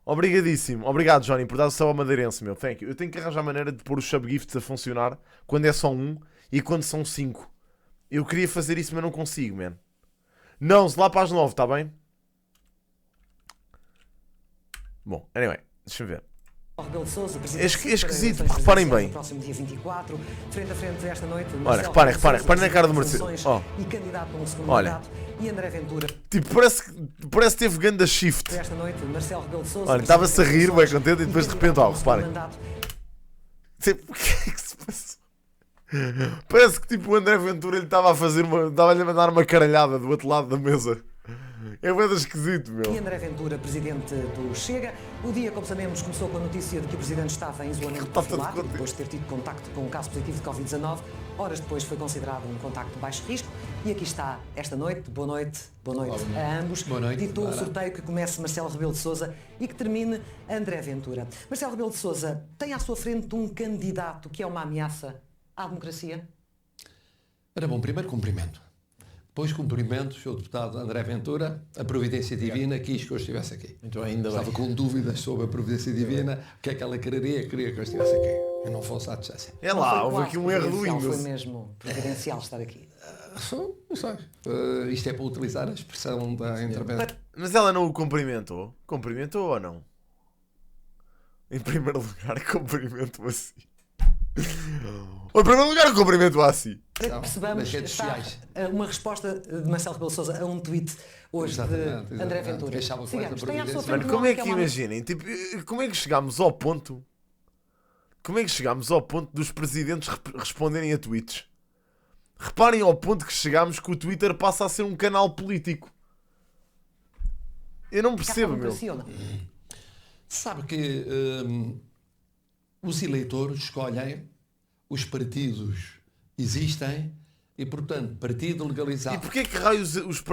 Obrigadíssimo. Obrigado, Johnny, por dar o sub ao madeirense, meu. Thank you. Eu tenho que arranjar maneira de pôr os subgifts a funcionar quando é só um e quando são 5. Eu queria fazer isso, mas não consigo, man. Não, se lá para as 9, tá bem? Bom, anyway, deixa-me ver. É esquisito, porque reparem bem. Olha, reparem na cara do Mercedes. Oh. Olha, tipo, parece que teve ganda shift. Olha, estava-se a rir, bem contente, e depois de repente, ó, reparem. Tipo, o que é que se passa? Parece que tipo o André Ventura ele estava estava-lhe a mandar uma caralhada do outro lado da mesa. É bem esquisito, meu. E André Ventura, presidente do Chega. O dia, como sabemos, começou com a notícia de que o presidente estava em isolamento profilático, depois de ter tido contacto com um caso positivo de Covid-19. Horas depois foi considerado um contacto de baixo risco. E aqui está, esta noite, boa noite a ambos. Boa noite. Ditou o sorteio que comece Marcelo Rebelo de Sousa e que termine André Ventura. Marcelo Rebelo de Sousa tem à sua frente um candidato que é uma ameaça à democracia? Era bom, primeiro cumprimento. Depois cumprimento o Sr. Deputado André Ventura. A Providência Divina quis que eu estivesse aqui. Então ainda Estava com dúvidas sobre a Providência Divina, o que é que ela queria que eu estivesse aqui. Eu não fosse à distância. É lá, houve aqui um erro do Windows. Foi mesmo providencial estar aqui. Não sei. Isto é para utilizar a expressão da intervenção. Mas ela não o cumprimentou? Cumprimentou ou não? Em primeiro lugar, cumprimento assim. Em primeiro lugar, cumprimento assim. Percebamos uma resposta de Marcelo Rebelo de Sousa a um tweet hoje de André Ventura. Mano, como é que imaginem? Tipo, como é que chegámos ao ponto? Como é que chegámos ao ponto dos presidentes responderem a tweets? Reparem ao ponto que chegámos que o Twitter passa a ser um canal político. Eu não percebo, meu. Sabe que os eleitores escolhem, os partidos existem e, portanto, partido legalizado. E porquê que raios os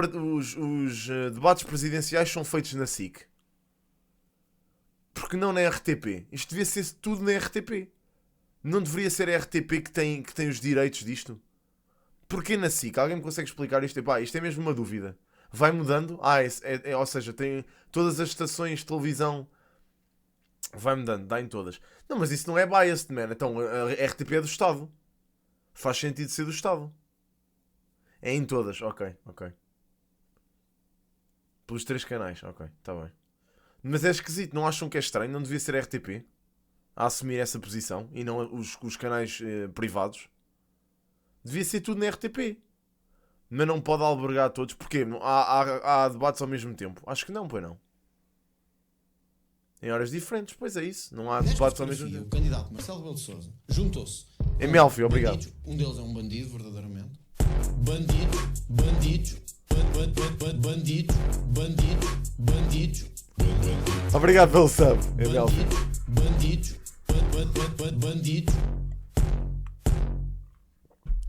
debates presidenciais são feitos na SIC? Porque não na RTP? Isto devia ser tudo na RTP. Não deveria ser a RTP que tem os direitos disto? Porquê na SIC? Alguém me consegue explicar isto? Epá, isto é mesmo uma dúvida. Vai mudando? Ou seja, tem todas as estações de televisão. Vai mudando, dá em todas. Não, mas isso não é biased, man. Então a RTP é do Estado. Faz sentido ser do Estado. É em todas, ok. Pelos 3 canais, ok, está bem. Mas é esquisito, não acham que é estranho? Não devia ser a RTP a assumir essa posição e não os canais privados? Devia ser tudo na RTP. Mas não pode albergar todos. Porquê? Há debates ao mesmo tempo? Acho que não, pois não. Em horas diferentes, pois é isso. Não há debates ao mesmo tempo. O candidato Marcelo Rebelo de Sousa juntou-se. Melfi, obrigado. Um deles é um bandido, verdadeiramente. Bandidos. Obrigado pelo sub, Melfi. Bandidos.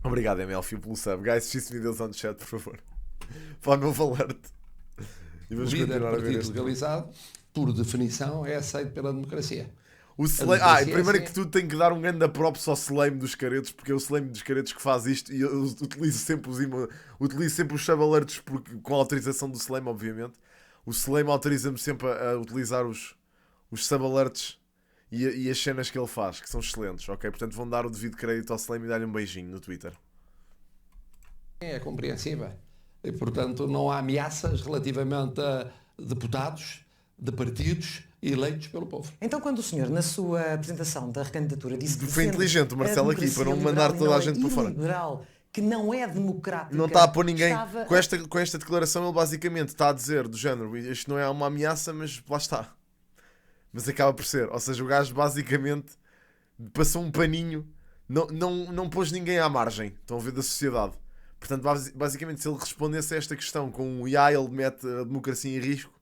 Obrigado, MLF, pelo sub. Guys, fiz videos on chat, por favor. Para o meu valor-te. E vamos continuar a ver partido este. legalizado, por definição, é aceito pela democracia. Primeiro que tudo tem que dar um grande props ao Slame dos Caretos, porque é o Slame dos Caretos que faz isto e eu utilizo sempre os sub-alerts com a autorização do Slame, obviamente. O Slame autoriza-me sempre a utilizar os sub-alerts e as cenas que ele faz, que são excelentes, ok? Portanto, vão dar o devido crédito ao Slame e dar-lhe um beijinho no Twitter. É compreensível. E, portanto, não há ameaças relativamente a deputados de partidos eleitos pelo povo. Então, quando o senhor, na sua apresentação da recandidatura, disse que foi inteligente o Marcelo aqui, para não mandar toda a gente para fora. Liberal, que não é democrática. Não está a pôr ninguém. Com esta declaração, ele basicamente está a dizer do género: isto não é uma ameaça, mas lá está. Mas acaba por ser. Ou seja, o gajo basicamente passou um paninho, não pôs ninguém à margem, estão a ver, da sociedade. Portanto, basicamente, se ele respondesse a esta questão com um ele mete a democracia em risco,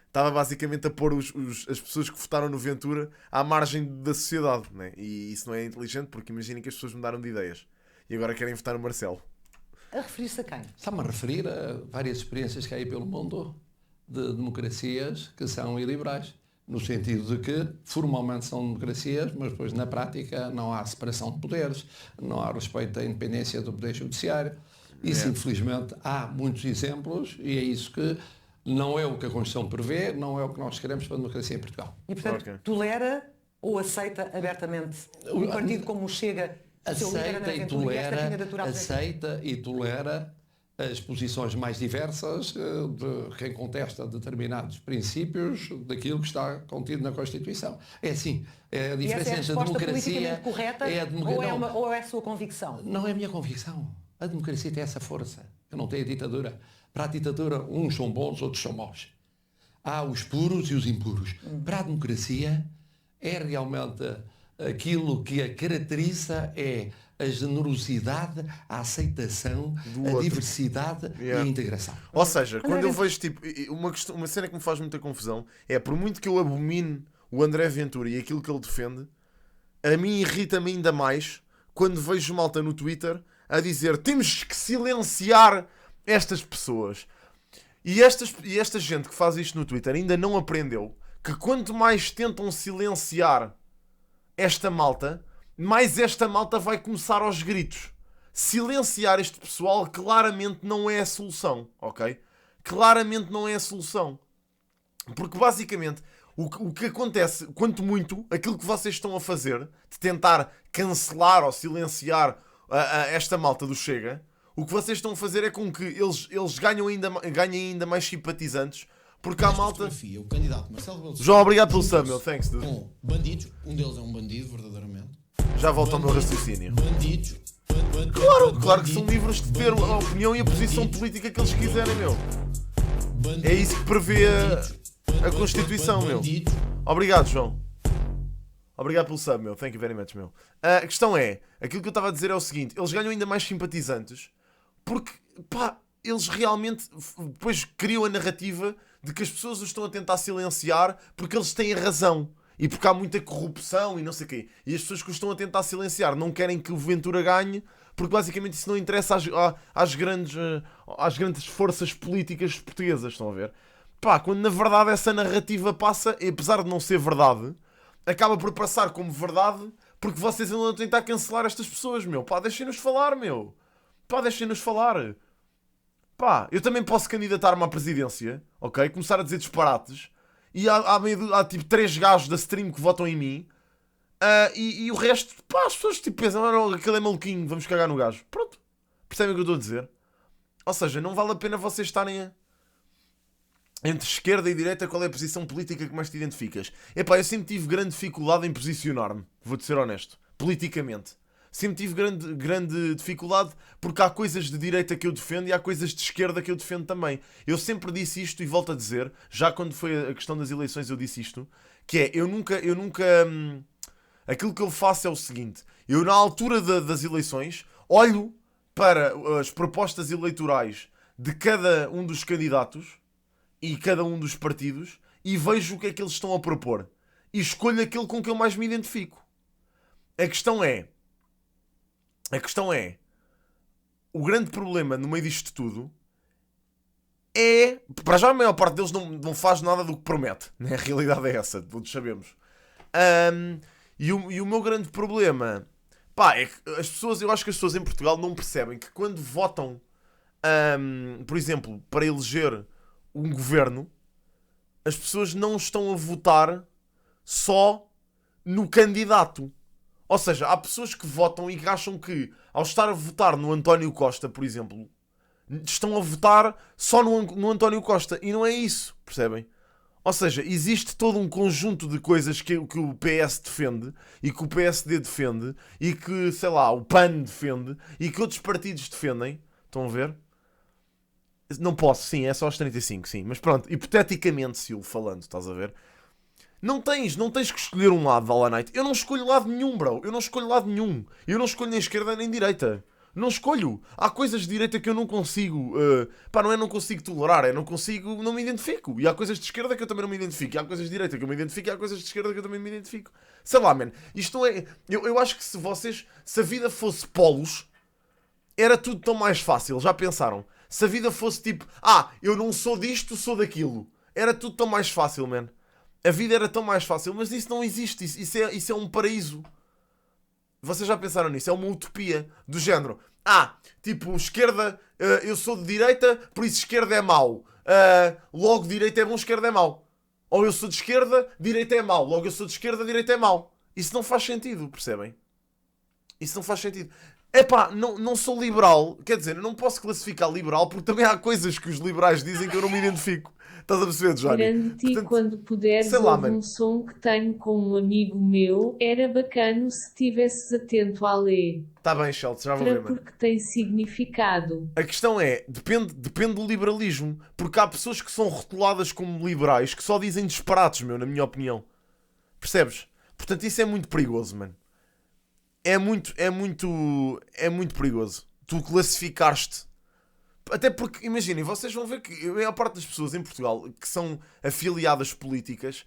estava basicamente a pôr as pessoas que votaram no Ventura à margem da sociedade, né? E isso não é inteligente, porque imaginem que as pessoas mudaram de ideias e agora querem votar no Marcelo. A referir-se a quem? Está-me a referir a várias experiências que há aí pelo mundo de democracias que são iliberais, no sentido de que formalmente são democracias, mas depois na prática não há separação de poderes, não há respeito à independência do poder judiciário. Isso, infelizmente, há muitos exemplos e é isso que Não é o que a Constituição prevê, não é o que nós queremos para a democracia em Portugal. E, portanto, Ok. tolera ou aceita abertamente um partido como o Chega, o seu líder André Ventura, e esta candidatura à presidência? Aceita e tolera as posições mais diversas de quem contesta determinados princípios daquilo que está contido na Constituição. É assim, é a E essa diferença é a entre a resposta democracia politicamente correta ou é a sua convicção? Não é a minha convicção. A democracia tem essa força, que não tem a ditadura. Para a ditadura, uns são bons, outros são maus. Há os puros e os impuros. Para a democracia, é realmente aquilo que a caracteriza é a generosidade, a aceitação, a outro. diversidade e a integração. Ou seja, quando eu vejo tipo, uma cena que me faz muita confusão é, por muito que eu abomine o André Ventura e aquilo que ele defende, a mim irrita-me ainda mais quando vejo malta no Twitter a dizer temos que silenciar estas pessoas. E esta gente que faz isto no Twitter ainda não aprendeu que quanto mais tentam silenciar esta malta, mais esta malta vai começar aos gritos. Silenciar este pessoal claramente não é a solução, ok? Claramente não é a solução. Porque basicamente o que acontece, quanto muito, aquilo que vocês estão a fazer, de tentar cancelar ou silenciar esta malta do Chega, o que vocês estão a fazer é com que eles ganhem ainda mais simpatizantes, porque há Nesta malta... fotografia, o candidato Marcelo Rebelo de Sousa João, obrigado pelo juntou-se Samuel, thanks, dude. com bandidos, um deles é um bandido, verdadeiramente. Já volto ao meu raciocínio. Bandidos. Claro que são livres de ter a opinião e a posição política que eles quiserem, meu. É isso que prevê a Constituição, meu. Obrigado, João. Obrigado pelo sub, meu. Thank you very much, meu. A questão é, aquilo que eu estava a dizer é o seguinte, eles ganham ainda mais simpatizantes porque, pá, eles realmente depois criam a narrativa de que as pessoas os estão a tentar silenciar porque eles têm razão. E porque há muita corrupção e não sei o quê. E as pessoas que os estão a tentar silenciar não querem que o Ventura ganhe, porque basicamente isso não interessa às grandes forças políticas portuguesas, estão a ver? Pá, quando na verdade essa narrativa passa, e apesar de não ser verdade, acaba por passar como verdade, porque vocês andam a tentar cancelar estas pessoas, meu. Pá, deixem-nos falar, meu. Pá, deixem-nos falar. Pá, eu também posso candidatar-me à presidência, ok? Começar a dizer disparates. E há tipo 3 gajos da stream que votam em mim. E o resto, pá, as pessoas tipo pensam, oh, aquele é maluquinho, vamos cagar no gajo. Pronto. Percebem o que eu estou a dizer? Ou seja, não vale a pena vocês estarem entre esquerda e direita, qual é a posição política que mais te identificas? Epá, eu sempre tive grande dificuldade em posicionar-me, vou-te ser honesto, politicamente. Sempre tive grande dificuldade porque há coisas de direita que eu defendo e há coisas de esquerda que eu defendo também. Eu sempre disse isto e volto a dizer, já quando foi a questão das eleições eu disse isto, que é, eu nunca aquilo que eu faço é o seguinte, eu na altura das eleições olho para as propostas eleitorais de cada um dos candidatos e cada um dos partidos e vejo o que é que eles estão a propor e escolho aquele com que eu mais me identifico. A questão é, o grande problema no meio disto tudo é, para já a maior parte deles não faz nada do que promete, né? A realidade é essa, todos sabemos. E o meu grande problema, pá, é que eu acho que as pessoas em Portugal não percebem que quando votam, por exemplo, para eleger um governo, as pessoas não estão a votar só no candidato. Ou seja, há pessoas que votam e que acham que, ao estar a votar no António Costa, por exemplo, estão a votar só no António Costa. E não é isso, percebem? Ou seja, existe todo um conjunto de coisas que o PS defende, e que o PSD defende, e que, sei lá, o PAN defende, e que outros partidos defendem. Estão a ver? Não posso, sim, é só aos 35, sim. Mas pronto, hipoteticamente, Sil, falando, estás a ver? Não tens que escolher um lado, Valanite. Eu não escolho lado nenhum, bro. Eu não escolho lado nenhum. Eu não escolho nem esquerda nem direita. Não escolho. Há coisas de direita que eu não consigo... pá, não é não consigo tolerar. É não me identifico. E há coisas de esquerda que eu também não me identifico. E há coisas de direita que eu me identifico. E há coisas de esquerda que eu também me identifico. Sei lá, man. Isto não é... Eu acho que se a vida fosse polos, era tudo tão mais fácil. Já pensaram? Se a vida fosse tipo... eu não sou disto, sou daquilo. Era tudo tão mais fácil, man. A vida era tão mais fácil, mas isso não existe. Isso é um paraíso. Vocês já pensaram nisso? É uma utopia do género. Tipo, esquerda, eu sou de direita, por isso esquerda é mau. logo direita é bom, esquerda é mau. Ou eu sou de esquerda, direita é mau. Logo eu sou de esquerda, direita é mau. Isso não faz sentido, percebem? Isso não faz sentido. Epá, não sou liberal. Quer dizer, eu não posso classificar liberal porque também há coisas que os liberais dizem que eu não me identifico. Estás a perceber, Johnny? Grande-te, Portanto, quando puderes, sei lá, ouve mano. um som que tenho com um amigo meu. Era bacana se estivesses atento à lei. Está bem, Shelton, já vou ver, mano. Porque tem significado. A questão é, depende do liberalismo. Porque há pessoas que são rotuladas como liberais que só dizem disparates, meu, na minha opinião. Percebes? Portanto, isso é muito perigoso, mano. É muito perigoso. Tu classificaste. Até porque, imaginem, vocês vão ver que a maior parte das pessoas em Portugal que são afiliadas políticas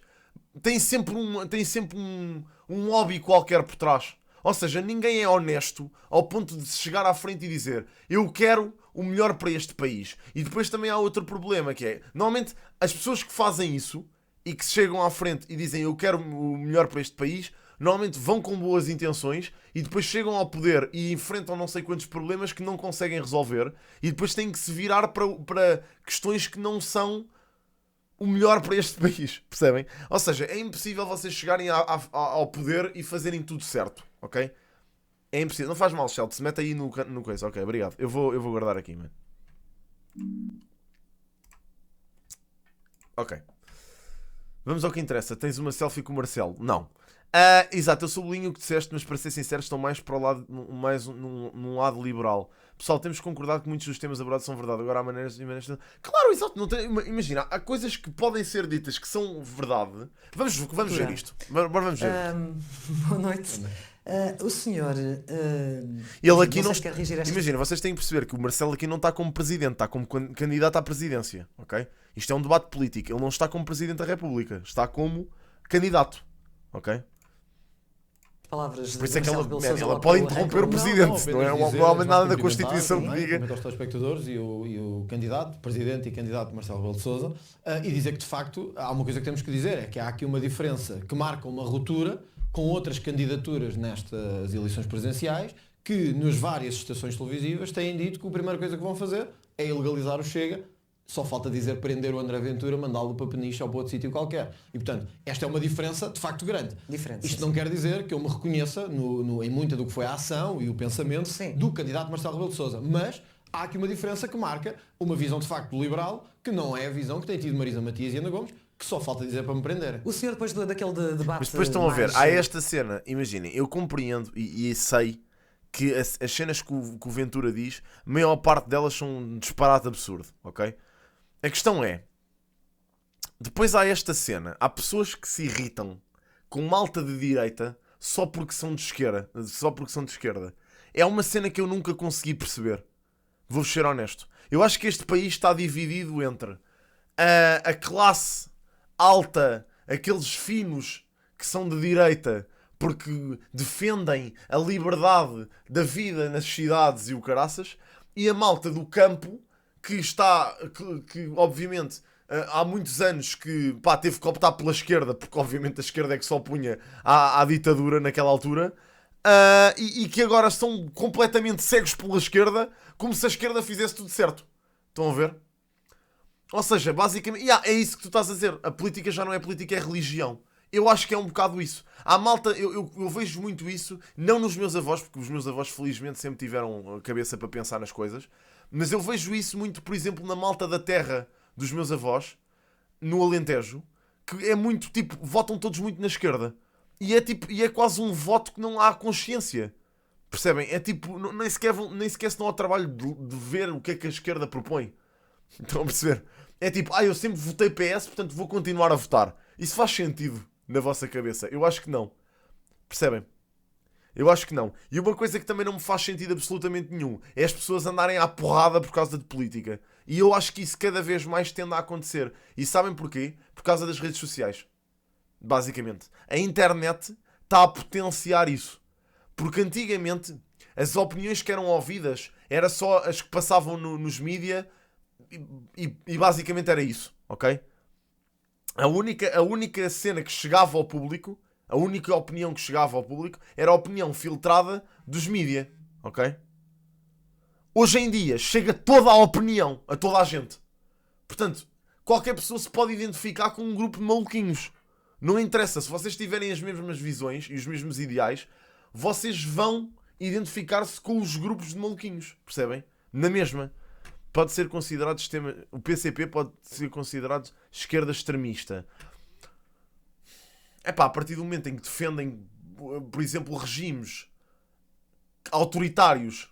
têm sempre um lobby qualquer por trás. Ou seja, ninguém é honesto ao ponto de se chegar à frente e dizer eu quero o melhor para este país. E depois também há outro problema que é, normalmente as pessoas que fazem isso e que chegam à frente e dizem eu quero o melhor para este país, normalmente vão com boas intenções e depois chegam ao poder e enfrentam não sei quantos problemas que não conseguem resolver e depois têm que se virar para questões que não são o melhor para este país, percebem? Ou seja, é impossível vocês chegarem ao poder e fazerem tudo certo, ok? É impossível. Não faz mal, Shelton, se mete aí no coisa. Ok, obrigado. Eu vou guardar aqui, mano. Ok. Vamos ao que interessa. Tens uma selfie com o Marcelo? Não. Exato, eu sublinho o que disseste, mas para ser sincero estão mais para o lado, num lado liberal. Pessoal, temos que concordar que muitos dos temas abordados são verdade. Agora há maneiras e maneiras... Claro, exato. Não tem... Imagina, há coisas que podem ser ditas que são verdade. Vamos ver isto. Vamos ver. Boa noite. O senhor... Ele aqui não... quer reagir a esta... Imagina, vocês têm que perceber que o Marcelo aqui não está como presidente, está como candidato à presidência, ok? Isto é um debate político. Ele não está como presidente da República. Está como candidato, ok? Palavras por isso é que Marcelo Rebelo de Sousa ela logo pode pelo interromper o arranque. presidente. Não é uma nada da Constituição que diga. Comentar aos telespectadores e o candidato, presidente e candidato Marcelo Rebelo de Sousa, e dizer que de facto há uma coisa que temos que dizer, é que há aqui uma diferença que marca uma ruptura com outras candidaturas nestas eleições presidenciais que nas várias estações televisivas têm dito que a primeira coisa que vão fazer é ilegalizar o Chega. Só falta dizer prender o André Ventura, mandá-lo para Peniche ou para outro sítio qualquer. E, portanto, esta é uma diferença de facto grande. Isto não quer dizer que eu me reconheça em muita do que foi a ação e o pensamento do candidato Marcelo Rebelo de Sousa. Mas há aqui uma diferença que marca uma visão de facto liberal, que não é a visão que tem tido Marisa Matias e Ana Gomes, que só falta dizer para me prenderem. O senhor, depois daquele debate... Mas depois estão a ver, há esta cena, imaginem, eu compreendo e sei que as cenas que o Ventura diz, a maior parte delas são um disparate absurdo, ok? A questão é, depois há esta cena, há pessoas que se irritam com malta de direita só porque são de esquerda. É uma cena que eu nunca consegui perceber. Vou-vos ser honesto. Eu acho que este país está dividido entre a classe alta, aqueles finos que são de direita porque defendem a liberdade da vida nas cidades e o caraças, e a malta do campo que obviamente há muitos anos que teve que optar pela esquerda, porque obviamente a esquerda é que se opunha à ditadura naquela altura, e que agora estão completamente cegos pela esquerda, como se a esquerda fizesse tudo certo. Estão a ver? Ou seja, basicamente, é isso que tu estás a dizer. A política já não é política, é religião. Eu acho que é um bocado isso. Há malta, eu vejo muito isso, não nos meus avós, porque os meus avós felizmente sempre tiveram a cabeça para pensar nas coisas, mas eu vejo isso muito, por exemplo, na malta da terra dos meus avós, no Alentejo, que é muito tipo, votam todos muito na esquerda. E é quase um voto que não há consciência. Percebem? É tipo, nem sequer se dão ao trabalho de ver o que é que a esquerda propõe. Estão a perceber? É tipo, eu sempre votei PS, portanto vou continuar a votar. Isso faz sentido na vossa cabeça? Eu acho que não. Percebem? Eu acho que não. E uma coisa que também não me faz sentido absolutamente nenhum é as pessoas andarem à porrada por causa de política. E eu acho que isso cada vez mais tende a acontecer. E sabem porquê? Por causa das redes sociais. Basicamente. A internet está a potenciar isso. Porque antigamente as opiniões que eram ouvidas eram só as que passavam nos mídia e basicamente era isso. Ok? A única cena que chegava ao público, a única opinião que chegava ao público era a opinião filtrada dos mídia, ok? Hoje em dia chega toda a opinião a toda a gente. Portanto, qualquer pessoa se pode identificar com um grupo de maluquinhos. Não interessa, se vocês tiverem as mesmas visões e os mesmos ideais, vocês vão identificar-se com os grupos de maluquinhos, percebem? Na mesma. Pode ser considerado o PCP pode ser considerado esquerda extremista. A partir do momento em que defendem, por exemplo, regimes autoritários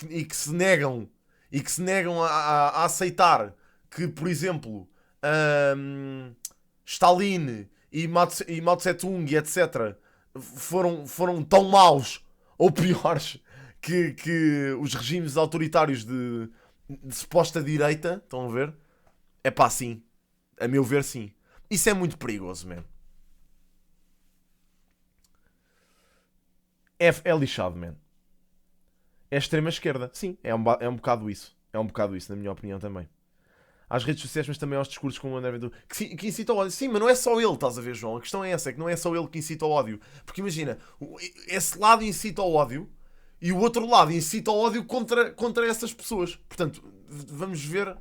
e que se negam a aceitar que, por exemplo, Stalin e Mao Tse-tung e etc. foram tão maus ou piores que os regimes autoritários de suposta direita, estão a ver? Sim. A meu ver, sim. Isso é muito perigoso, man. É lixado, man. É extrema esquerda. Sim, é um bocado isso. É um bocado isso, na minha opinião também. Às redes sociais, mas também aos discursos como o André Ventura, que incita ao ódio. Sim, mas não é só ele, estás a ver, João? A questão é essa, é que não é só ele que incita ao ódio. Porque imagina, esse lado incita ao ódio e o outro lado incita ao ódio contra essas pessoas. Portanto, vamos ver...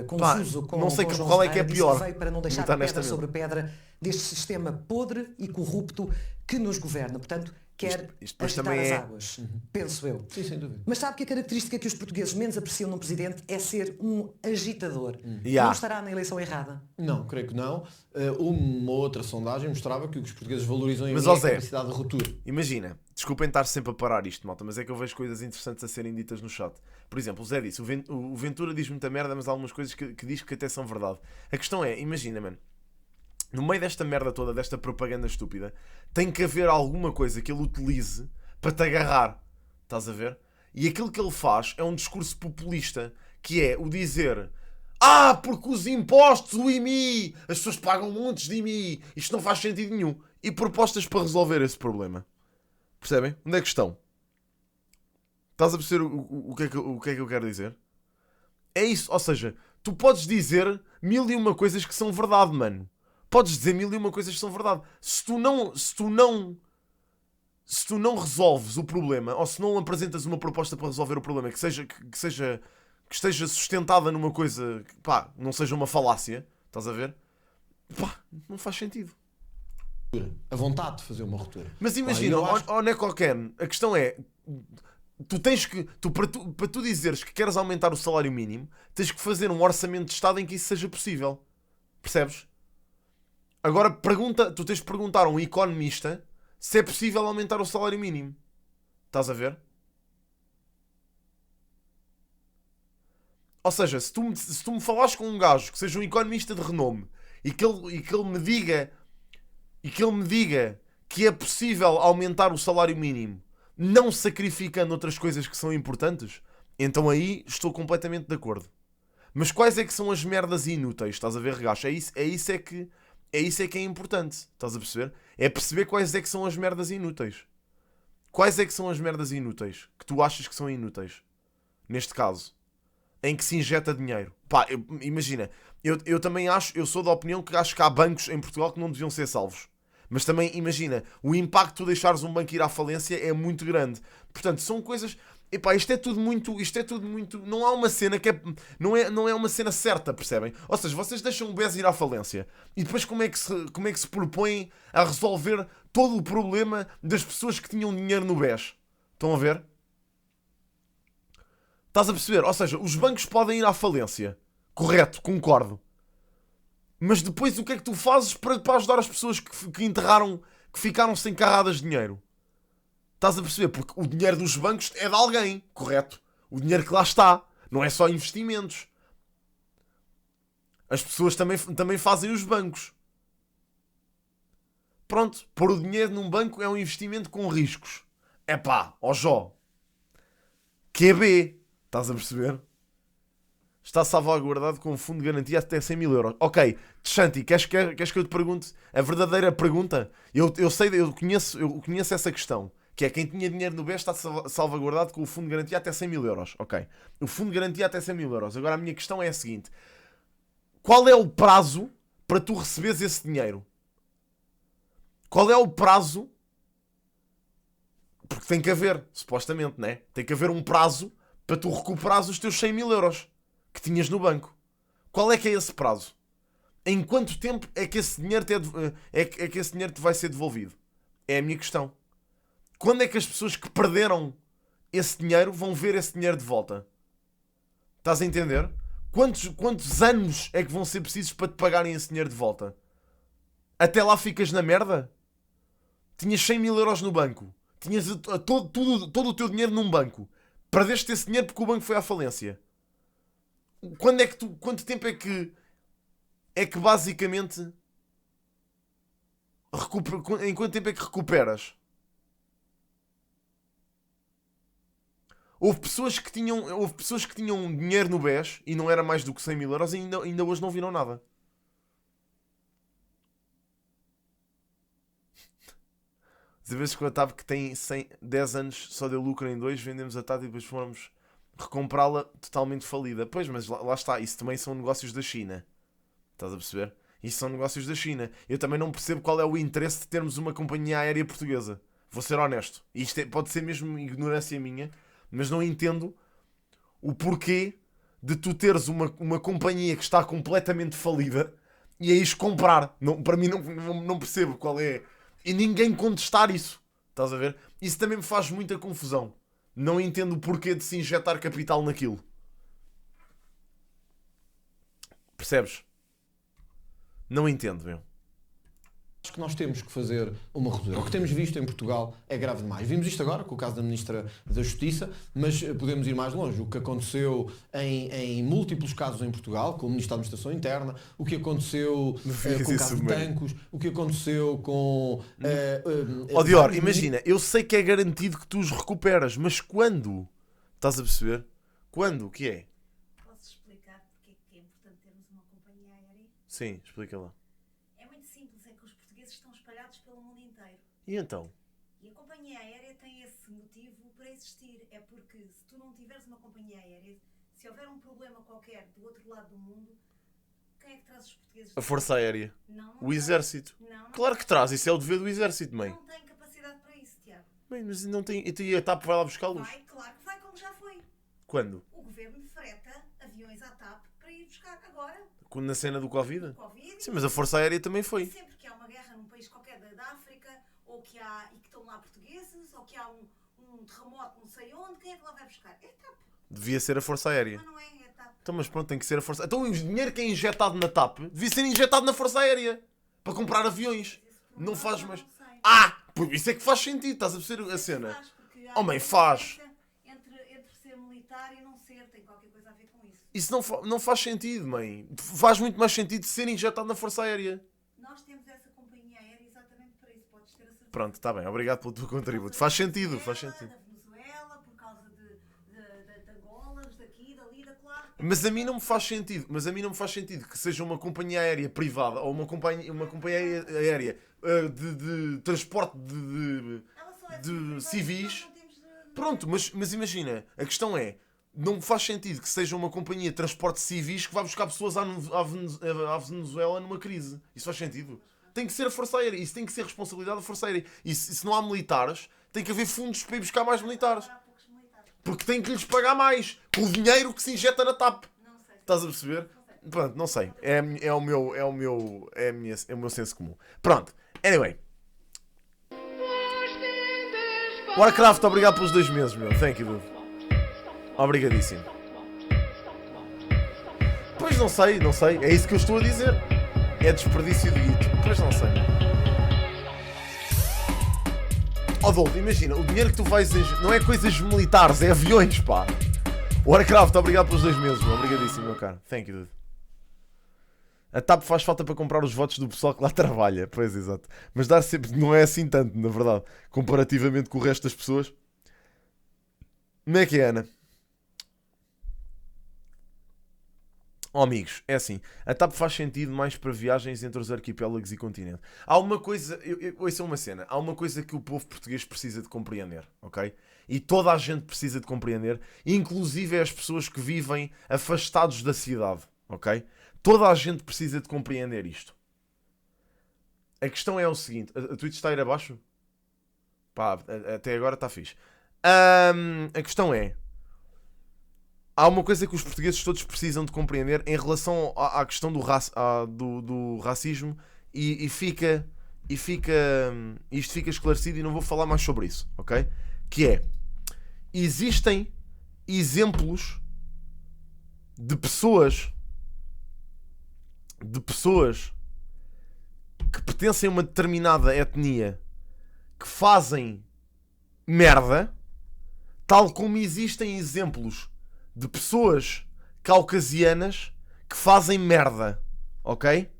Confuso com não sei com qual é que é pior. veio para não deixar pedra sobre pedra deste sistema podre e corrupto que nos governa. Portanto, quer isto agitar também as é... águas, penso eu. Sim, sem dúvida. Mas sabe que a característica que os portugueses menos apreciam num presidente é ser um agitador. Yeah. Não estará na eleição errada? Não, creio que não. Uma outra sondagem mostrava que o que os portugueses valorizam em Mas, mim é a Zé, capacidade de ruptura. Imagina, desculpem estar sempre a parar isto, malta, mas é que eu vejo coisas interessantes a serem ditas no chat. Por exemplo, o Zé disse, o Ventura diz muita merda, mas há algumas coisas que diz que até são verdade. A questão é, imagina, mano, no meio desta merda toda, desta propaganda estúpida, tem que haver alguma coisa que ele utilize para te agarrar. Estás a ver? E aquilo que ele faz é um discurso populista, que é o dizer... porque os impostos, o IMI, as pessoas pagam montes de IMI, isto não faz sentido nenhum. E propostas para resolver esse problema. Percebem? Onde é que estão? Estás a perceber o que é que eu quero dizer? É isso, ou seja, tu podes dizer 1001 coisas que são verdade, mano. Podes dizer 1001 coisas que são verdade. Se tu não resolves o problema, ou se não apresentas uma proposta para resolver o problema que esteja sustentada numa coisa que, não seja uma falácia, estás a ver? Não faz sentido. A vontade de fazer uma ruptura. Mas imagina, Neco Ken, a questão é, tu tens que, para tu dizeres que queres aumentar o salário mínimo, tens que fazer um orçamento de Estado em que isso seja possível. Percebes? Agora tu tens de perguntar a um economista se é possível aumentar o salário mínimo. Estás a ver? Ou seja, se tu me falares com um gajo que seja um economista de renome e que ele me diga que é possível aumentar o salário mínimo não sacrificando outras coisas que são importantes, então aí estou completamente de acordo. Mas quais é que são as merdas inúteis? Estás a ver, regaço? É isso é que é importante. Estás a perceber? É perceber quais é que são as merdas inúteis. Quais é que são as merdas inúteis que tu achas que são inúteis? Neste caso. Em que se injeta dinheiro. Imagina. Eu também eu sou da opinião que acho que há bancos em Portugal que não deviam ser salvos. Mas também, imagina, o impacto de tu deixares um banco ir à falência é muito grande. Portanto, são coisas... isto é tudo muito... Não há uma cena que é... Não é uma cena certa, percebem? Ou seja, vocês deixam o BES ir à falência. E depois como é que se propõem a resolver todo o problema das pessoas que tinham dinheiro no BES? Estão a ver? Estás a perceber? Ou seja, os bancos podem ir à falência. Correto, concordo. Mas depois o que é que tu fazes para ajudar as pessoas que enterraram, que ficaram sem carradas de dinheiro? Estás a perceber? Porque o dinheiro dos bancos é de alguém, correto? O dinheiro que lá está. Não é só investimentos. As pessoas também fazem os bancos. Pronto, pôr o dinheiro num banco é um investimento com riscos. Jó. QB. Estás a perceber? Está salvaguardado com um fundo de garantia até 100 mil euros. Ok, Tchanti, queres que eu te pergunte a verdadeira pergunta? Eu conheço essa questão. Que é quem tinha dinheiro no BES está salvaguardado com o fundo de garantia até 100 mil euros. Ok. O fundo de garantia até 100 mil euros. Agora a minha questão é a seguinte. Qual é o prazo para tu receberes esse dinheiro? Qual é o prazo? Porque tem que haver, supostamente, né? Tem que haver um prazo para tu recuperares os teus 100 mil euros. que tinhas no banco. Qual é que é esse prazo? Em quanto tempo é que esse dinheiro que esse dinheiro te vai ser devolvido? É a minha questão. Quando é que as pessoas que perderam esse dinheiro vão ver esse dinheiro de volta? Estás a entender? Quantos anos é que vão ser precisos para te pagarem esse dinheiro de volta? Até lá ficas na merda? Tinhas 100 mil euros no banco. Tinhas todo o teu dinheiro num banco. Perdeste esse dinheiro porque o banco foi à falência. Quanto tempo é que basicamente em quanto tempo é que recuperas? Houve pessoas que tinham dinheiro no BES e não era mais do que 100 mil euros e ainda hoje não viram nada. Às vezes com a TAP que tem 10 anos só deu lucro em 2, vendemos a TAP e depois fomos recomprá-la totalmente falida. Pois, mas lá está, isso também são negócios da China. Estás a perceber? Isso são negócios da China. Eu também não percebo qual é o interesse de termos uma companhia aérea portuguesa. Vou ser honesto. Isto pode ser mesmo ignorância minha, mas não entendo o porquê de tu teres uma companhia que está completamente falida e aí comprar. Não, para mim não percebo qual é. E ninguém contestar isso. Estás a ver? Isso também me faz muita confusão. Não entendo o porquê de se injetar capital naquilo. Percebes? Não entendo, meu. Acho que nós temos que fazer uma ruptura. O que temos visto em Portugal é grave demais. Vimos isto agora com o caso da Ministra da Justiça, mas podemos ir mais longe. O que aconteceu em múltiplos casos em Portugal, com o Ministro da Administração Interna, o que aconteceu com o caso de Tancos, o que aconteceu com... Dior, imagina, eu sei que é garantido que tu os recuperas, mas quando? Estás a perceber? Quando? O que é? Posso explicar porque é que é importante termos uma companhia aérea? Sim, explica lá. Estão espalhados pelo mundo inteiro. E então? E a companhia aérea tem esse motivo para existir. É porque se tu não tiveres uma companhia aérea, se houver um problema qualquer do outro lado do mundo, quem é que traz os portugueses? A Força Aérea. Não o Exército. Não claro que traz, isso é o dever do Exército, mãe. Não tem capacidade para isso, Tiago. Bem, mas não tem. E a TAP vai lá buscá-los? Vai, claro que vai, como já foi. Quando? O governo freta aviões à TAP para ir buscar agora. Na cena do Covid? Covid. Sim, mas a Força Aérea também foi. Sempre que há uma guerra num país qualquer da África, ou que estão lá portugueses, ou que há um terremoto não sei onde, quem é que lá vai buscar? É a TAP. Devia ser a Força Aérea. Mas não é a TAP. Então, mas pronto, tem que ser a Força. Então o dinheiro que é injetado na TAP devia ser injetado na Força Aérea para comprar aviões. Não faz mais. Pois isso é que faz sentido, estás a perceber a cena? Oh, mãe, faz. Entre ser militar e não ser, tem qualquer coisa a ver com isso. Isso não faz sentido, mãe. Faz muito mais sentido ser injetado na Força Aérea. Nós temos essa companhia aérea exatamente para isso, podes ter a certeza. Pronto, está bem, obrigado pelo teu contributo. Faz sentido, faz sentido. Da Venezuela, por causa de Angolas, daqui, dali, da lá. Mas a mim não me faz sentido que seja uma companhia aérea privada ou uma companhia aérea de transporte de civis. Pronto, mas imagina, a questão é, não faz sentido que seja uma companhia de transporte civis que vai buscar pessoas à Venezuela numa crise. Isso faz sentido? Tem que ser a Força Aérea. Isso tem que ser responsabilidade da Força Aérea. E se não há militares, tem que haver fundos para ir buscar mais militares. Porque tem que lhes pagar mais. Com o dinheiro que se injeta na TAP. Estás a perceber? Pronto, não sei. É o meu senso comum. Pronto. Anyway. Warcraft, obrigado pelos 2 meses, meu. Thank you, dude. Obrigadíssimo. Pois não sei. É isso que eu estou a dizer. É desperdício de guito. Pois não sei. Adolfo, imagina, o dinheiro que tu vais... Não é coisas militares, é aviões, pá. Warcraft, obrigado pelos 2 meses, meu. Obrigadíssimo, meu caro. Thank you, dude. A TAP faz falta para comprar os votos do pessoal que lá trabalha. Pois, exato. Mas dá sempre... Não é assim tanto, na verdade. Comparativamente com o resto das pessoas. Como é que é, Ana? Oh, amigos, é assim. A TAP faz sentido mais para viagens entre os arquipélagos e continente. Há uma coisa... Ouça uma cena. Há uma coisa que o povo português precisa de compreender, ok? E toda a gente precisa de compreender. Inclusive as pessoas que vivem afastados da cidade, ok? Toda a gente precisa de compreender isto. A questão é o seguinte. A Twitch está a ir abaixo? Pá, até agora está fixe. A questão é... há uma coisa que os portugueses todos precisam de compreender em relação à questão do racismo e isto fica esclarecido e não vou falar mais sobre isso, ok? Que é, existem exemplos de pessoas que pertencem a uma determinada etnia que fazem merda, tal como existem exemplos de pessoas caucasianas que fazem merda, ok?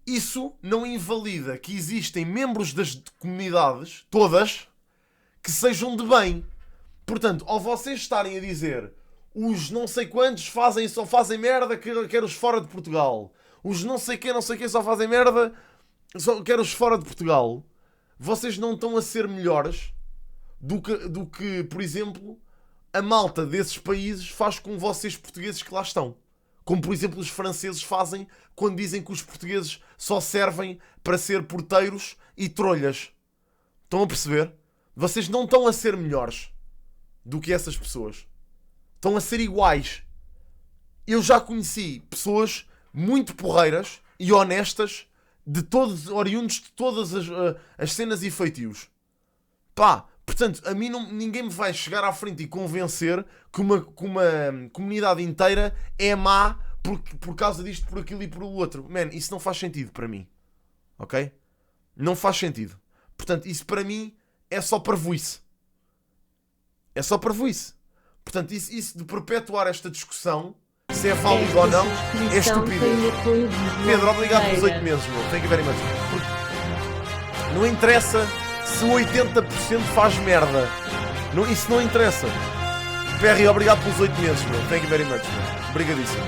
Isso não invalida que existem membros das comunidades, todas, que sejam de bem. Portanto, ao vocês estarem a dizer os não sei quantos só fazem merda, quero os fora de Portugal. Os não sei quem só fazem merda, quero os fora de Portugal. Vocês não estão a ser melhores do que, por exemplo, a malta desses países faz com vocês portugueses que lá estão. Como, por exemplo, os franceses fazem quando dizem que os portugueses só servem para ser porteiros e trolhas. Estão a perceber? Vocês não estão a ser melhores do que essas pessoas. Estão a ser iguais. Eu já conheci pessoas muito porreiras e honestas, oriundos de todas as cenas e feitios. Pá, portanto, a mim ninguém me vai chegar à frente e convencer que uma comunidade inteira é má por causa disto, por aquilo e por o outro. Man, isso não faz sentido para mim. Ok? Não faz sentido. Portanto, isso para mim é só parvoíce. É só parvoíce. Portanto, isso de perpetuar esta discussão, se é válido ou não, é estupidez. Pedro, obrigado pelos 8 meses, meu. Thank you very much. Porque não interessa se 80% faz merda. Não, isso não interessa. Perry, obrigado pelos 8 meses, meu. Thank you very much, meu. Obrigadíssimo.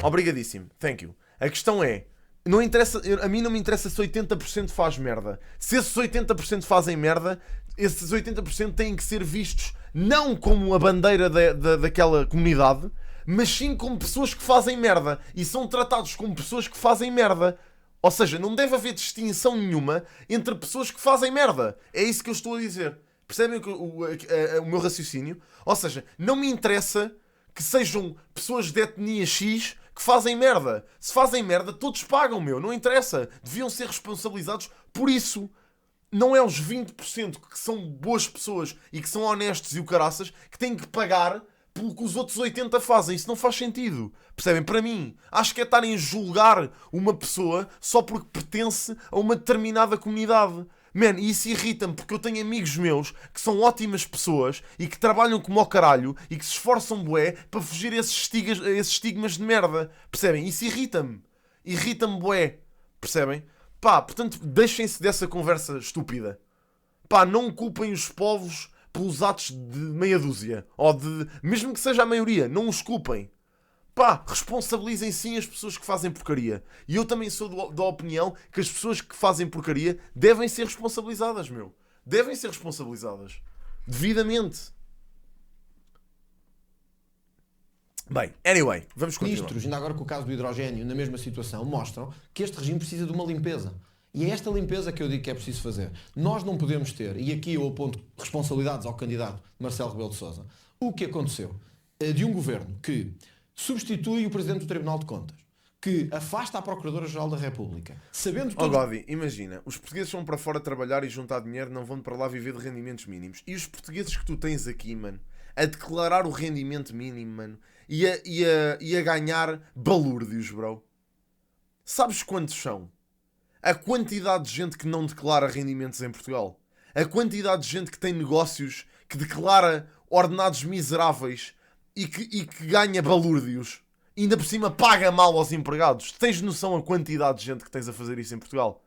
Obrigadíssimo. Thank you. A questão é, não interessa, a mim não me interessa se 80% faz merda. Se esses 80% fazem merda, esses 80% têm que ser vistos não como a bandeira daquela comunidade, mas sim como pessoas que fazem merda. E são tratados como pessoas que fazem merda. Ou seja, não deve haver distinção nenhuma entre pessoas que fazem merda. É isso que eu estou a dizer. Percebem o meu raciocínio? Ou seja, não me interessa que sejam pessoas de etnia X que fazem merda. Se fazem merda, todos pagam, meu. Não interessa. Deviam ser responsabilizados por isso. Não é os 20% que são boas pessoas e que são honestos e o caraças que têm que pagar pelo que os outros 80% fazem. Isso não faz sentido. Percebem? Para mim, acho que é estarem a julgar uma pessoa só porque pertence a uma determinada comunidade. Man, isso irrita-me porque eu tenho amigos meus que são ótimas pessoas e que trabalham como ao caralho e que se esforçam bué para fugir a esses estigmas de merda. Percebem? Isso irrita-me. Irrita-me bué. Percebem? Pá, portanto, deixem-se dessa conversa estúpida. Pá, não culpem os povos pelos atos de meia dúzia. Ou de... mesmo que seja a maioria, não os culpem. Pá, responsabilizem sim as pessoas que fazem porcaria. E eu também sou da opinião que as pessoas que fazem porcaria devem ser responsabilizadas, meu. Devem ser responsabilizadas. Devidamente. Bem, anyway, vamos continuar. Ministros, ainda agora com o caso do hidrogénio, na mesma situação, mostram que este regime precisa de uma limpeza. E é esta limpeza que eu digo que é preciso fazer. Nós não podemos ter, e aqui eu aponto responsabilidades ao candidato Marcelo Rebelo de Sousa, o que aconteceu de um governo que substitui o Presidente do Tribunal de Contas, que afasta a Procuradora-Geral da República, sabendo que... Oh, Godi, imagina, os portugueses vão para fora trabalhar e juntar dinheiro, não vão para lá viver de rendimentos mínimos. E os portugueses que tu tens aqui, mano, a declarar o rendimento mínimo, mano, e a ganhar balúrdios, bro. Sabes quantos são? A quantidade de gente que não declara rendimentos em Portugal. A quantidade de gente que tem negócios, que declara ordenados miseráveis e que ganha balúrdios. E ainda por cima paga mal aos empregados. Tens noção a quantidade de gente que tens a fazer isso em Portugal?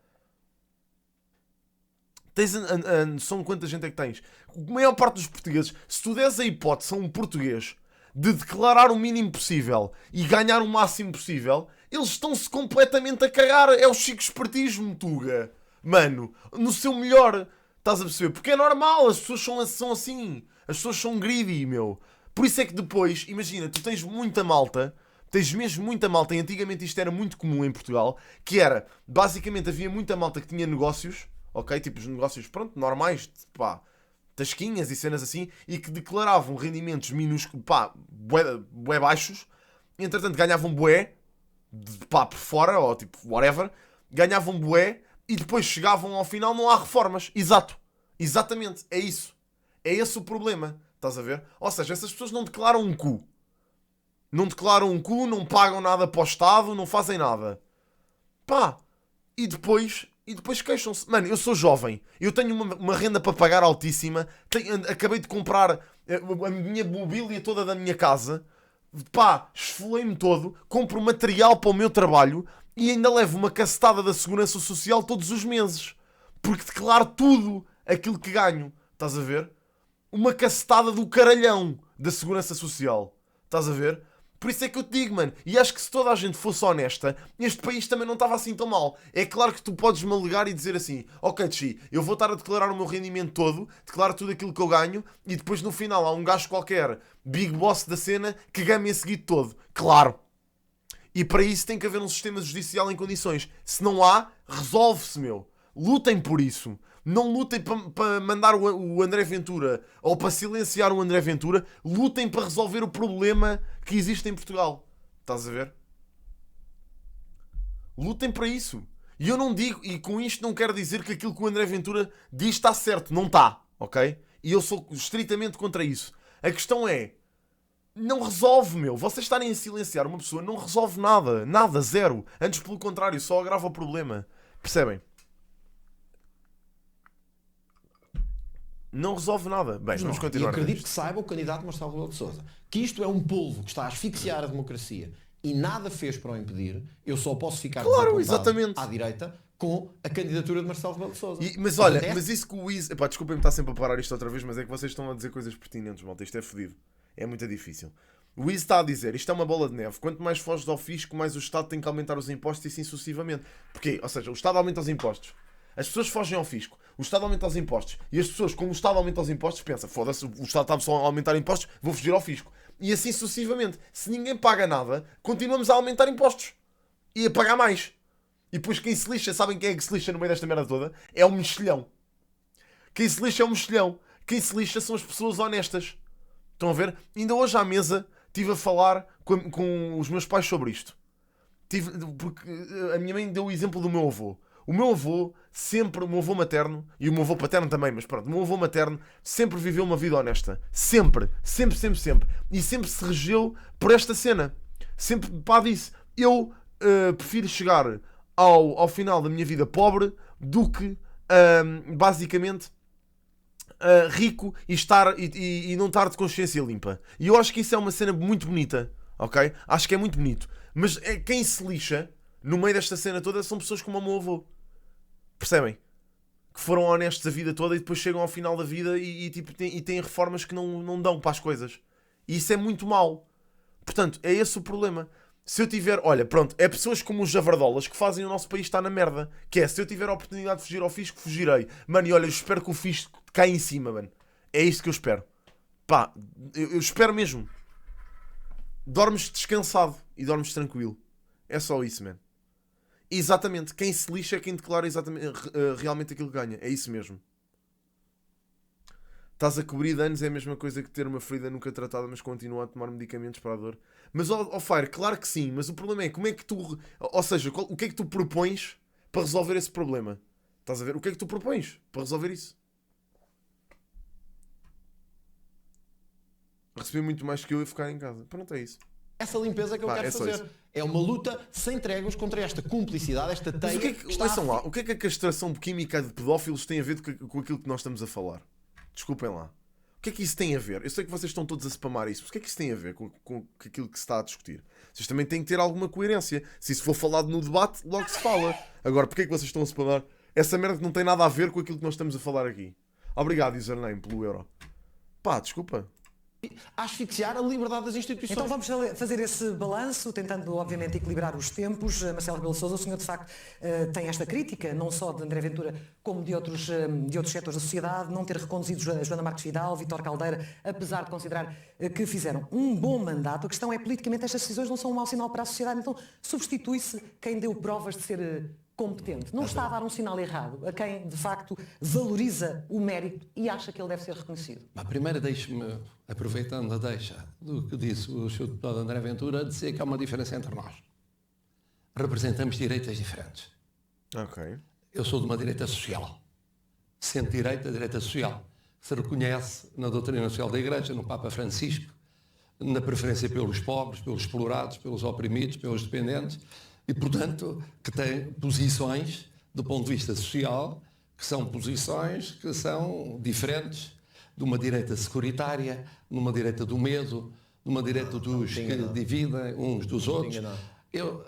Tens a noção de quanta gente é que tens? A maior parte dos portugueses, se tu des a hipótese a um português de declarar o mínimo possível e ganhar o máximo possível, eles estão-se completamente a cagar. É o chico espertismo, Tuga. Mano, no seu melhor. Estás a perceber? Porque é normal, as pessoas são assim. As pessoas são greedy, meu. Por isso é que depois, imagina, tu tens muita malta, tens mesmo muita malta, e antigamente isto era muito comum em Portugal, que era, basicamente havia muita malta que tinha negócios, ok? Tipo os negócios, pronto, normais, pá, tasquinhas e cenas assim, e que declaravam rendimentos minúsculos, pá, bué baixos, e entretanto ganhavam bué, pá, por fora, ou tipo, whatever, ganhavam bué, e depois chegavam ao final, não há reformas. Exato. Exatamente. É isso. É esse o problema. Estás a ver? Ou seja, essas pessoas não declaram um cu. Não declaram um cu, não pagam nada para o Estado, não fazem nada. Pá. E depois queixam-se. Mano, eu sou jovem. Eu tenho uma renda para pagar altíssima. Acabei de comprar a minha mobília toda da minha casa. Pá, esfolei-me todo. Compro material para o meu trabalho. E ainda levo uma cacetada da Segurança Social todos os meses. Porque declaro tudo aquilo que ganho. Estás a ver? Uma cacetada do caralhão da Segurança Social. Estás a ver? Por isso é que eu te digo, mano. E acho que se toda a gente fosse honesta, este país também não estava assim tão mal. É claro que tu podes-me alegar e dizer assim: ok, Tchi, eu vou estar a declarar o meu rendimento todo, declaro tudo aquilo que eu ganho, e depois no final há um gajo qualquer, big boss da cena, que ganha esse seguido todo. Claro. E para isso tem que haver um sistema judicial em condições. Se não há, resolve-se, meu. Lutem por isso. Não lutem para mandar o André Ventura ou para silenciar o André Ventura. Lutem para resolver o problema que existe em Portugal. Estás a ver? Lutem para isso. E eu não digo, e com isto não quero dizer que aquilo que o André Ventura diz está certo. Não está, ok? E eu sou estritamente contra isso. A questão é, não resolve, meu. Vocês estarem a silenciar uma pessoa não resolve nada. Nada, zero. Antes, pelo contrário, só agrava o problema. Percebem? Não resolve nada. Bem, vamos continuar. E acredito que saiba o candidato Marcelo Rebelo de Sousa que isto é um polvo que está a asfixiar a democracia e nada fez para o impedir. Eu só posso ficar exatamente à direita com a candidatura de Marcelo Rebelo de Sousa. Mas olha, mas isso que o Wiz... Epá, desculpem-me estar sempre a parar isto outra vez, mas é que vocês estão a dizer coisas pertinentes, malta. Isto é fodido. É muito difícil. O Wiz está a dizer, isto é uma bola de neve. Quanto mais foges ao fisco, mais o Estado tem que aumentar os impostos e assim sucessivamente. Porquê? Ou seja, o Estado aumenta os impostos. As pessoas fogem ao fisco. O Estado aumenta os impostos. E as pessoas, como o Estado aumenta os impostos, pensam, foda-se, o Estado está só a aumentar impostos, vou fugir ao fisco. E assim sucessivamente. Se ninguém paga nada, continuamos a aumentar impostos. E a pagar mais. E depois quem se lixa, sabem quem é que se lixa no meio desta merda toda? É o mexilhão. Quem se lixa é o mexilhão. Quem se lixa são as pessoas honestas. Estão a ver? Ainda hoje à mesa estive a falar com os meus pais sobre isto. Porque a minha mãe deu o exemplo do meu avô. O meu avô sempre, o meu avô materno, e o meu avô paterno também, mas pronto, o meu avô materno sempre viveu uma vida honesta. Sempre. Sempre, sempre, sempre. E sempre se regeu por esta cena. Sempre, pá, disse, eu prefiro chegar ao final da minha vida pobre do que, basicamente, rico e não estar de consciência limpa. E eu acho que isso é uma cena muito bonita, ok? Acho que é muito bonito. Mas quem se lixa no meio desta cena toda são pessoas como o meu avô. Percebem? Que foram honestos a vida toda e depois chegam ao final da vida e têm reformas que não dão para as coisas. E isso é muito mau. Portanto, é esse o problema. Se eu tiver... Olha, pronto, é pessoas como os javardolas que fazem o nosso país estar na merda. Que é, se eu tiver a oportunidade de fugir ao fisco, fugirei. Mano, e olha, eu espero que o fisco caia em cima, mano. É isto que eu espero. Pá, eu espero mesmo. Dormes descansado e dormes tranquilo. É só isso, mano. Exatamente. Quem se lixa é quem declara realmente aquilo que ganha. É isso mesmo. Estás a cobrir danos é a mesma coisa que ter uma ferida nunca tratada, mas continua a tomar medicamentos para a dor. Mas, Fire, claro que sim. Mas o problema é como é que tu... Ou seja, o que é que tu propões para resolver esse problema? Estás a ver? O que é que tu propões para resolver isso? Receber muito mais que eu e ficar em casa. Pronto, é isso. Essa limpeza que eu quero fazer. Isso. É uma luta sem tréguas contra esta cumplicidade, esta teia. O que é que a castração química de pedófilos tem a ver com aquilo que nós estamos a falar? Desculpem lá. O que é que isso tem a ver? Eu sei que vocês estão todos a spamar isso, mas o que é que isso tem a ver com aquilo que se está a discutir? Vocês também têm que ter alguma coerência. Se isso for falado no debate, logo se fala. Agora, porquê é que vocês estão a spamar essa merda que não tem nada a ver com aquilo que nós estamos a falar aqui? Obrigado, username, pelo euro. Pá, desculpa. A asfixiar a liberdade das instituições. Então vamos fazer esse balanço, tentando obviamente equilibrar os tempos. Marcelo Rebelo de Sousa, o senhor de facto tem esta crítica, não só de André Ventura, como de outros setores da sociedade, não ter reconduzido Joana Marques Vidal, Vítor Caldeira, apesar de considerar que fizeram um bom mandato. A questão é, politicamente, estas decisões não são um mau sinal para a sociedade, então substitui-se quem deu provas de ser competente. Não está a dar um sinal errado a quem, de facto, valoriza o mérito e acha que ele deve ser reconhecido? Primeiro deixe-me, aproveitando a deixa do que disse o Sr. Deputado André Ventura, dizer que há uma diferença entre nós. Representamos direitas diferentes. Ok. Eu sou de uma direita social. Centro-direita, direita social. Se reconhece na doutrina social da Igreja, no Papa Francisco, na preferência pelos pobres, pelos explorados, pelos oprimidos, pelos dependentes, e, portanto, que tem posições, do ponto de vista social, que são posições que são diferentes de uma direita securitária, de uma direita do medo, de uma direita dos que dividem uns dos outros. Eu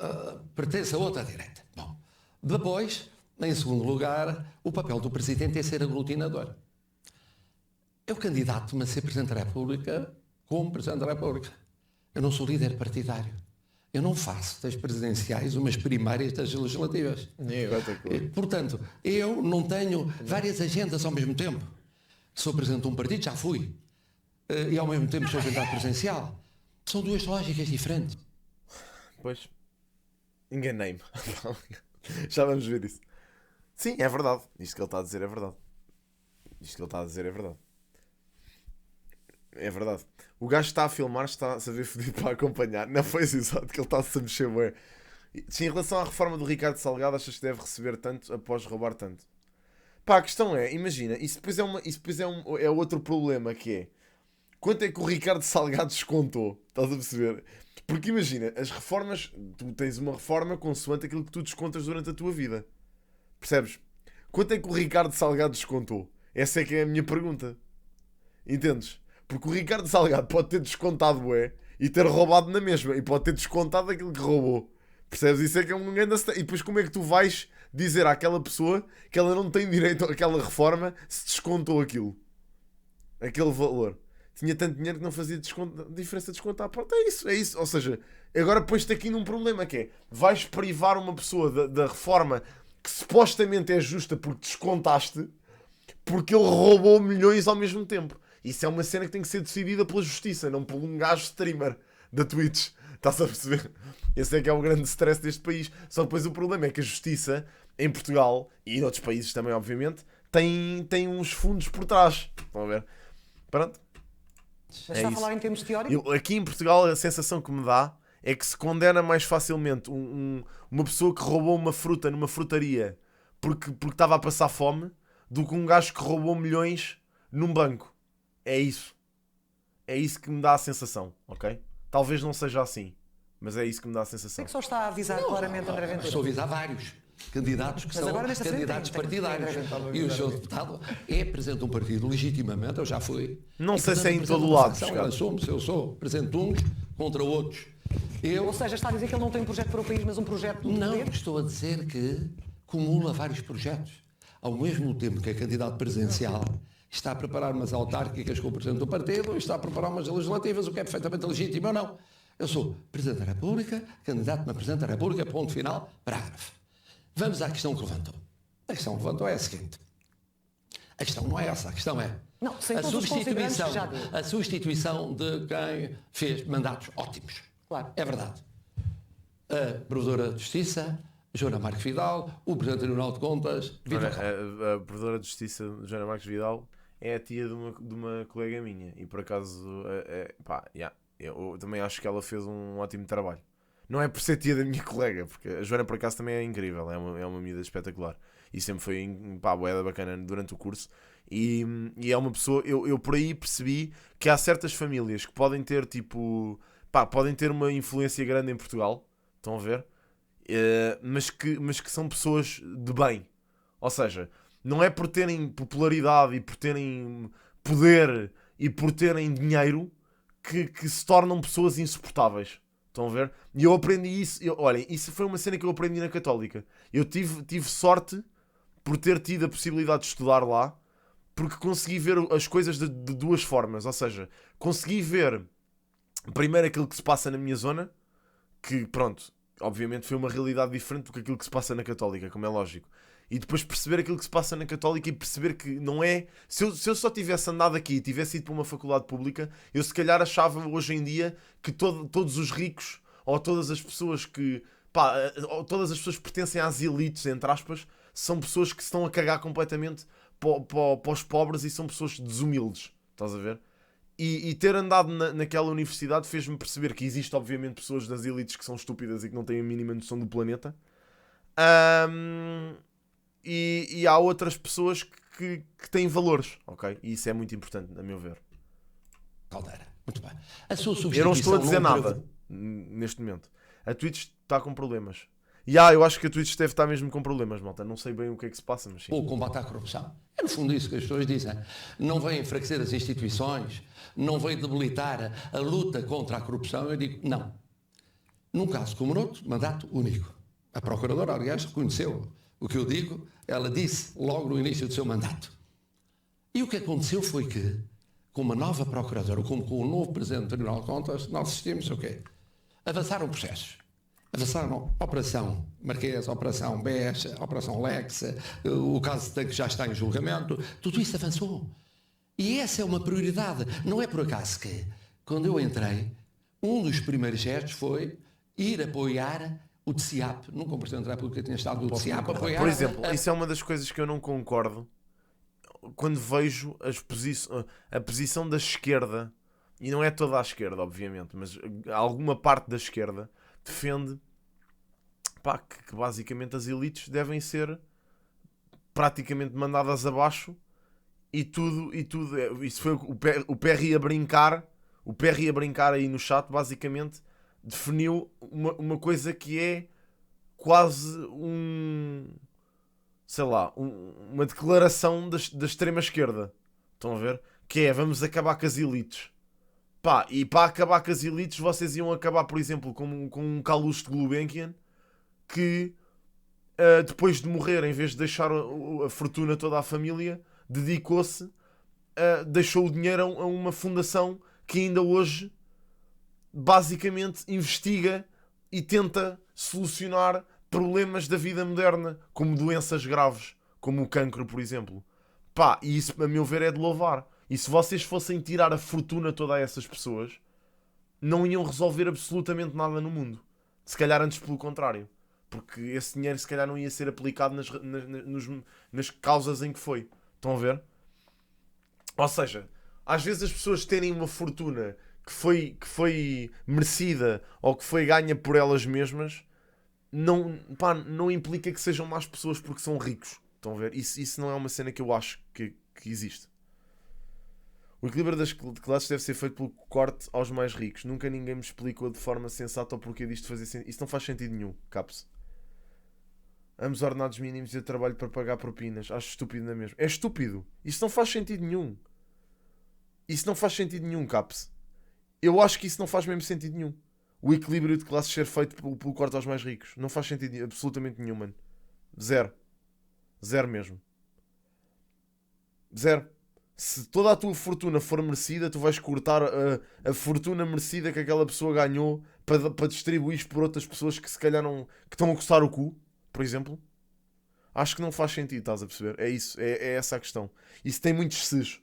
pertenço a outra direita. Bom, depois, em segundo lugar, o papel do Presidente é ser aglutinador. Eu candidato-me a ser Presidente da República como Presidente da República. Eu não sou líder partidário. Eu não faço das presidenciais umas primárias das legislativas. Portanto, eu não tenho várias agendas ao mesmo tempo. Sou Presidente de um partido, já fui. E ao mesmo tempo sou candidato presidencial. São duas lógicas diferentes. Pois. Enganei-me. Já vamos ver isso. Sim, é verdade. Isto que ele está a dizer é verdade. Isto que ele está a dizer é verdade. É verdade. O gajo está a filmar, está a saber fedido para acompanhar. Não foi isso, exato, que ele está-se a mexer bem. Sim, em relação à reforma do Ricardo Salgado, achas que deve receber tanto após roubar tanto? Pá, a questão é, imagina, isso depois é outro problema, que é, quanto é que o Ricardo Salgado descontou? Estás a perceber? Porque imagina, as reformas, tu tens uma reforma consoante aquilo que tu descontas durante a tua vida. Percebes? Quanto é que o Ricardo Salgado descontou? Essa é que é a minha pergunta. Entendes? Porque o Ricardo Salgado pode ter descontado e ter roubado na mesma. E pode ter descontado aquilo que roubou. Percebes? Isso é que é um grande... E depois como é que tu vais dizer àquela pessoa que ela não tem direito àquela reforma se descontou aquilo? Aquele valor. Tinha tanto dinheiro que não fazia diferença descontar. Pronto, é isso. Ou seja, agora pões-te aqui num problema que é, vais privar uma pessoa da reforma que supostamente é justa porque descontaste, porque ele roubou milhões ao mesmo tempo. Isso é uma cena que tem que ser decidida pela justiça, não por um gajo streamer da Twitch. Estás a perceber? Esse é que é o grande stress deste país. Só que depois o problema é que a justiça, em Portugal, e em outros países também, obviamente, tem uns fundos por trás. Estão a ver? Pronto. Mas está a falar em termos teóricos? Aqui em Portugal a sensação que me dá é que se condena mais facilmente uma pessoa que roubou uma fruta numa frutaria porque estava a passar fome do que um gajo que roubou milhões num banco. É isso. É isso que me dá a sensação, ok? Talvez não seja assim, mas é isso que me dá a sensação. É que só está a avisar claramente André Ventura. Estou a avisar vários candidatos que são candidatos partidários. E o seu deputado é presidente de um partido legitimamente, eu já fui. Não sei se é em todo o lado. Eu sou presidente de uns contra outros. Ou seja, está a dizer que ele não tem um projeto para o país, mas um projeto do Não, poder? estou a dizer que cumula vários projetos. Ao mesmo tempo que é candidato presidencial, está a preparar umas autárquicas com o presidente do partido, está a preparar umas legislativas, o que é perfeitamente legítimo ou não. Eu sou Presidente da República, candidato a Presidente da República, ponto final, parágrafo. Vamos à questão que levantou. A questão que levantou é a seguinte. A questão não é essa, a questão é não, sem todos os considerantes que já deu. a substituição de quem fez mandatos ótimos. Claro. É verdade. A Provedora de Justiça, Joana Marques Vidal, o Presidente do Tribunal de Contas, Vitor a Provedora de Justiça, Joana Marques Vidal, é a tia de uma colega minha. E por acaso, eu também acho que ela fez um ótimo trabalho. Não é por ser tia da minha colega, porque a Joana por acaso também é incrível, é uma miúda espetacular. E sempre foi bué bacana durante o curso. E é uma pessoa, eu por aí percebi que há certas famílias que podem ter podem ter uma influência grande em Portugal, estão a ver? Mas que são pessoas de bem. Ou seja, não é por terem popularidade e por terem poder e por terem dinheiro que se tornam pessoas insuportáveis. Estão a ver? E eu aprendi isso. Olhem, isso foi uma cena que eu aprendi na Católica. Eu tive sorte por ter tido a possibilidade de estudar lá, porque consegui ver as coisas de duas formas. Ou seja, consegui ver primeiro aquilo que se passa na minha zona, que pronto, obviamente foi uma realidade diferente do que aquilo que se passa na Católica, como é lógico. E depois perceber aquilo que se passa na Católica e perceber que não é... Se eu só tivesse andado aqui e tivesse ido para uma faculdade pública, eu se calhar achava hoje em dia que todos os ricos ou todas as pessoas que Pá, todas as pessoas que pertencem às elites, entre aspas, são pessoas que se estão a cagar completamente para os pobres e são pessoas desumildes. Estás a ver? E ter andado naquela universidade fez-me perceber que existe, obviamente, pessoas das elites que são estúpidas e que não têm a mínima noção do planeta. E há outras pessoas que têm valores, ok? E isso é muito importante, a meu ver. Caldeira. Muito bem. A sua substituição Eu não estou a dizer nada neste momento. A Twitch está com problemas. Eu acho que a Twitch deve estar mesmo com problemas, malta. Não sei bem o que é que se passa, mas sim. O combate à corrupção. É no fundo isso que as pessoas dizem. Não vem enfraquecer as instituições, não vem debilitar a luta contra a corrupção. Eu digo, não. Num caso como no outro, mandato único. A Procuradora, aliás, reconheceu o que eu digo. Ela disse logo no início do seu mandato. E o que aconteceu foi que, com uma nova Procuradora, como com o novo Presidente do Tribunal de Contas, nós assistimos o quê? Avançaram processos. Avançaram a Operação Marquês, a Operação BES, a Operação Lex, o caso de que já está em julgamento, tudo isso avançou. E essa é uma prioridade. Não é por acaso que, quando eu entrei, um dos primeiros gestos foi ir apoiar o TCIAP. Nunca o Presidente da República tinha estado o TCIAP a apoiar. Por exemplo, isso é uma das coisas que eu não concordo quando vejo a posição da esquerda, e não é toda a esquerda, obviamente, mas alguma parte da esquerda defende que basicamente as elites devem ser praticamente mandadas abaixo e tudo isso foi o Perry a brincar aí no chat, basicamente definiu uma coisa que é quase uma declaração da extrema esquerda, estão a ver? Que é, vamos acabar com as elites. E para acabar com as elites, vocês iam acabar, por exemplo, com um Calouste Gulbenkian que, depois de morrer, em vez de deixar a fortuna toda à família, dedicou-se, deixou o dinheiro a uma fundação que ainda hoje, basicamente, investiga e tenta solucionar problemas da vida moderna, como doenças graves, como o cancro, por exemplo. E isso, a meu ver, é de louvar. E se vocês fossem tirar a fortuna toda a essas pessoas, não iam resolver absolutamente nada no mundo. Se calhar antes pelo contrário. Porque esse dinheiro se calhar não ia ser aplicado nas causas em que foi. Estão a ver? Ou seja, às vezes as pessoas terem uma fortuna que foi merecida ou que foi ganha por elas mesmas, não implica que sejam más pessoas porque são ricos. Estão a ver? Isso não é uma cena que eu acho que existe. O equilíbrio das classes deve ser feito pelo corte aos mais ricos. Nunca ninguém me explicou de forma sensata o porquê disto fazer sentido. Isso não faz sentido nenhum, Capse. Ambos ordenados mínimos e eu trabalho para pagar propinas. Acho estúpido, não é mesmo? É estúpido. Isso não faz sentido nenhum. Isso não faz sentido nenhum, Capse. Eu acho que isso não faz mesmo sentido nenhum. O equilíbrio de classes ser feito pelo corte aos mais ricos. Não faz sentido absolutamente nenhum, mano. Zero. Zero mesmo. Zero. Se toda a tua fortuna for merecida, tu vais cortar a fortuna merecida que aquela pessoa ganhou para distribuir por outras pessoas que se calhar não... que estão a coçar o cu, por exemplo. Acho que não faz sentido, estás a perceber? É isso, é essa a questão. Isso tem muitos ses.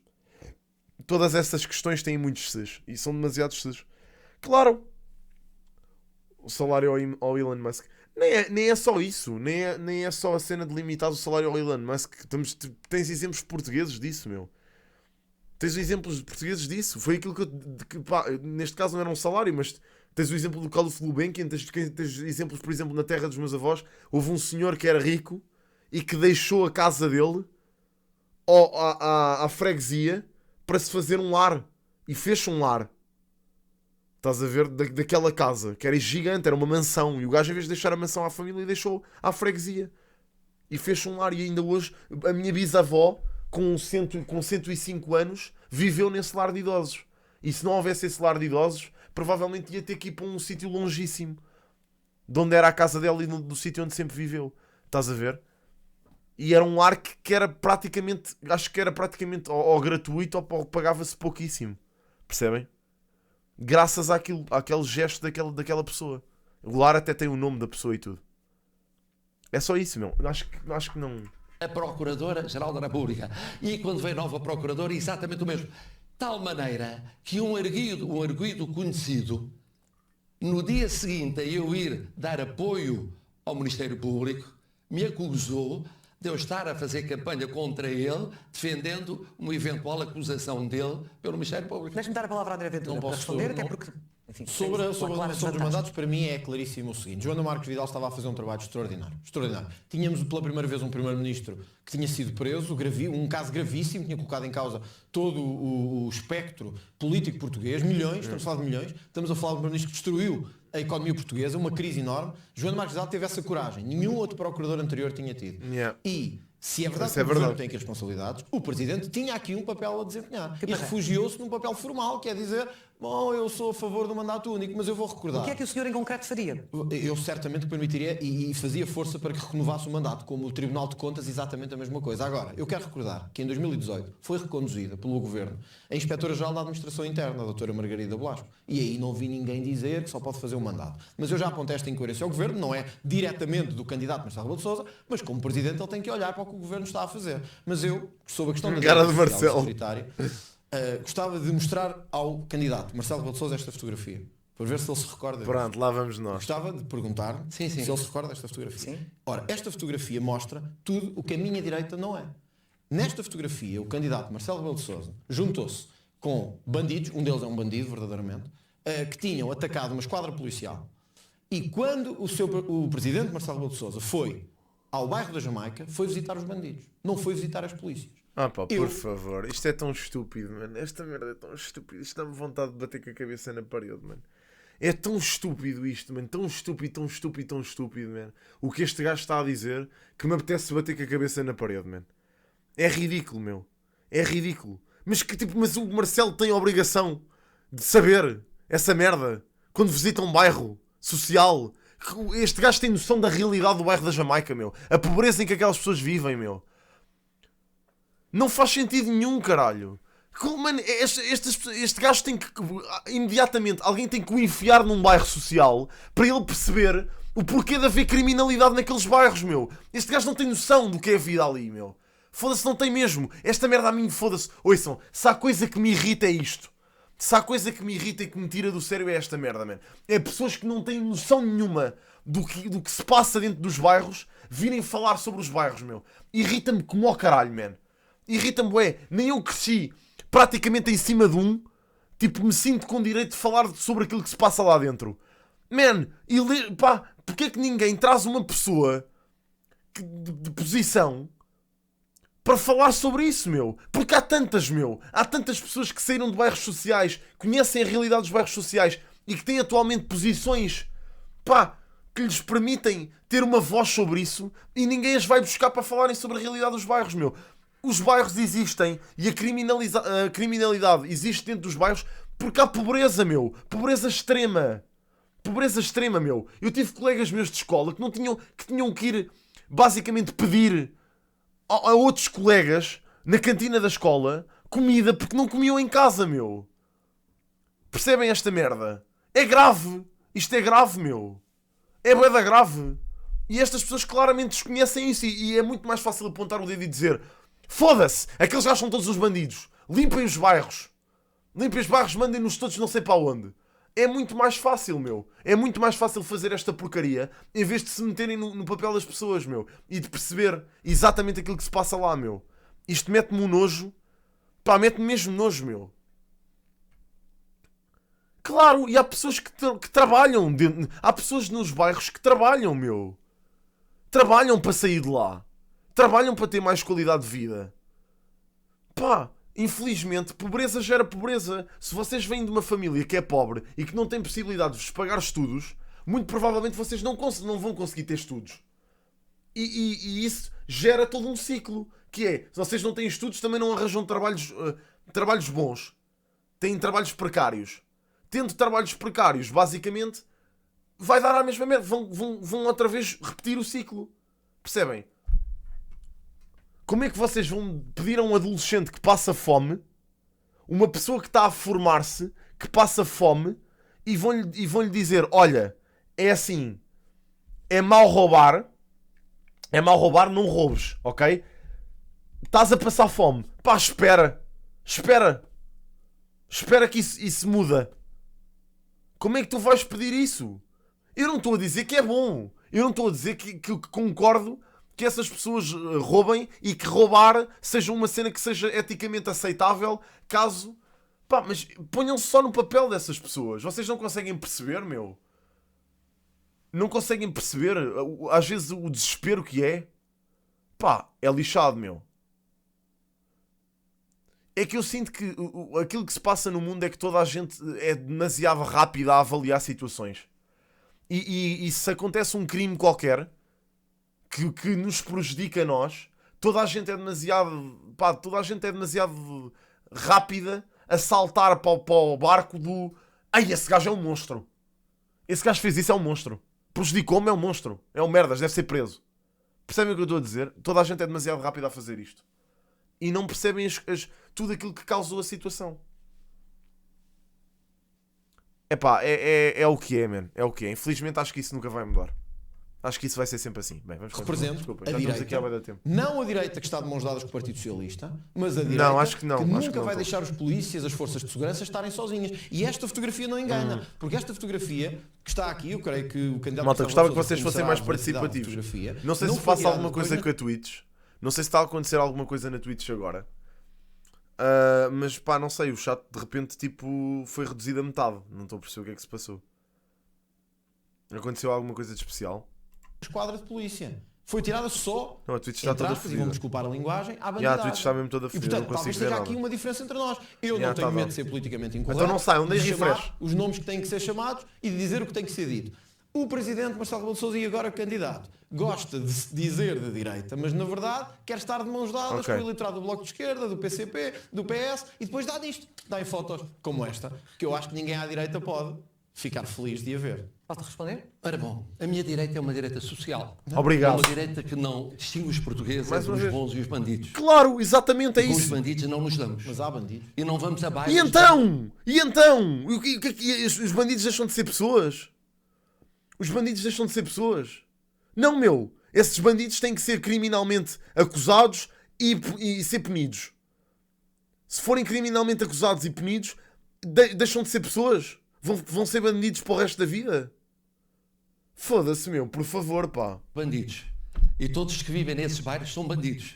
Todas essas questões têm muitos ses. E são demasiados ses. Claro! O salário ao Elon Musk. Nem é só isso. Nem é só a cena de limitar o salário ao Elon Musk. Tens exemplos portugueses disso, meu. Tens exemplos portugueses disso. Foi aquilo neste caso não era um salário, mas tens o exemplo do Calouste Gulbenkian, tens exemplos, por exemplo, na terra dos meus avós. Houve um senhor que era rico e que deixou a casa dele à freguesia para se fazer um lar. E fez-se um lar. Estás a ver? Daquela casa, que era gigante, era uma mansão. E o gajo, em vez de deixar a mansão à família, deixou à freguesia. E fez-se um lar. E ainda hoje, a minha bisavó, com 105 anos, viveu nesse lar de idosos. E se não houvesse esse lar de idosos, provavelmente ia ter que ir para um sítio longíssimo, de onde era a casa dela e do sítio onde sempre viveu. Estás a ver? E era um lar que era praticamente, acho que era praticamente ou gratuito ou pagava-se pouquíssimo. Percebem? Graças àquele gesto daquela pessoa. O lar até tem o nome da pessoa e tudo. É só isso, meu. Acho que não... A Procuradora-Geral da República. E quando vem nova Procuradora, exatamente o mesmo. Tal maneira que um arguido conhecido no dia seguinte a eu ir dar apoio ao Ministério Público, me acusou de eu estar a fazer campanha contra ele, defendendo uma eventual acusação dele pelo Ministério Público. Deixe-me dar a palavra a André Ventura para responder, até porque... Enfim, Sobre os mandatos, para mim é claríssimo o seguinte. Joana Marques Vidal estava a fazer um trabalho extraordinário. Tínhamos pela primeira vez um primeiro-ministro que tinha sido preso, um caso gravíssimo, tinha colocado em causa todo o espectro político português, milhões, estamos a falar de milhões, estamos a falar de um primeiro-ministro que destruiu a economia portuguesa, uma crise enorme. Joana Marques Vidal teve essa coragem. Nenhum outro procurador anterior tinha tido. E se é verdade que o governo tem aqui responsabilidades, o Presidente tinha aqui um papel a desempenhar. E refugiou-se num papel formal, que é dizer, bom, eu sou a favor do mandato único, mas eu vou recordar. O que é que o senhor em concreto faria? Eu certamente permitiria e fazia força para que renovasse o mandato, como o Tribunal de Contas, exatamente a mesma coisa. Agora, eu quero recordar que em 2018 foi reconduzida pelo Governo a Inspetora-Geral da Administração Interna, a doutora Margarida Blasco. E aí não vi ninguém dizer que só pode fazer um mandato. Mas eu já apontei esta incoerência ao Governo, não é diretamente do candidato Marcelo Rebelo de Sousa, mas como Presidente ele tem que olhar para o que o Governo está a fazer. Mas eu, sobre a questão da cara de Marcelo securitária, gostava de mostrar ao candidato Marcelo Rebelo de Sousa esta fotografia, para ver se ele se recorda. Pronto, lá vamos nós. Gostava de perguntar se ele se recorda desta fotografia. Sim. Ora, esta fotografia mostra tudo o que a minha direita não é. Nesta fotografia, o candidato Marcelo Rebelo de Sousa juntou-se com bandidos, um deles é um bandido, verdadeiramente, que tinham atacado uma esquadra policial. E quando o presidente Marcelo Rebelo de Sousa foi ao bairro da Jamaica, foi visitar os bandidos, não foi visitar as polícias. Por favor, isto é tão estúpido, mano. Esta merda é tão estúpida. Isto dá-me vontade de bater com a cabeça na parede, mano. É tão estúpido isto, mano. Tão estúpido, mano. O que este gajo está a dizer que me apetece bater com a cabeça na parede, mano. É ridículo, meu. É ridículo. Mas o Marcelo tem a obrigação de saber essa merda quando visita um bairro social. Este gajo tem noção da realidade do bairro da Jamaica, meu. A pobreza em que aquelas pessoas vivem, meu. Não faz sentido nenhum, caralho. Mano, este gajo tem que... Imediatamente, alguém tem que o enfiar num bairro social para ele perceber o porquê de haver criminalidade naqueles bairros, meu. Este gajo não tem noção do que é a vida ali, meu. Foda-se, não tem mesmo. Esta merda a mim, foda-se. Ouçam, se há coisa que me irrita é isto. Se há coisa que me irrita e que me tira do sério é esta merda, man. É pessoas que não têm noção nenhuma do que se passa dentro dos bairros virem falar sobre os bairros, meu. Irrita-me como ao caralho, man. Irrita-me, nem eu cresci praticamente em cima de um, tipo, me sinto com direito de falar sobre aquilo que se passa lá dentro. Man, porque é que ninguém traz uma pessoa de posição para falar sobre isso, meu? Porque há tantas pessoas que saíram de bairros sociais, conhecem a realidade dos bairros sociais e que têm atualmente posições, que lhes permitem ter uma voz sobre isso e ninguém as vai buscar para falarem sobre a realidade dos bairros, meu. Os bairros existem e a criminalidade existe dentro dos bairros porque há pobreza, meu. Pobreza extrema. Meu. Eu tive colegas meus de escola que tinham que ir basicamente pedir a outros colegas na cantina da escola comida porque não comiam em casa, meu. Percebem esta merda? É grave. Isto é grave, meu. É bué da grave. E estas pessoas claramente desconhecem isso e é muito mais fácil apontar o dedo e dizer: foda-se, aqueles gajos são todos os bandidos. Limpem os bairros. Mandem-nos todos não sei para onde. É muito mais fácil, meu. É muito mais fácil fazer esta porcaria em vez de se meterem no papel das pessoas, meu. E de perceber exatamente aquilo que se passa lá, meu. Isto mete-me um nojo. Mete-me mesmo nojo, meu. Claro, e há pessoas que trabalham. Há pessoas nos bairros que trabalham, meu. Trabalham para sair de lá. Trabalham para ter mais qualidade de vida. Infelizmente, pobreza gera pobreza. Se vocês vêm de uma família que é pobre e que não tem possibilidade de vos pagar estudos, muito provavelmente vocês não vão conseguir ter estudos. E isso gera todo um ciclo. Que é, se vocês não têm estudos, também não arranjam trabalhos bons. Têm trabalhos precários. Tendo trabalhos precários, basicamente, vai dar a mesma merda. Vão outra vez repetir o ciclo. Percebem? Como é que vocês vão pedir a um adolescente que passa fome, uma pessoa que está a formar-se, que passa fome, e vão-lhe dizer: olha, é assim, é mau roubar, não roubes, ok? Estás a passar fome. Espera que isso muda. Como é que tu vais pedir isso? Eu não estou a dizer que é bom. Eu não estou a dizer que concordo que essas pessoas roubem e que roubar seja uma cena que seja eticamente aceitável, caso... Pá, mas ponham-se só no papel dessas pessoas. Vocês não conseguem perceber, meu? Não conseguem perceber, às vezes, o desespero que é? Pá, é lixado, meu. É que eu sinto que aquilo que se passa no mundo é que toda a gente é demasiado rápida a avaliar situações. E se acontece um crime qualquer que nos prejudica a nós, toda a gente é demasiado... Pá, toda a gente é demasiado rápida a saltar para o barco do... Ai, esse gajo é um monstro. Esse gajo fez isso, é um monstro. Prejudicou-me, é um monstro. É um merdas, deve ser preso. Percebem o que eu estou a dizer? Toda a gente é demasiado rápida a fazer isto. E não percebem tudo aquilo que causou a situação. Epá, é o que é, man. É o que é. Infelizmente acho que isso nunca vai mudar. Acho que isso vai ser sempre assim. Bem, vamos represento desculpa, a já direita, estamos aqui há bué de tempo. não a direita que está de mãos dadas com o Partido Socialista, mas a direita Não, acho que não, que acho nunca que não vai estou. deixar os polícias, as forças de segurança estarem sozinhas. E esta fotografia não engana, porque esta fotografia que está aqui, eu creio que o candidato... Malta, Marcelo gostava que Sousa vocês fossem conhecerá mais a veracidade da participativos. fotografia. Não sei se foi faço tirada alguma depois coisa na- com a Twitch. Não sei se está a acontecer alguma coisa na Twitch agora. Mas pá, não sei. O chat de repente tipo foi reduzido a metade. Não estou a perceber o que é que se passou. Aconteceu alguma coisa de especial? esquadra de polícia. Foi tirada só, Não, a Twitch está entre toda aspas, e fedida. vamos desculpar a linguagem, à A bandidagem. Twitch está mesmo toda E fedida. portanto, Não consigo talvez ver seja nada. aqui uma diferença entre nós. Eu Já, não tenho tá medo bom. de ser politicamente incorreto. Então não saiam, deem de chamar refresh. os nomes que têm que ser chamados e de dizer o que tem que ser dito. O presidente Marcelo Rebelo de Sousa e agora o candidato gosta de se dizer de direita, mas na verdade quer estar de mãos dadas Ok. com o eleitorado do Bloco de Esquerda, do PCP, do PS e depois dá nisto. Dá em fotos como esta, que eu acho que ninguém à direita pode ficar feliz de a ver. Pode responder? Ora bom, a minha direita é uma direita social. Obrigado. É uma direita que não distingue os portugueses Mais entre uma os vez. bons e os bandidos. Claro, exatamente é Com os isso. bandidos não nos damos. Mas há bandidos. E não vamos abaixo. E então? E então? O que é que os bandidos deixam de ser pessoas? Os bandidos deixam de ser pessoas? Não, meu. Esses bandidos têm que ser criminalmente acusados e ser punidos. Se forem criminalmente acusados e punidos, deixam de ser pessoas? Vão ser bandidos para o resto da vida? Foda-se, meu. Por favor, pá. Bandidos. E todos os que vivem nesses bairros são bandidos.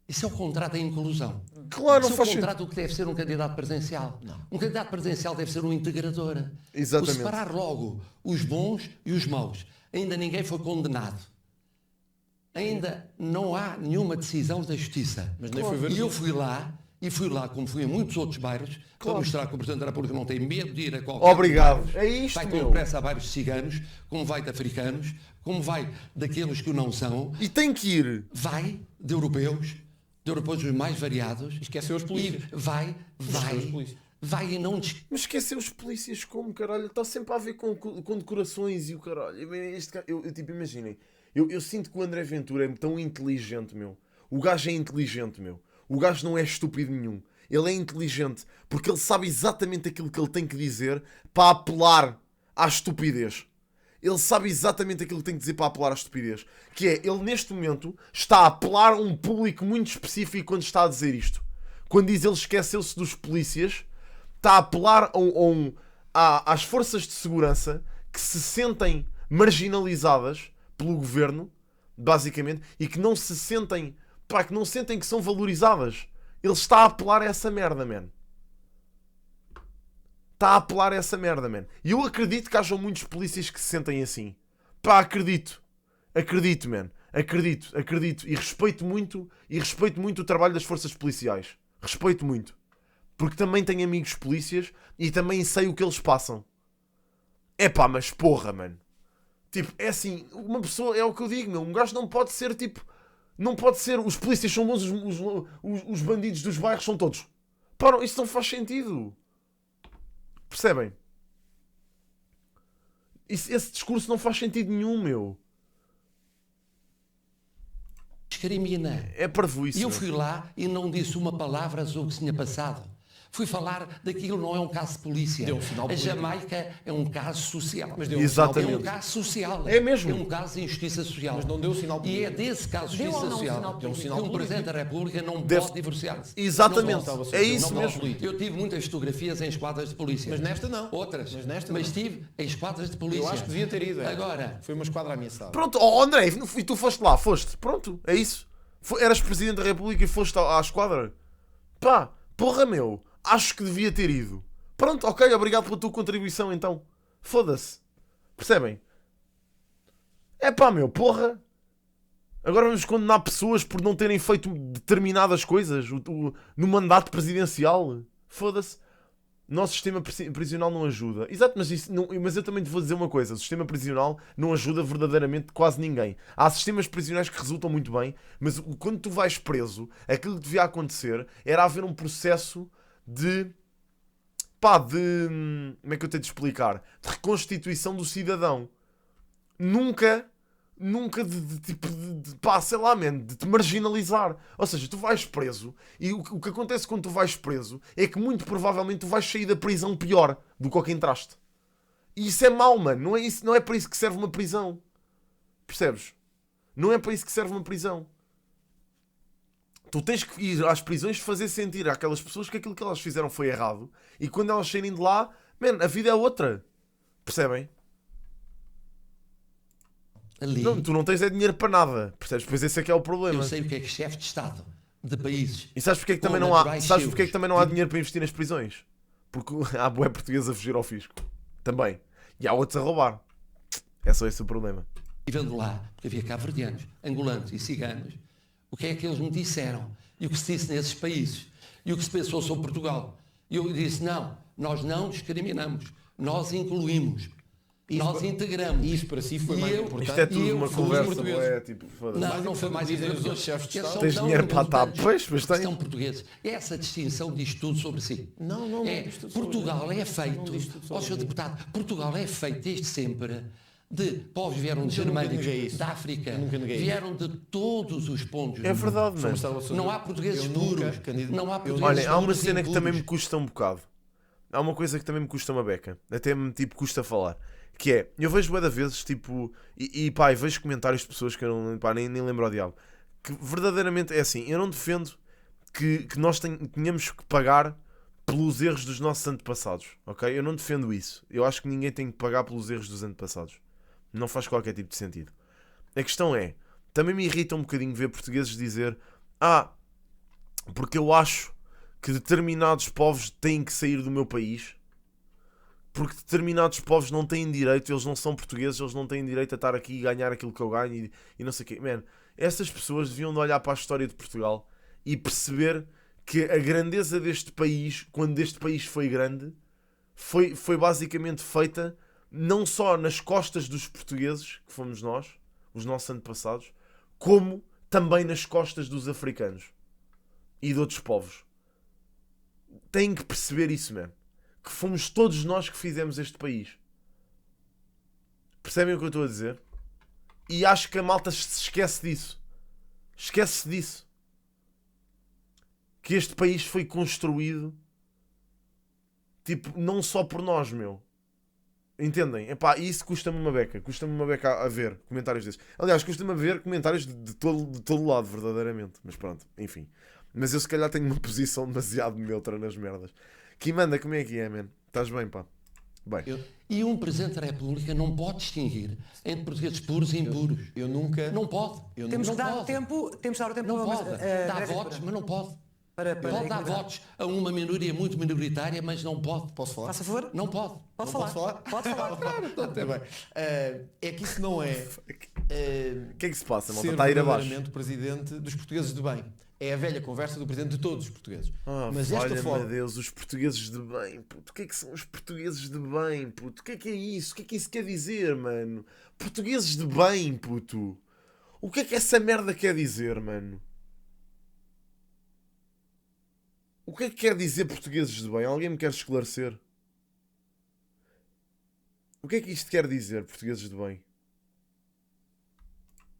Isso é o contrato da inclusão. Claro, não Isso é faz o sentido. contrato do que deve ser um candidato presidencial. Um candidato presidencial deve ser um integrador. Exatamente. O separar logo os bons e os maus. Ainda ninguém foi condenado. Ainda não há nenhuma decisão da justiça. Mas nem foi ver E eu tudo. fui lá, como fui em muitos outros bairros, para mostrar que o Presidente da República não tem medo de ir a qualquer Obrigado. bairro. É isto, Vai meu. com pressa a bairros de ciganos, como vai de africanos, como vai daqueles que o não são, E tem que ir. vai de europeus os mais variados. Esqueceu os polícias. E vai Esqueceu os polícias. e não Mas esqueceu os polícias como, caralho? Está sempre a ver com decorações e o caralho. Tipo, imaginem. Eu sinto que o André Ventura é tão inteligente, meu. O gajo é inteligente, meu. O gajo não é estúpido nenhum. Ele é inteligente porque ele sabe exatamente aquilo que ele tem que dizer para apelar à estupidez. Ele sabe exatamente aquilo que tem que dizer para apelar à estupidez. Que é, ele neste momento está a apelar a um público muito específico quando está a dizer isto. Quando diz ele esqueceu-se dos polícias, está a apelar às forças de segurança que se sentem marginalizadas pelo governo, basicamente, e que não se sentem, pá, que não sentem que são valorizadas. Ele está a apelar a essa merda, man. Está a apelar a essa merda, man. E eu acredito que hajam muitos polícias que se sentem assim. Pá, acredito. Acredito, man. Acredito. E respeito muito o trabalho das forças policiais. Respeito muito. Porque também tenho amigos polícias e também sei o que eles passam. É pá, mas porra, mano. Tipo, é assim, uma pessoa, é o que eu digo, meu. Um gajo não pode ser tipo... Não pode ser, os polícias são bons, os bandidos dos bairros são todos. Pá, isso não faz sentido. Percebem? Esse discurso não faz sentido nenhum, meu. discrimina. É parvoíce. E eu meu. fui lá e não disse uma palavra sobre o que se tinha passado. Fui falar daquilo, não é um caso de polícia. Deu um sinal A político. Jamaica é um caso social. Mas deu Exatamente. É um caso social. É mesmo. É um caso de injustiça social. Mas não deu sinal E é político. desse caso de Deu ou justiça não um social sinal que político? um Presidente da República não Deve- pode divorciar-se. Exatamente. Não pode. É isso Não mesmo. pode. Eu tive muitas fotografias em esquadras de polícia. Mas nesta não. Outras. Mas nesta Mas não. tive em esquadras de polícia. Eu acho que devia ter ido. Agora, Foi uma esquadra ameaçada. Pronto, oh, André, e tu foste lá, foste. Pronto, é isso. Eras Presidente da República e foste à esquadra. Pá, porra meu, acho que devia ter ido. Pronto, ok, obrigado pela tua contribuição então. Foda-se. Percebem? É pá meu, porra. Agora vamos condenar pessoas por não terem feito determinadas coisas no mandato presidencial. Foda-se. Nosso sistema prisional não ajuda. Exato, mas eu também te vou dizer uma coisa. O sistema prisional não ajuda verdadeiramente quase ninguém. Há sistemas prisionais que resultam muito bem, mas quando tu vais preso, aquilo que devia acontecer era haver um processo de... como é que eu tenho de explicar? De reconstituição do cidadão. Nunca sei lá, man, de te marginalizar. Ou seja, tu vais preso e o que acontece quando tu vais preso é que muito provavelmente tu vais sair da prisão pior do que ao que entraste. E isso é mau, mano. Não é para isso que serve uma prisão. Percebes? Não é para isso que serve uma prisão. Tu tens que ir às prisões fazer sentir àquelas pessoas que aquilo que elas fizeram foi errado e quando elas saírem de lá, man, a vida é outra. Percebem? ali, Não, tu não tens é dinheiro para nada, percebes? Pois esse é que é o problema. eu sei o que é que chefes de Estado de países... E sabes porque é que com também não há, naturais sabes porque é que seus, também não há dinheiro para investir nas prisões? Porque há bué português a fugir ao fisco. Também. E há outros a roubar. É só esse o problema. E vendo lá, porque havia cabo-verdianos, angolanos e ciganos, o que é que eles me disseram? E o que se disse nesses países? E o que se pensou sobre Portugal? E eu disse, não, nós não discriminamos, nós incluímos, nós integramos. Isso para si foi E mais eu- importante. Isto é tudo E eu uma fui conversa, português. bué, tipo, foda-se. Não foi mais dizem os importante. outros chefes de Eles Estado. são Tens tão dinheiro para a TAP? importantes Pois, mas porque tem. são portugueses. Essa distinção diz tudo sobre si. Não diz tudo sobre Portugal mim. é feito, Não diz tudo sobre ó Sr. mim. Deputado, Portugal é feito desde sempre de povos vieram de Eu nunca Germânicos, neguei isso. da África, Eu nunca neguei vieram de todos os pontos. É do verdade, mundo. mano. Não há portugueses Eu nunca puros. candidato- Não há eu- portugueses Olha, há uma puros cena que também me impuros. custa um bocado. Há uma coisa que também me custa uma beca. Até me tipo custa falar. Que é, eu vejo bué de vezes, tipo, e pá, e vejo comentários de pessoas que eu não, pá, nem lembro ao diabo. Que verdadeiramente é assim, eu não defendo que nós tenhamos que pagar pelos erros dos nossos antepassados, ok? Eu não defendo isso. Eu acho que ninguém tem que pagar pelos erros dos antepassados. Não faz qualquer tipo de sentido. A questão é, também me irrita um bocadinho ver portugueses dizer porque eu acho que determinados povos têm que sair do meu país, porque determinados povos não têm direito, eles não são portugueses, eles não têm direito a estar aqui e ganhar aquilo que eu ganho e não sei o quê. Man, essas pessoas deviam de olhar para a história de Portugal e perceber que a grandeza deste país, quando este país foi grande, foi basicamente feita não só nas costas dos portugueses, que fomos nós, os nossos antepassados, como também nas costas dos africanos e de outros povos. Têm que perceber isso, man. Que fomos todos nós que fizemos este país. Percebem o que eu estou a dizer? E acho que a malta se esquece disso. Esquece disso. Que este país foi construído, tipo, não só por nós, meu. Entendem? Epá, isso custa-me uma beca. Custa-me uma beca a ver comentários desses. Aliás, custa-me a ver comentários de todo lado, verdadeiramente. Mas pronto, enfim. Mas eu se calhar tenho uma posição demasiado neutra nas merdas. Kimanda, como é que é, man? Estás bem, pá? Bem. E um Presidente da República não pode distinguir entre portugueses puros e impuros. Eu nunca... Não pode. Temos não que dar pode. o tempo. Temos que dar o tempo Não para- pode. eh, Dá André votos, Ventura. mas não pode. Para Pode dar equilibrar. votos a uma minoria muito minoritária, mas não pode. Posso falar? Faça favor. Não pode. Pode Não falar. posso falar? Pode falar. Claro, está bem. É que isso não é O que é que se passa, malta? ser Está a ir abaixo. verdadeiramente o presidente dos portugueses de bem. É a velha conversa do presidente de todos os portugueses. Mas esta Olha-me forma... a Deus, os portugueses de bem, puto. O que é que são os portugueses de bem, puto? O que é isso? O que é que isso quer dizer, mano? Portugueses de bem, puto. O que é que essa merda quer dizer, mano? O que é que quer dizer portugueses de bem? Alguém me quer esclarecer? O que é que isto quer dizer, portugueses de bem?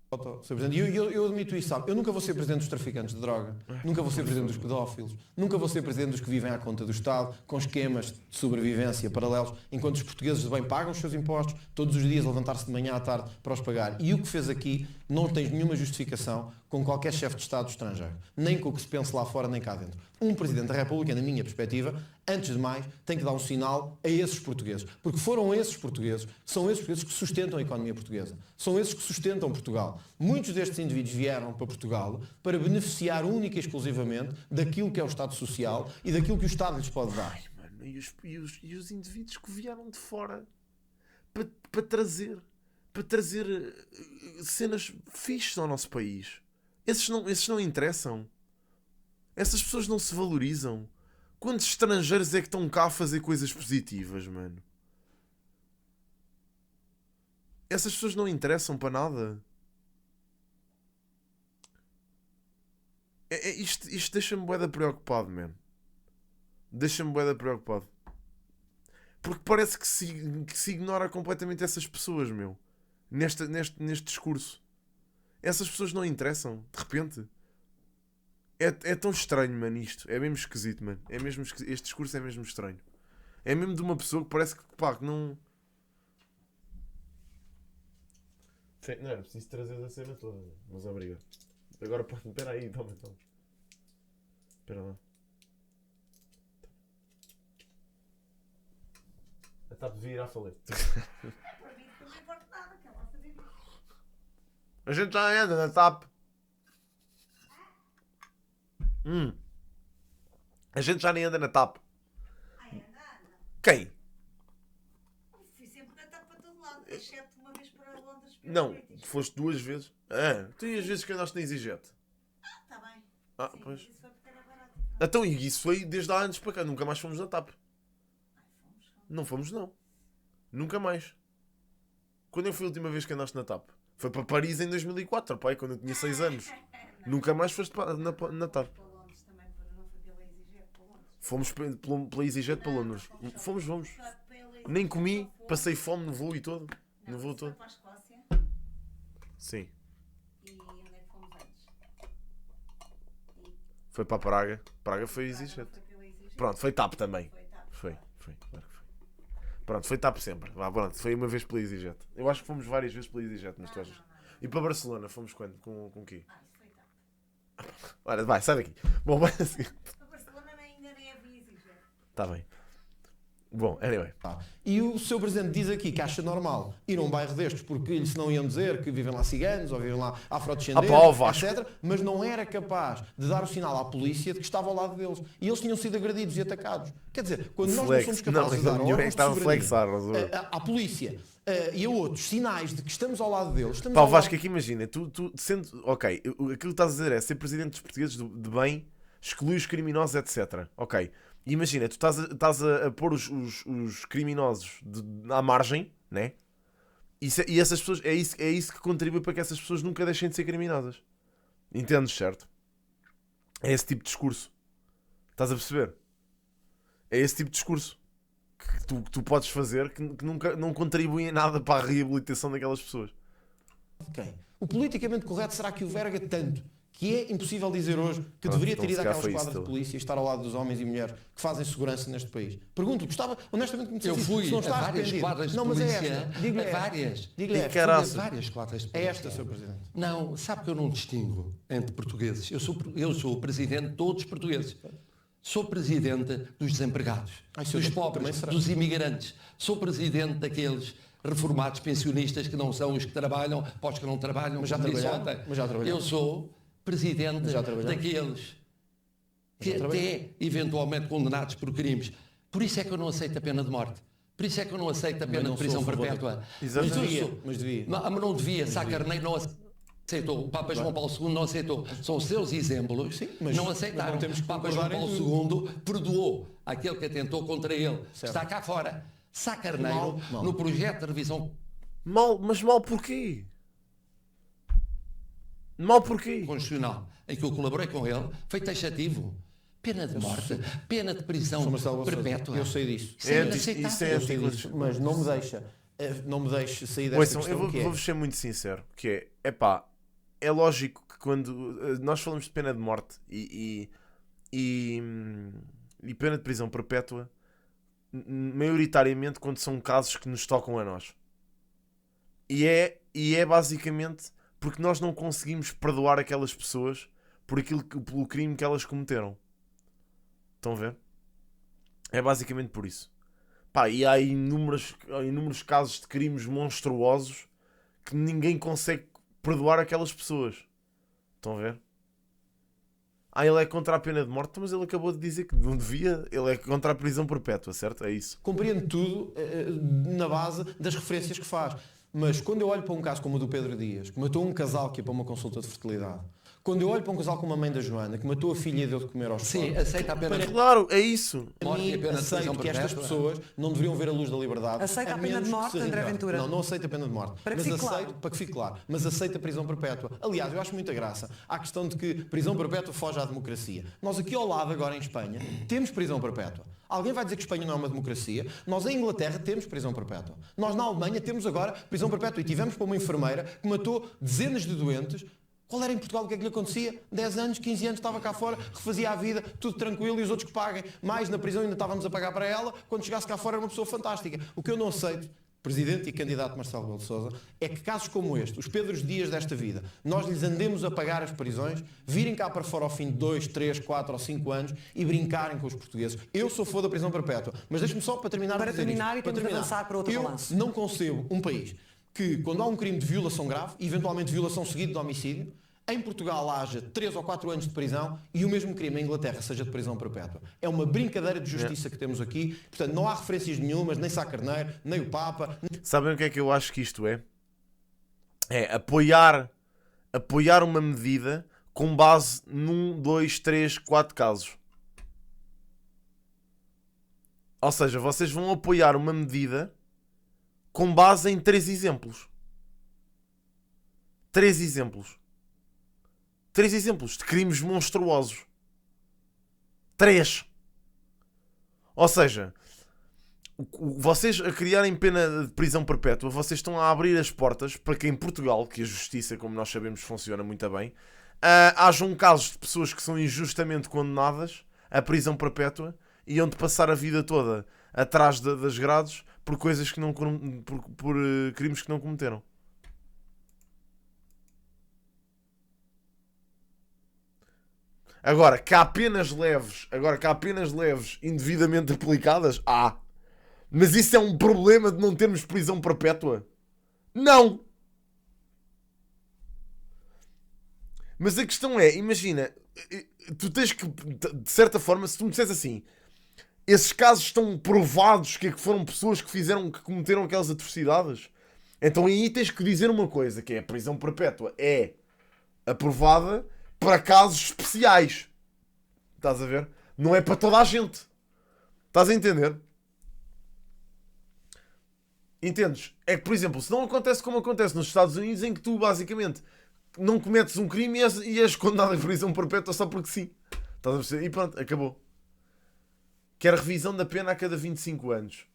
Sr. Presidente, e eu admito isso, sabe? Eu nunca vou ser presidente dos traficantes de droga, nunca vou ser presidente dos pedófilos, nunca vou ser presidente dos que vivem à conta do Estado, com esquemas de sobrevivência paralelos, enquanto os portugueses de bem pagam os seus impostos, todos os dias levantar-se de manhã à tarde para os pagar. E o que fez aqui não tem nenhuma justificação com qualquer chefe de Estado estrangeiro, nem com o que se pense lá fora, nem cá dentro. Um Presidente da República, na minha perspectiva, antes de mais, tem que dar um sinal a esses portugueses, porque foram esses portugueses, são esses portugueses que sustentam a economia portuguesa, são esses que sustentam Portugal. Muitos destes indivíduos vieram para Portugal para beneficiar única e exclusivamente daquilo que é o Estado Social e daquilo que o Estado lhes pode dar. Ai, mano, e os indivíduos que vieram de fora para trazer cenas fixes ao nosso país. Esses não interessam. Essas pessoas não se valorizam. Quantos estrangeiros é que estão cá a fazer coisas positivas, mano? Essas pessoas não interessam para nada. Isto deixa-me bué da preocupado, mano. Deixa-me bué da preocupado. Porque parece que se ignora completamente essas pessoas, meu. Neste discurso. Essas pessoas não interessam, de repente. É tão estranho, mano, isto. É mesmo esquisito, mano. É mesmo esquisito. Este discurso é mesmo estranho. É mesmo de uma pessoa que parece que, pá, que não... Não era preciso trazer a cena toda, mas obrigado. Agora, espera aí, toma. Espera lá. A TAP devia ir à falência. Para mim, não importa nada, que ela vai fazer isso. A gente já anda na TAP. A gente já nem anda na TAP. Ai, anda. Quem? Fui sempre na TAP para todo lado, exceto uma vez para Londres. Não, foste 2 vezes. Tu e as vezes que andaste na EasyJet. Está bem. Sim, Pois. isso foi porque era barato. Então, e isso foi desde há anos para cá. Nunca mais fomos na TAP. Fomos. Não fomos, não. Nunca mais. Quando foi a última vez que andaste na TAP? Foi para Paris em 2004, pai, quando eu tinha 6 anos. Nunca mais foste na TAP. Para Londres também, para não foi pela EasyJet para Londres. Fomos pela EasyJet para Londres. Fomos. Foi pela EasyJet, Nem comi, só foi- passei fome no voo e todo. Não, No voo isso foi todo. para a Escócia. Sim. E onde é que fomos antes? Foi para Praga. Praga foi Praga não EasyJet. foi pela EasyJet. Pronto, foi TAP também. Foi TAP. Foi, claro que foi. Pronto, foi TAP sempre. Vá, pronto, foi uma vez pela EasyJet. Eu acho que fomos várias vezes pela EasyJet, mas tu achas? E para Barcelona, fomos quando? Com o quê? Ah, isso foi TAP. Olha, vai, sai daqui. Bom, vai assim. Para Barcelona ainda nem havia EasyJet. Está bem. Bom, anyway. E o Sr. Presidente diz aqui que acha normal ir a um bairro destes porque lhe senão iam dizer que vivem lá ciganos ou vivem lá afrodescendentes, ó, Vasco. etc. Mas não era capaz de dar o sinal à polícia de que estava ao lado deles. E eles tinham sido agredidos e atacados. Quer dizer, quando nós não somos capazes de dar não, órgãos de estava a soberania flexar, Rosa. à polícia e a outros sinais de que estamos ao lado deles, estamos Pá, ao Vasco, lado... aqui imagina, tu sendo. Ok, aquilo que estás a dizer é ser presidente dos portugueses de bem, exclui os criminosos, etc. Ok. Imagina, tu estás a pôr os criminosos à margem, né? E essas pessoas, é isso que contribui para que essas pessoas nunca deixem de ser criminosas. Entendes, certo? É esse tipo de discurso. Estás a perceber? É esse tipo de discurso que tu podes fazer que nunca não contribui em nada para a reabilitação daquelas pessoas. Quem? O politicamente correto será que o verga tanto que é impossível dizer hoje que deveria ter então, ido se calhar àquelas foi isso quadras de tudo. polícia e estar ao lado dos homens e mulheres que fazem segurança neste país. Pergunto, gostava honestamente que me Eu dissesse fui se não a está várias arrependido. quadras de Não, mas é polícia. esta. Diga-lhe A esta. várias. Diga-lhe E esta. caraças. Fui a várias quadras de É polícia. esta, Sr. Presidente. Não, sabe que eu não distingo entre portugueses. Eu sou o presidente de todos os portugueses. Sou presidente dos desempregados, Sr. dos também pobres, será. dos imigrantes. Sou presidente daqueles reformados pensionistas que não são os que trabalham, para os que não trabalham. Mas já como disse trabalharam? ontem. Mas já trabalharam? Eu sou presidente Já trabalharam? daqueles que já até eventualmente condenados por crimes. Por isso é que eu não aceito a pena de morte. Por isso é que eu não aceito a pena não de prisão sou a favor perpétua. Exato. Mas eu Devia, sou- mas devia. Mas não devia. Sá Carneiro não aceitou. O Papa João Paulo II não aceitou. São os seus exemplos. Sim, mas- não mas aceitaram. não temos que O Papa João concordar em Paulo II perdoou aquele que atentou contra ele. Certo. Está cá fora. Sá Carneiro, Mal. no projeto de revisão Mas mal porquê? Mal porquê? constitucional em que eu colaborei com ele, foi taxativo. Pena de morte, pena de prisão Sr. Marcelo Sousa, perpétua. eu sei disso. Isso é Isso inaceitável. é Eu sei disso, mas não me deixe sair desta Ouçam, questão eu que é. vou-vos ser muito sincero, que é pá, é lógico que quando nós falamos de pena de morte e pena de prisão perpétua, maioritariamente quando são casos que nos tocam a nós. E é basicamente porque nós não conseguimos perdoar aquelas pessoas pelo crime que elas cometeram. Estão a ver? É basicamente por isso. Pá, e há inúmeros casos de crimes monstruosos que ninguém consegue perdoar aquelas pessoas. Estão a ver? Ele é contra a pena de morte, mas ele acabou de dizer que não devia. Ele é contra a prisão perpétua, certo? É isso. Compreendo tudo na base das referências que faz. Mas quando eu olho para um caso como o do Pedro Dias, que matou um casal que ia para uma consulta de fertilidade, quando eu olho para um casal como a mãe da Joana, que matou a filha e deu de comer aos Sim, porcos, aceita a pena. Claro, é isso. a mim, aceito que estas pessoas não deveriam ver a luz da liberdade. Aceita a pena de morte, André Ventura? Não aceito a pena de morte. Para que fique claro. Para que fique claro. Mas aceito a prisão perpétua. Aliás, eu acho muita graça à questão de que prisão perpétua foge à democracia. Nós aqui ao lado, agora em Espanha, temos prisão perpétua. Alguém vai dizer que Espanha não é uma democracia? Nós em Inglaterra temos prisão perpétua. Nós na Alemanha temos agora prisão perpétua. E tivemos para uma enfermeira que matou dezenas de doentes. Qual era em Portugal? O que é que lhe acontecia? 10 anos, 15 anos, estava cá fora, refazia a vida, tudo tranquilo, e os outros que paguem. Mais na prisão ainda estávamos a pagar para ela, quando chegasse cá fora era uma pessoa fantástica. O que eu não aceito, Presidente e candidato Marcelo Rebelo de Sousa, é que casos como este, os Pedros Dias desta vida, nós lhes andemos a pagar as prisões, virem cá para fora ao fim de 2, 3, 4 ou 5 anos e brincarem com os portugueses. Eu sou fã da prisão perpétua, mas deixe-me só para terminar Para terminar, e temos de avançar para outro balanço. Eu não concebo um país que, quando há um crime de violação grave, eventualmente violação seguida de homicídio, em Portugal haja 3 ou 4 anos de prisão e o mesmo crime em Inglaterra seja de prisão perpétua. É uma brincadeira de justiça que temos aqui. Portanto, não há referências nenhumas, nem Sá Carneiro, nem o Papa. Sabem o que é que eu acho que isto é? É apoiar uma medida com base num, 2, 3, 4 casos. Ou seja, vocês vão apoiar uma medida com base em 3 exemplos. 3 exemplos. 3 exemplos de crimes monstruosos. 3. Ou seja, vocês a criarem pena de prisão perpétua, vocês estão a abrir as portas para que em Portugal, que a justiça, como nós sabemos, funciona muito bem, hajam casos de pessoas que são injustamente condenadas à prisão perpétua e hão de passar a vida toda atrás das grades por coisas que não, por crimes que não cometeram. Agora, que há penas leves indevidamente aplicadas, há. Mas isso é um problema de não termos prisão perpétua? Não! Mas a questão é, imagina, tu tens que, de certa forma, se tu me disseres assim, esses casos estão provados que foram pessoas que cometeram aquelas atrocidades, então aí tens que dizer uma coisa, que é a prisão perpétua é aprovada para casos especiais. Estás a ver? Não é para toda a gente. Estás a entender? Entendes? É que, por exemplo, se não acontece como acontece nos Estados Unidos, em que tu, basicamente, não cometes um crime e és condenado em prisão perpétua só porque sim. Estás a perceber? E pronto, acabou. Quer revisão da pena a cada 25 anos.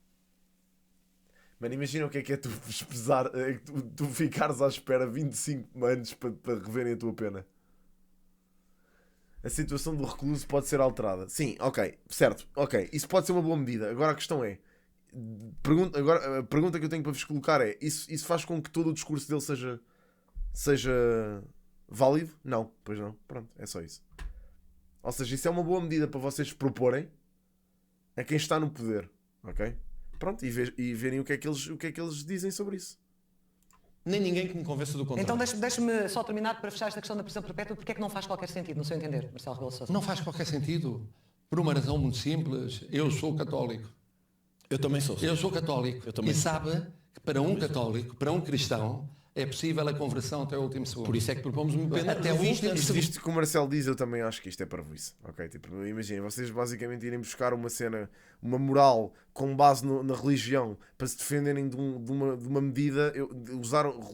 Mano, imagina o que é tu pesar, tu ficares à espera 25 anos para reverem a tua pena. A situação do recluso pode ser alterada. Sim, ok, certo, ok. Isso pode ser uma boa medida. Agora a questão é... a pergunta que eu tenho para vos colocar é... Isso faz com que todo o discurso dele seja válido? Não, pois não. Pronto, é só isso. Ou seja, isso é uma boa medida para vocês proporem a quem está no poder. Ok? Pronto, e verem o que é que eles dizem sobre isso. Nem ninguém que me convença do contrário. Então deixe-me só terminar para fechar esta questão da prisão perpétua. Porque é que não faz qualquer sentido, no seu entender, Marcelo Rebelo de Sousa? Não faz qualquer sentido. Por uma razão muito simples. Eu sou católico. Eu também sou. Eu sou católico. Eu também e sabe que para um católico, para um cristão, é possível a conversão até o último segundo. Por isso é que propomos uma pena até o último segundo. Visto que o Marcelo diz, eu também acho que isto é parvoíce. Ok, tipo, imaginem, vocês basicamente irem buscar uma cena, uma moral com base na religião para se defenderem de uma medida.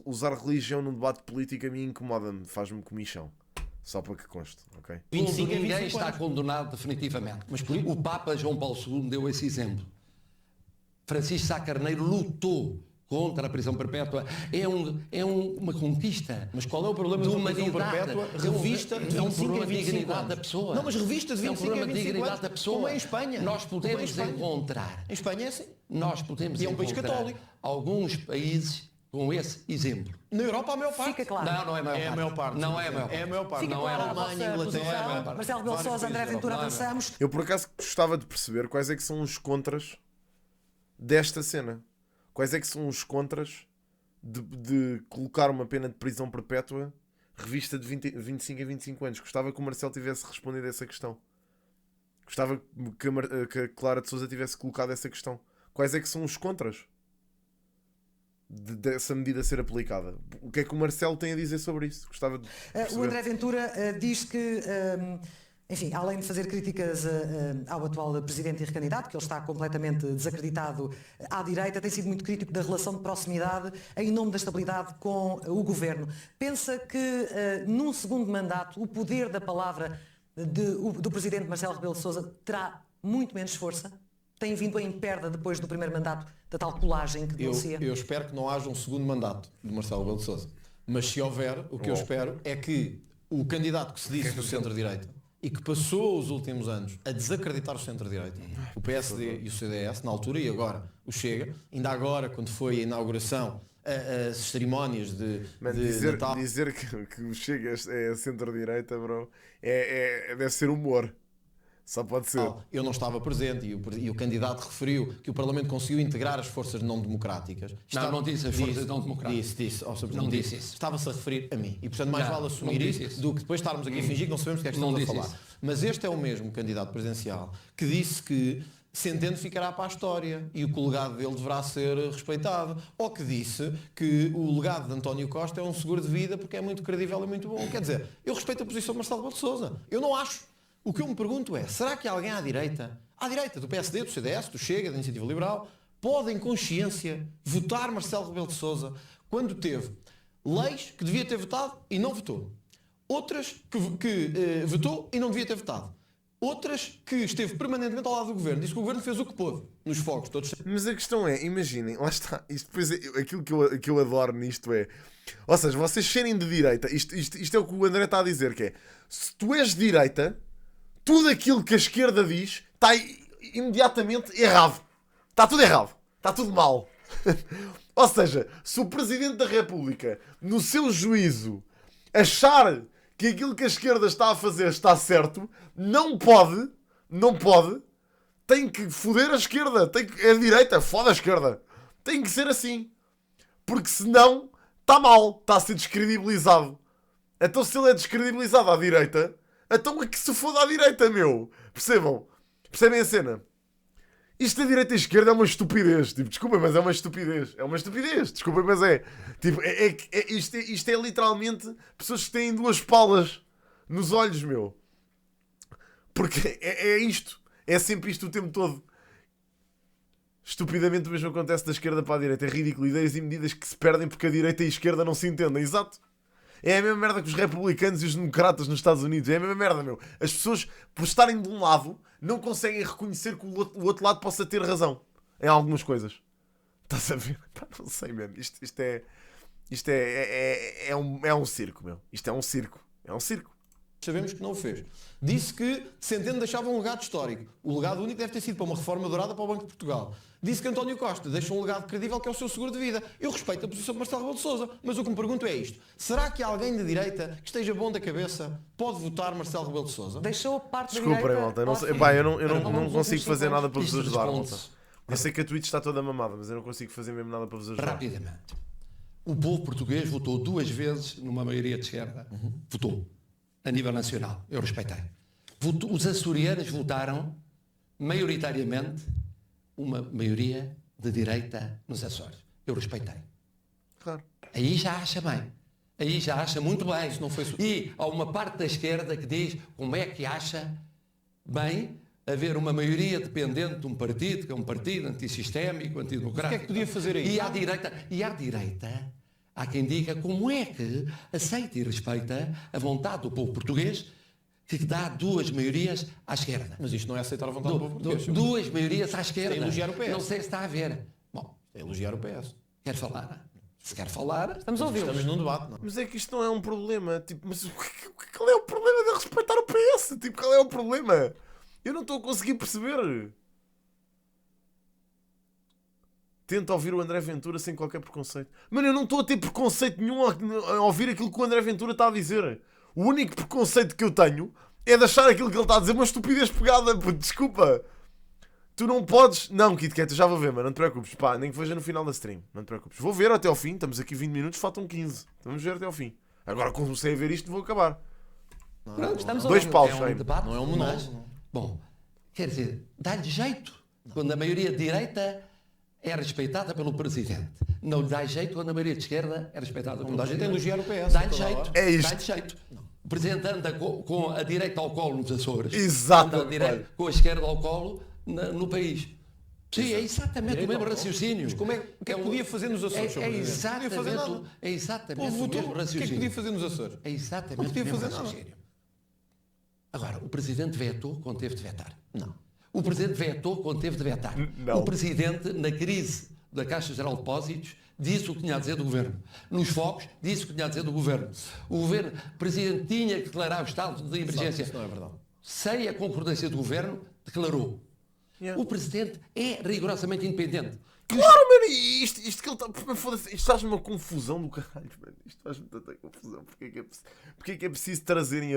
Usar religião num debate político a mim incomoda-me, faz-me comichão. Só para que conste, ok? 25 ninguém está condenado definitivamente. Mas o Papa João Paulo II deu esse exemplo. Francisco Sá Carneiro lutou contra a prisão perpétua é uma conquista. Mas qual é o problema de de uma prisão perpétua revista de 25 um problema a de 25 dignidade anos? da pessoa. Não, mas revista de 25 é um problema a de 25 dignidade anos, da pessoa. como é em Espanha. Nós podemos Como é em Espanha. encontrar. Em Espanha é assim. Nós podemos E é um país encontrar católico. alguns países com esse exemplo. Na Europa a maior parte. Fica claro. Não é a maior parte. É a maior parte. Não é a maior parte. É a maior parte. Fica Não é clara a a maior vossa Alemanha, posição. Inglaterra, Marcelo Rebelo de Sousa, André Ventura, Não é a maior avançamos. Eu por acaso gostava de perceber quais é que são os contras desta cena. Quais é que são os contras de colocar uma pena de prisão perpétua revista de 25 a 25 anos. Gostava que o Marcelo tivesse respondido a essa questão. Gostava que a Clara de Sousa tivesse colocado essa questão. Quais é que são os contras dessa medida ser aplicada? O que é que o Marcelo tem a dizer sobre isso? Gostava de perceber. O André Ventura diz que, enfim, além de fazer críticas ao atual presidente e recandidato, que ele está completamente desacreditado à direita, tem sido muito crítico da relação de proximidade em nome da estabilidade com o governo. Pensa que num segundo mandato o poder da palavra do presidente Marcelo Rebelo de Sousa terá muito menos força? Tem vindo em perda depois do primeiro mandato da tal colagem que denuncia? Eu espero que não haja um segundo mandato de Marcelo Rebelo de Sousa. Mas se houver, o que eu espero é que o candidato que se disse do centro-direita e que passou os últimos anos a desacreditar o centro-direita, o PSD e o CDS, na altura e agora o Chega, ainda agora, quando foi a inauguração, as cerimónias de Natal... Dizer que o Chega é centro-direita, bro, deve ser humor. Só pode ser. Eu não estava presente e o candidato referiu que o Parlamento conseguiu integrar as forças não democráticas. Não disse as forças não democráticas. Disse. Não disse isso. Estava-se a referir a mim. E portanto mais vale assumir isso do que depois estarmos aqui a fingir que não sabemos o que é que estamos a falar. Isso. Mas este é o mesmo candidato presidencial que disse que Centeno ficará para a história e que o legado dele deverá ser respeitado. Ou que disse que o legado de António Costa é um seguro de vida porque é muito credível e muito bom. Quer dizer, eu respeito a posição de Marcelo Rebelo de Sousa. Eu não acho. O que eu me pergunto é, será que alguém à direita do PSD, do CDS, do Chega, da Iniciativa Liberal, pode em consciência votar Marcelo Rebelo de Sousa quando teve leis que devia ter votado e não votou? Outras que votou e não devia ter votado? Outras que esteve permanentemente ao lado do governo. Disse que o governo fez o que pôde nos fogos todos. Mas a questão é, imaginem, lá está, isto depois aquilo que eu adoro nisto é, ou seja, vocês serem de direita, isto é o que o André está a dizer, que é, se tu és de direita, tudo aquilo que a esquerda diz está imediatamente errado. Está tudo errado. Está tudo mal. Ou seja, se o Presidente da República, no seu juízo, achar que aquilo que a esquerda está a fazer está certo, não pode, tem que foder a esquerda. É a direita, foda a esquerda. Tem que ser assim. Porque senão, está mal. Está a ser descredibilizado. Então se ele é descredibilizado à direita... Então é que se foda à direita, meu. Percebem a cena? Isto da direita e esquerda é uma estupidez. Tipo, desculpa, mas é uma estupidez. É uma estupidez. Desculpa, mas é. Tipo, isto é literalmente pessoas que têm duas palas nos olhos, meu. Porque é isto. É sempre isto o tempo todo. Estupidamente o mesmo acontece da esquerda para a direita. É ridículo. Ideias e medidas que se perdem porque a direita e a esquerda não se entendem. Exato. É a mesma merda que os republicanos e os democratas nos Estados Unidos. É a mesma merda, meu. As pessoas, por estarem de um lado, não conseguem reconhecer que o outro lado possa ter razão em algumas coisas. Estás a ver? Pá, não sei, mesmo. Isto é um circo, meu. Isto é um circo. É um circo. Sabemos que não o fez. Disse que Centeno deixava um legado histórico. O legado único deve ter sido para uma reforma dourada para o Banco de Portugal. Disse que António Costa deixa um legado credível que é o seu seguro de vida. Eu respeito a posição de Marcelo Rebelo de Sousa, mas o que me pergunto é isto. Será que alguém da direita que esteja bom da cabeça pode votar Marcelo Rebelo de Sousa? Deixou parte da Desculpa, direita... malta. Eu não consigo fazer nada para vos ajudar, malta. Eu sei que a Twitch está toda mamada, mas eu não consigo fazer mesmo nada para vos ajudar. Rapidamente. O povo português votou 2 vezes numa maioria de esquerda. Votou. A nível nacional. Eu respeitei. Os açorianos votaram maioritariamente uma maioria de direita nos Açores. Eu respeitei. Claro. Aí já acha bem. Aí já acha muito bem. Isso não foi... E há uma parte da esquerda que diz como é que acha bem haver uma maioria dependente de um partido, que é um partido antissistémico, antidemocrático. O que é que podia fazer aí? E à direita, há quem diga como é que aceita e respeita a vontade do povo português que dá 2 maiorias à esquerda. Mas isto não é aceitar a vontade do povo português. 2 maiorias à esquerda. É elogiar o PS. Não sei se está a ver. Bom, é elogiar o PS. Quer falar? Se quer falar... Estamos a ouvi-los. Estamos num debate, não? Mas é que isto não é um problema. Tipo, mas qual é o problema de respeitar o PS? Tipo, qual é o problema? Eu não estou a conseguir perceber. Tenta ouvir o André Ventura sem qualquer preconceito. Mano, eu não estou a ter preconceito nenhum a ouvir aquilo que o André Ventura está a dizer. O único preconceito que eu tenho é de achar aquilo que ele está a dizer uma estupidez pegada. Desculpa. Tu não podes... Não, Kit Kat, eu já vou ver, mano. Não te preocupes. Pá, nem que veja no final da stream. Não te preocupes. Vou ver até ao fim. Estamos aqui 20 minutos, faltam 15. Vamos ver até ao fim. Agora, quando comecei a ver isto, vou acabar. Pronto, Estamos a Dois ouvi-los. paus, é um cheio. debate, Não é um mas, monólogo. bom, quer dizer, dá-lhe jeito quando a maioria de direita é respeitada pelo Presidente. Não lhe dá jeito quando a maioria de esquerda é respeitada pelo dá jeito é Presidente. elogiar o PS. Dá-lhe toda a jeito. hora. É isto. Dá-lhe jeito. O Presidente anda com a direita ao colo nos Açores. Exato. Anda com a esquerda ao colo no país. Sim, é exatamente Direito o mesmo ao colo. raciocínio. Mas como é, o que é que podia fazer nos Açores, Sr. É Presidente? exatamente, Não podia fazer nada. é exatamente Povo o votou. mesmo O que é que raciocínio. podia fazer nos Açores? É exatamente Não podia o mesmo fazer nada. raciocínio. Agora, o Presidente vetou quando teve de vetar. Não. O Presidente vetou quando teve de vetar. Não. O Presidente, na crise da Caixa Geral de Depósitos, disse o que tinha a dizer do Governo. Nos focos, disse o que tinha a dizer do Governo. O Presidente tinha que declarar o estado de emergência. Isso não é verdade. Sem a concordância do Governo, declarou. Yeah. O Presidente é rigorosamente independente. Claro, mano, e isto que ele está... Foda-se, isto faz-me uma confusão do caralho, mano. Isto faz-me tanta confusão. Porquê é que é preciso trazerem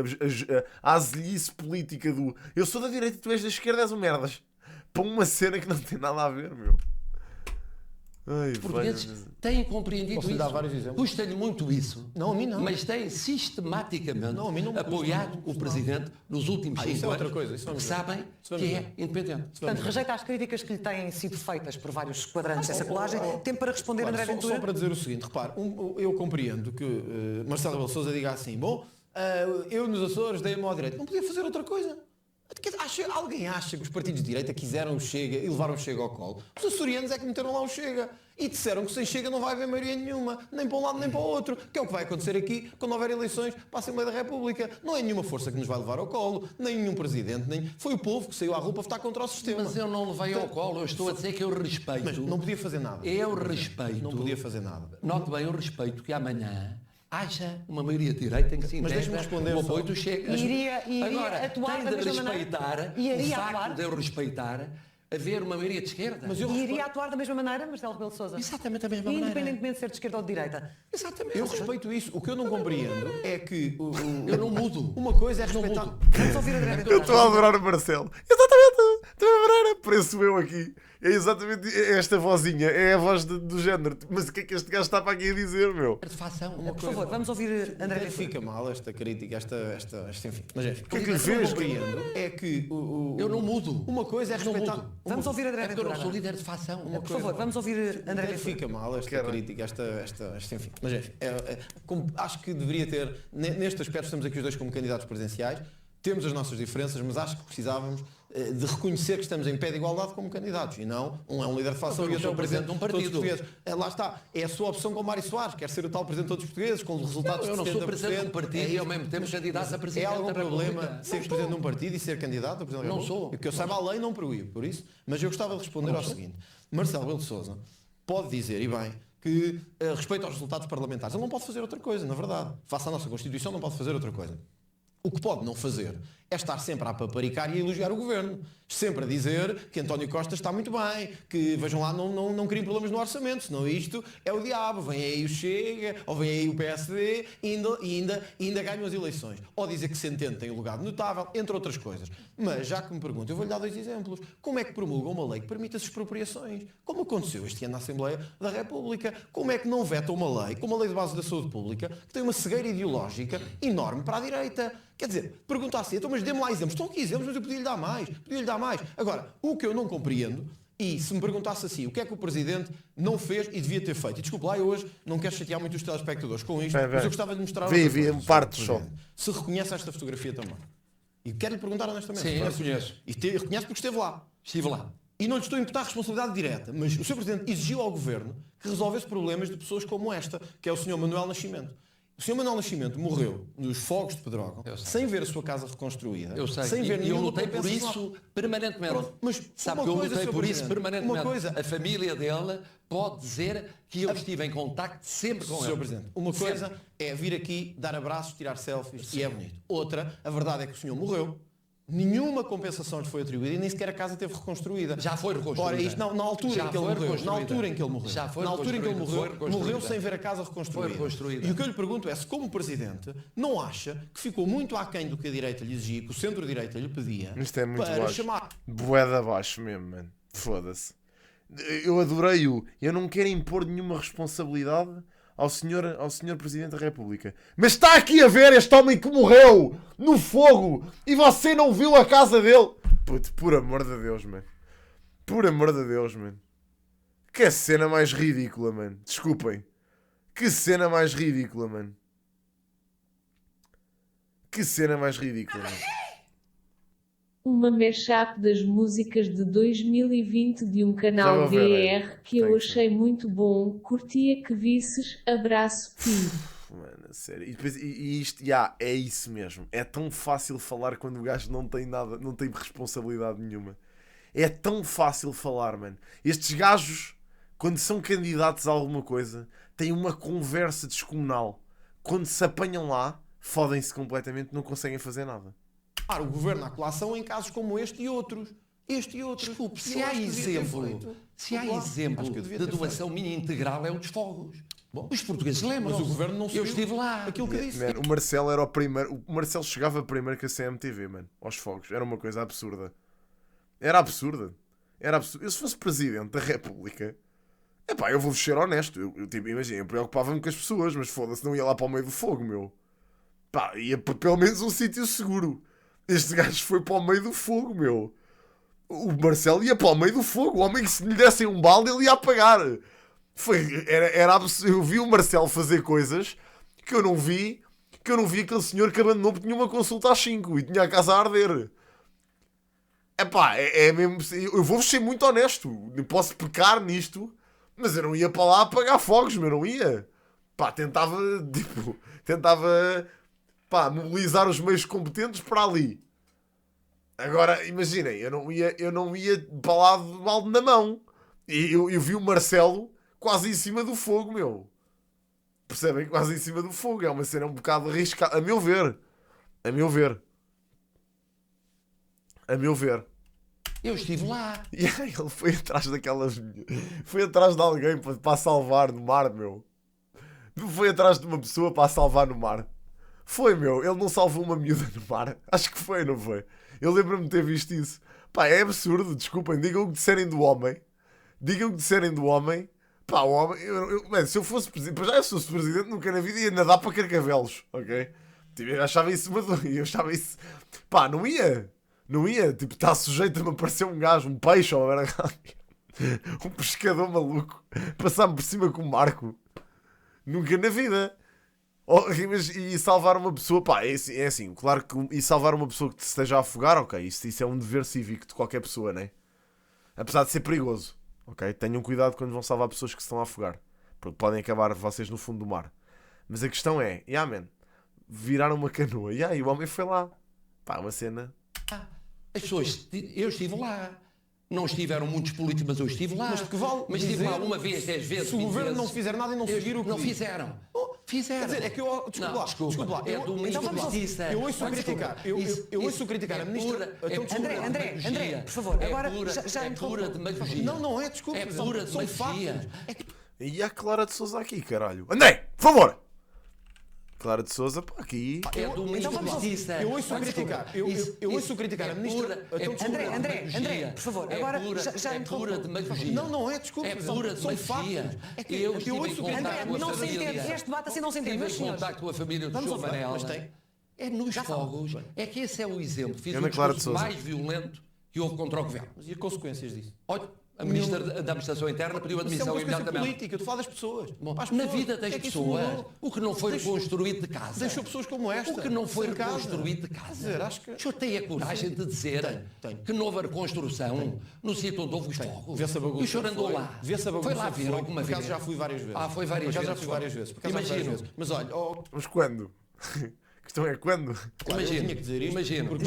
a azelice política do... Eu sou da direita e tu és da esquerda, és um merdas. Para uma cena que não tem nada a ver, meu. Ai, Os portugueses vai, têm compreendido Posso lhe isso. dar vários exemplos? Custa-lhe muito isso. Não, a mim não. Mas têm sistematicamente Não, a mim não me custa, apoiado não me o custa Presidente nos últimos 5 isso é outra anos, coisa, isso vamos porque ver. sabem Isso vamos que é ver. independente. Portanto, rejeita as críticas que lhe têm sido feitas por vários quadrantes dessa colagem. Tempo para responder, Claro, André só Ventura. para dizer o seguinte, repare, eu compreendo que Marcelo Rebelo de Sousa diga assim, bom, eu nos Açores dei-me ao direito. Não podia fazer outra coisa. Alguém acha que os partidos de direita quiseram o Chega e levaram o Chega ao colo? Os açorianos é que meteram lá o Chega. E disseram que sem Chega não vai haver maioria nenhuma, nem para um lado nem para o outro. Que é o que vai acontecer aqui quando houver eleições para a Assembleia da República. Não é nenhuma força que nos vai levar ao colo, nem nenhum presidente, nem... Foi o povo que saiu à rua para votar contra o sistema. Mas eu não levei ao colo, eu estou a dizer que eu respeito. Mas não podia fazer nada. Eu respeito. Não podia fazer nada. Note bem, eu respeito que amanhã haja uma maioria de direita em que se Mas deixe-me integra responder o só. apoio do Chega. Iria Agora, atuar tem da de mesma maneira? respeitar Iria o facto atuar? de eu respeitar haver uma maioria de esquerda. Mas eu E iria respeito- atuar da mesma maneira, Marcelo Rebelo de Sousa? Exatamente da mesma maneira. Independentemente de ser de esquerda ou de direita. Exatamente. Eu respeito isso. O que eu não compreendo é que... Eu não mudo. Uma coisa é Não respeitar... mudo. Vamos ouvir André Eu Ventura. estou a adorar o Marcelo. Exatamente. Estou a adorar. Pareço eu aqui. É exatamente esta vozinha. É a voz do género. Mas o que é que este gajo está para aqui a dizer, meu? Satisfação. Por favor, vamos ouvir André Até Ventura. fica mal esta crítica, enfim. Mas enfim. O que é que lhe fez? eu compreendo é que... Eu não mudo. Uma coisa é Não respeitar... mudo. Vamos ouvir André É porque eu Ventura. não sou agora. líder de facção. Por favor, vamos ouvir André Até Ventura. fica mal esta Caralho. crítica, enfim. Mas enfim, acho que deveria ter, neste aspecto estamos aqui os dois como candidatos presidenciais, temos as nossas diferenças, mas acho que precisávamos de reconhecer que estamos em pé de igualdade como candidatos e não um é um líder de facção Eu e outro é sou o presidente presidente de um de todos os partido. portugueses. Lá está, é a sua opção com o Mário Soares, quer ser o tal presidente de todos os portugueses, com resultados Eu não de 70%. sou presidente de um partido e ao mesmo tempo candidato a É presidente algum da problema República. ser presidente de um partido e ser candidato a presidente da Não República? sou. O que eu saiba, a lei não proíbe, por isso. Mas eu gostava de responder ao seguinte. Marcelo Rebelo de Sousa pode dizer, e bem, que respeito aos resultados parlamentares. Ele não pode fazer outra coisa, na verdade. Face à nossa Constituição, não pode fazer outra coisa. O que pode não fazer é estar sempre a paparicar e a elogiar o governo. Sempre a dizer que António Costa está muito bem, que, vejam lá, não criem problemas no orçamento, senão isto é o diabo. Vem aí o Chega, ou vem aí o PSD e ainda ganham as eleições. Ou dizer que Centeno tem um legado notável, entre outras coisas. Mas, já que me perguntam, eu vou-lhe dar 2 exemplos. Como é que promulgam uma lei que permite as expropriações? Como aconteceu este ano na Assembleia da República? Como é que não vetam uma lei, como a Lei de Base da Saúde Pública, que tem uma cegueira ideológica enorme para a direita? Quer dizer, pergunta assim, então, mas dê-me lá exemplos. Estão aqui exemplos, mas eu podia-lhe dar mais. Agora, o que eu não compreendo, e se me perguntasse assim, o que é que o Presidente não fez e devia ter feito? E desculpe lá, eu hoje não quero chatear muito os telespectadores com isto, mas eu gostava de mostrar... outra coisa, parte só. Presidente. Se reconhece esta fotografia também. E quero-lhe perguntar honestamente. Sim, eu reconheço. E reconhece porque esteve lá. Estive lá. E não lhe estou a imputar responsabilidade direta, mas o Sr. Presidente exigiu ao Governo que resolvesse problemas de pessoas como esta, que é o Sr. Manuel Nascimento. O Sr. Manuel Nascimento morreu nos fogos de Pedrógão, sem ver a sua casa reconstruída. Eu sei, sem ver e eu lutei por isso permanentemente. Pronto, mas sabe que eu lutei por isso permanentemente. Uma coisa, a família dele pode dizer que eu estive em contacto sempre com Sr. ele. Presidente, uma coisa é vir aqui, dar abraços, tirar selfies e é bonito. Outra, a verdade é que o senhor morreu. Nenhuma compensação lhe foi atribuída e nem sequer a casa teve reconstruída. Já foi reconstruída. Ora, isto na altura em que ele morreu. Na altura em que ele morreu. Já foi na altura em que ele reconstruída. morreu sem ver a casa reconstruída. Foi reconstruída. E o que eu lhe pergunto é se, como Presidente, não acha que ficou muito aquém do que a direita lhe exigia, que o centro-direita lhe pedia, Isto é muito para baixo. chamar... Bué de abaixo mesmo, mano. Foda-se. Eu adorei-o. Eu não quero impor nenhuma responsabilidade ao senhor Presidente da República. Mas está aqui a ver este homem que morreu no fogo e você não viu a casa dele. Puto, por amor de Deus, mano. Por amor de Deus, mano. Que cena mais ridícula, mano. Desculpem. Que cena mais ridícula, mano. Que cena mais ridícula, mano. Uma mashup das músicas de 2020 de um canal DR que eu achei muito bom. Curtia que visses. Abraço, Pi. Mano, sério. E, depois, isto, é isso mesmo. É tão fácil falar quando o gajo não tem nada, não tem responsabilidade nenhuma. É tão fácil falar, mano. Estes gajos, quando são candidatos a alguma coisa, têm uma conversa descomunal. Quando se apanham lá, fodem-se completamente, não conseguem fazer nada. O governo à colação em casos como este e outros. Desculpe, se há exemplo de doação minha integral é o dos fogos. Bom, os portugueses lembram. Mas o governo não Eu estive lá. Aquilo que disse. Man, o Marcelo era o primeiro. O Marcelo chegava primeiro que a CMTV, mano. Aos fogos. Era uma coisa absurda. Era absurda. Eu, se fosse Presidente da República, eu vou-vos ser honesto. Imagina, eu preocupava-me com as pessoas, mas foda-se, não ia lá para o meio do fogo, meu. Ia para pelo menos um sítio seguro. Este gajo foi para o meio do fogo, meu. O Marcelo ia para o meio do fogo. O homem que se lhe dessem um balde, ele ia apagar. Era absurdo. Eu vi o Marcelo fazer coisas que eu não vi aquele senhor que abandonou porque tinha uma consulta às 5 e tinha a casa a arder. É mesmo... Eu vou-vos ser muito honesto. Eu posso pecar nisto, mas eu não ia para lá apagar fogos, mas não ia. Tentava mobilizar os meios competentes para ali. Agora, imaginem, eu não ia para lá de balde na mão. E eu vi o Marcelo quase em cima do fogo, meu. Percebem? Quase em cima do fogo. É uma cena um bocado arriscada, a meu ver. Eu estive lá. E aí ele foi atrás daquelas... Foi atrás de alguém para salvar no mar, meu. Não foi atrás de uma pessoa para salvar no mar. Foi, meu. Ele não salvou uma miúda no mar. Acho que foi, não foi? Eu lembro-me de ter visto isso. É absurdo. Desculpem. Digam o que disserem do homem. O homem... se eu fosse presidente... Já eu fosse presidente, nunca na vida ia nadar para carcavelos. Ok? Eu achava isso... Eu achava isso... Não ia. Está sujeito a me aparecer um gajo, um peixe ou um pescador maluco. Passar-me por cima com um marco. Nunca na vida. E salvar uma pessoa, é assim, claro que e salvar uma pessoa que se esteja a afogar, ok, isso é um dever cívico de qualquer pessoa, né? Apesar de ser perigoso, ok? Tenham cuidado quando vão salvar pessoas que se estão a afogar, porque podem acabar vocês no fundo do mar. Mas a questão é, viraram uma canoa, e o homem foi lá. Uma cena. As pessoas, eu estive lá. Não estiveram muitos políticos, mas eu estive lá. Mas estive lá uma vez, 10 vezes. Se o governo não fizer nada e não seguir o que não fizeram. Fizeram. Quer dizer, é que eu... Desculpa lá. É do Ministro da Justiça. Eu ouço criticar. Eu ouço criticar a Ministra... André, por favor, agora já é pura demagogia. Não é, desculpa. É pura demagogia. E a Clara de Sousa aqui, caralho. André, por favor! Clara de Sousa, aqui... É do Ministro da Justiça. Eu ouço criticar. Eu ouço criticar a Ministra... André, por favor, agora já é pura demagogia. Não é, desculpa. É pura demagogia. Eu estive em contato com a família. Este debate assim não se entende, meus Estive em senhores. contato com a família do João Manela. É nos fogos. É que esse é o exemplo. Fiz o discurso mais violento que houve contra o governo. E as consequências disso? Olha, A Ministra da Administração Interna pediu admissão imediatamente. Política, tu falas das pessoas. Bom, na vida das pessoas, o que não foi construído de casa. Deixou pessoas como esta. O que não foi reconstruído de casa. O senhor tem a coragem de dizer que não houve reconstrução no sítio onde houve os fogos. E o senhor andou lá. Foi lá ver alguma vez. Já fui várias vezes. Foi várias vezes. Já fui várias vezes. Imagino. Mas olha... Mas quando? A questão é quando? Imagino. Tinha que dizer isto. Imagino.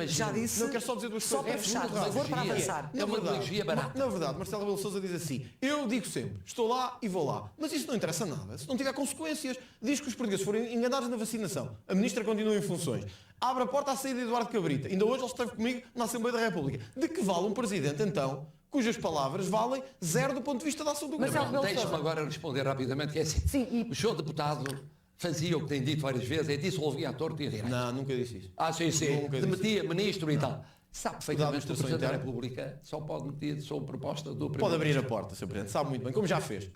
Já disse. Não quero só dizer duas coisas. Só para fechar, por favor, para avançar. É uma demagogia barata. Na verdade, Marcelo Rebelo de Sousa diz assim: eu digo sempre, estou lá e vou lá. Mas isso não interessa nada. Se não tiver consequências, diz que os portugueses forem enganados na vacinação. A ministra continua em funções. Abre a porta à saída de Eduardo Cabrita. Ainda hoje ele esteve comigo na Assembleia da República. De que vale um presidente, então, cujas palavras valem zero do ponto de vista da ação do governo? Deixa-me agora responder rapidamente, que é assim. Sim, O senhor deputado fazia o que tem dito várias vezes, é dissolvia a torta e a direita. Não, nunca disse isso. Sim. Nunca Demitia ministro e tal. Sabe perfeitamente que o Presidente da interna. República só pode demitir sob proposta do Pode Primeiro-Ministro. abrir a porta, Sr. Presidente. Sabe muito bem. Como já fez.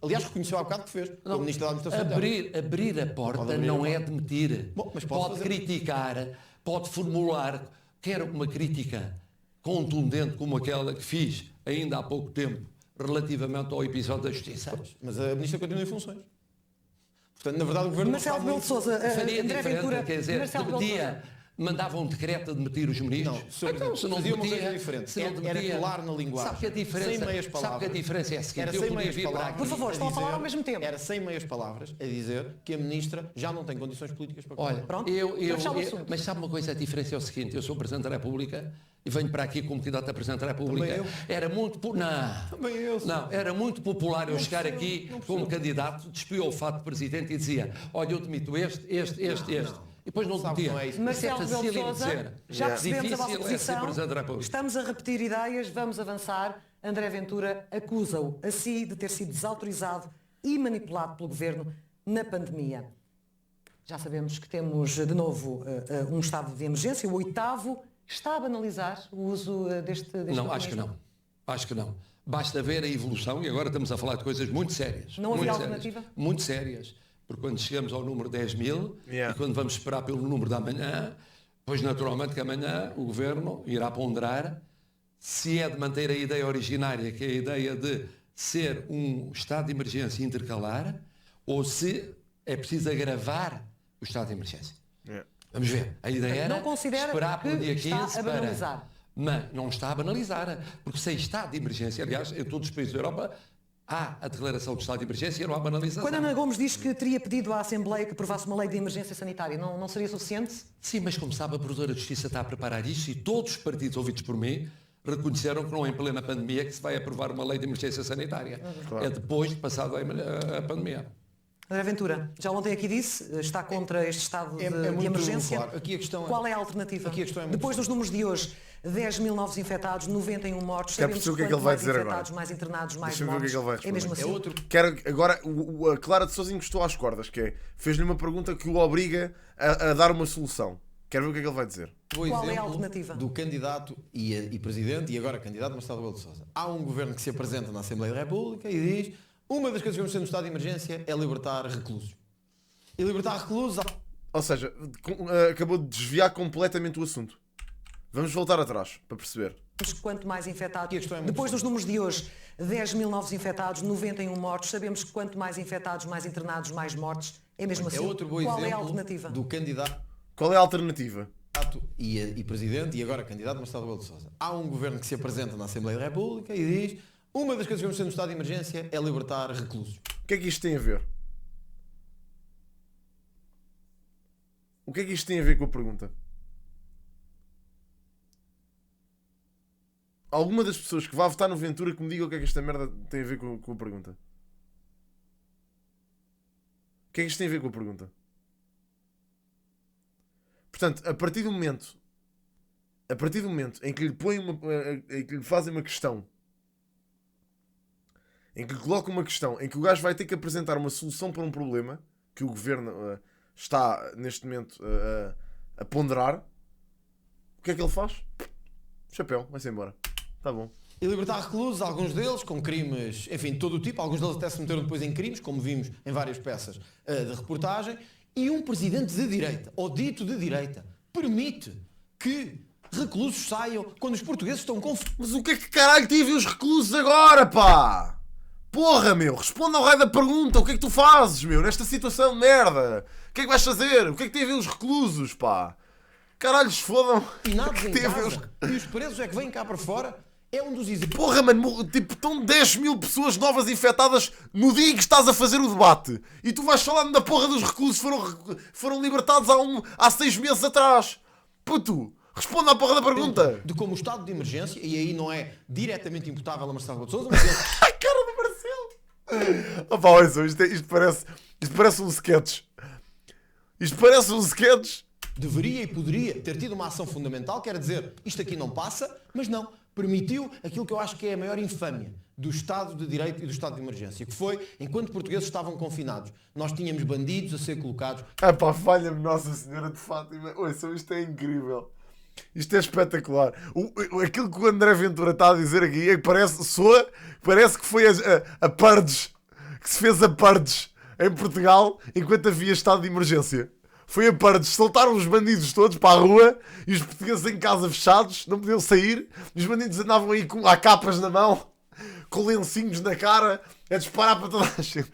Aliás, reconheceu há bocado que fez. Como Ministro da Administração Interna. Abrir a porta abrir não a é demitir. Bom, mas pode criticar, pode formular, quer uma crítica contundente como aquela que fiz ainda há pouco tempo relativamente ao episódio da Justiça. Mas a Ministra continua em funções. Portanto, na verdade, o Governo Marcelo Rebelo de Sousa, Faria André diferente, Ventura, quer dizer, Marcelo Rebelo de Sousa. mandava um decreto a demitir os ministros. Não, Sr. Presidente, se não fazia uma demitia, coisa diferente. se não Era demitia, claro na linguagem. Sabe que a diferença, Sem meias palavras. sabe que a diferença é a seguinte, Era eu sem podia meias vir para palavras. aqui. Por favor, estão a falar ao mesmo tempo. Era sem meias palavras a dizer que a Ministra já não tem condições políticas para Olha, Pronto, eu, mas sabe uma coisa, a diferença é o seguinte, eu sou Presidente da República e venho para aqui como candidato a Presidente da República. Também eu. Era muito... Também eu, senhor. Não, era muito popular eu chegar aqui como candidato, despiou o fato de Presidente e dizia, olha, eu demito este. E depois não Sabe, demitia. não é isso. Marcelo Rebelo de Sousa, já percebemos a vossa Difícil é ser posição. Presidente da República. Estamos a repetir ideias, vamos avançar. André Ventura acusa-o a si de ter sido desautorizado e manipulado pelo Governo na pandemia. Já sabemos que temos de novo um estado de emergência, o 8º. Está a banalizar o uso deste Não, acho que não. Acho que não. Basta ver a evolução, e agora estamos a falar de coisas muito sérias. Não havia muito alternativa? Sérias, muito sérias. Porque quando chegamos ao número 10.000 Yeah. e quando vamos esperar pelo número da manhã, pois naturalmente que amanhã o Governo irá ponderar se é de manter a ideia originária, que é a ideia de ser um estado de emergência intercalar, ou se é preciso agravar o estado de emergência. Yeah. Vamos ver. A ideia era Não considera esperar pelo que dia 15 está a banalizar? Mas não está a banalizar, porque sem estado de emergência, aliás, em todos os países da Europa, há a declaração de estado de emergência e não há banalização. Quando Ana Gomes diz que teria pedido à Assembleia que aprovasse uma lei de emergência sanitária, não seria suficiente? Sim, mas como sabe, a Provedora de Justiça está a preparar isso e todos os partidos ouvidos por mim reconheceram que não é em plena pandemia que se vai aprovar uma lei de emergência sanitária. Claro. É depois de passada a pandemia. André Ventura, já ontem aqui disse, está contra este estado de muito emergência. claro. Aqui a questão é- Qual é a alternativa? Aqui a questão é muito Depois dos números de hoje, 10.000 novos infectados, 91 mortos. Quero Sabemos perceber o que é que quanto ele vai mais dizer agora. infectados, mais internados, mais Deixa-me ver o que é mortos. que ele vai responder. mesmo assim. outro. Quero agora, a Clara de Sousa encostou às cordas, que é, fez-lhe uma pergunta que o obriga a dar uma solução. Quero ver o que é que ele vai dizer. O Qual é a exemplo alternativa? do candidato e presidente, e agora candidato Marcelo Rebelo de Sousa. Há um governo que se apresenta na Assembleia da República e diz: uma das coisas que vamos ter no estado de emergência é libertar reclusos. E libertar reclusos... Ou seja, acabou de desviar completamente o assunto. Vamos voltar atrás, para perceber. Quanto mais infectados. Aqui a questão é muito Depois dos números de hoje, 10.000 novos infectados, 91 mortos. Sabemos que quanto mais infectados, mais internados, mais mortes. É mesmo assim. É outro bom Qual é a exemplo alternativa? do candidato Qual é a alternativa? e presidente, e agora candidato Marcelo Rebelo de Sousa. Há um governo que se apresenta na Assembleia da República e diz: uma das coisas que vamos ter no estado de emergência é libertar reclusos. O que é que isto tem a ver? O que é que isto tem a ver com a pergunta? Alguma das pessoas que vai votar no Ventura que me diga o que é que esta merda tem a ver com a pergunta? O que é que isto tem a ver com a pergunta? Portanto, a partir do momento em que lhe põem em que lhe fazem uma questão, em que lhe colocam uma questão, em que o gajo vai ter que apresentar uma solução para um problema que o governo está neste momento a ponderar, o que é que ele faz? Chapéu, vai-se embora. Tá bom. E libertar reclusos, alguns deles com crimes, enfim, de todo o tipo, alguns deles até se meteram depois em crimes, como vimos em várias peças de reportagem, e um presidente de direita, ou dito de direita, permite que reclusos saiam quando os portugueses estão confusos. Mas o que é que caralho tive os reclusos agora, pá? Porra, meu, responda ao raio da pergunta. O que é que tu fazes, meu, nesta situação de merda? O que é que vais fazer? O que é que tem a ver os reclusos, pá? Caralho, se fodam. Finados Que em tem a ver casa. E os presos é que vêm cá para fora. É um dos exemplos. Porra, mano, tipo, estão 10 mil pessoas novas infectadas no dia em que estás a fazer o debate. E tu vais falando da porra dos reclusos que foram libertados há 6 meses atrás. Puto, responda à porra da pergunta. De como o estado de emergência, e aí não é diretamente imputável a Marcelo Rebelo de Sousa, mas A cara do Marcelo. Opa, olha, isto parece um sketch. Isto parece um sketch. deveria e poderia ter tido uma ação fundamental, quer dizer, isto aqui não passa, mas não. Permitiu aquilo que eu acho que é a maior infâmia do Estado de Direito e do Estado de Emergência, que foi, enquanto portugueses estavam confinados, nós tínhamos bandidos a ser colocados... Pá, falha-me Nossa Senhora de Fátima. Ouçam, isto é incrível. Isto é espetacular. Aquilo que o André Ventura está a dizer aqui é que parece que foi a Purge, que se fez a Purge em Portugal enquanto havia estado de emergência. Foi a Purge, soltaram os bandidos todos para a rua e os portugueses em casa fechados, não podiam sair, e os bandidos andavam aí com capas na mão, com lencinhos na cara, a disparar para toda a gente.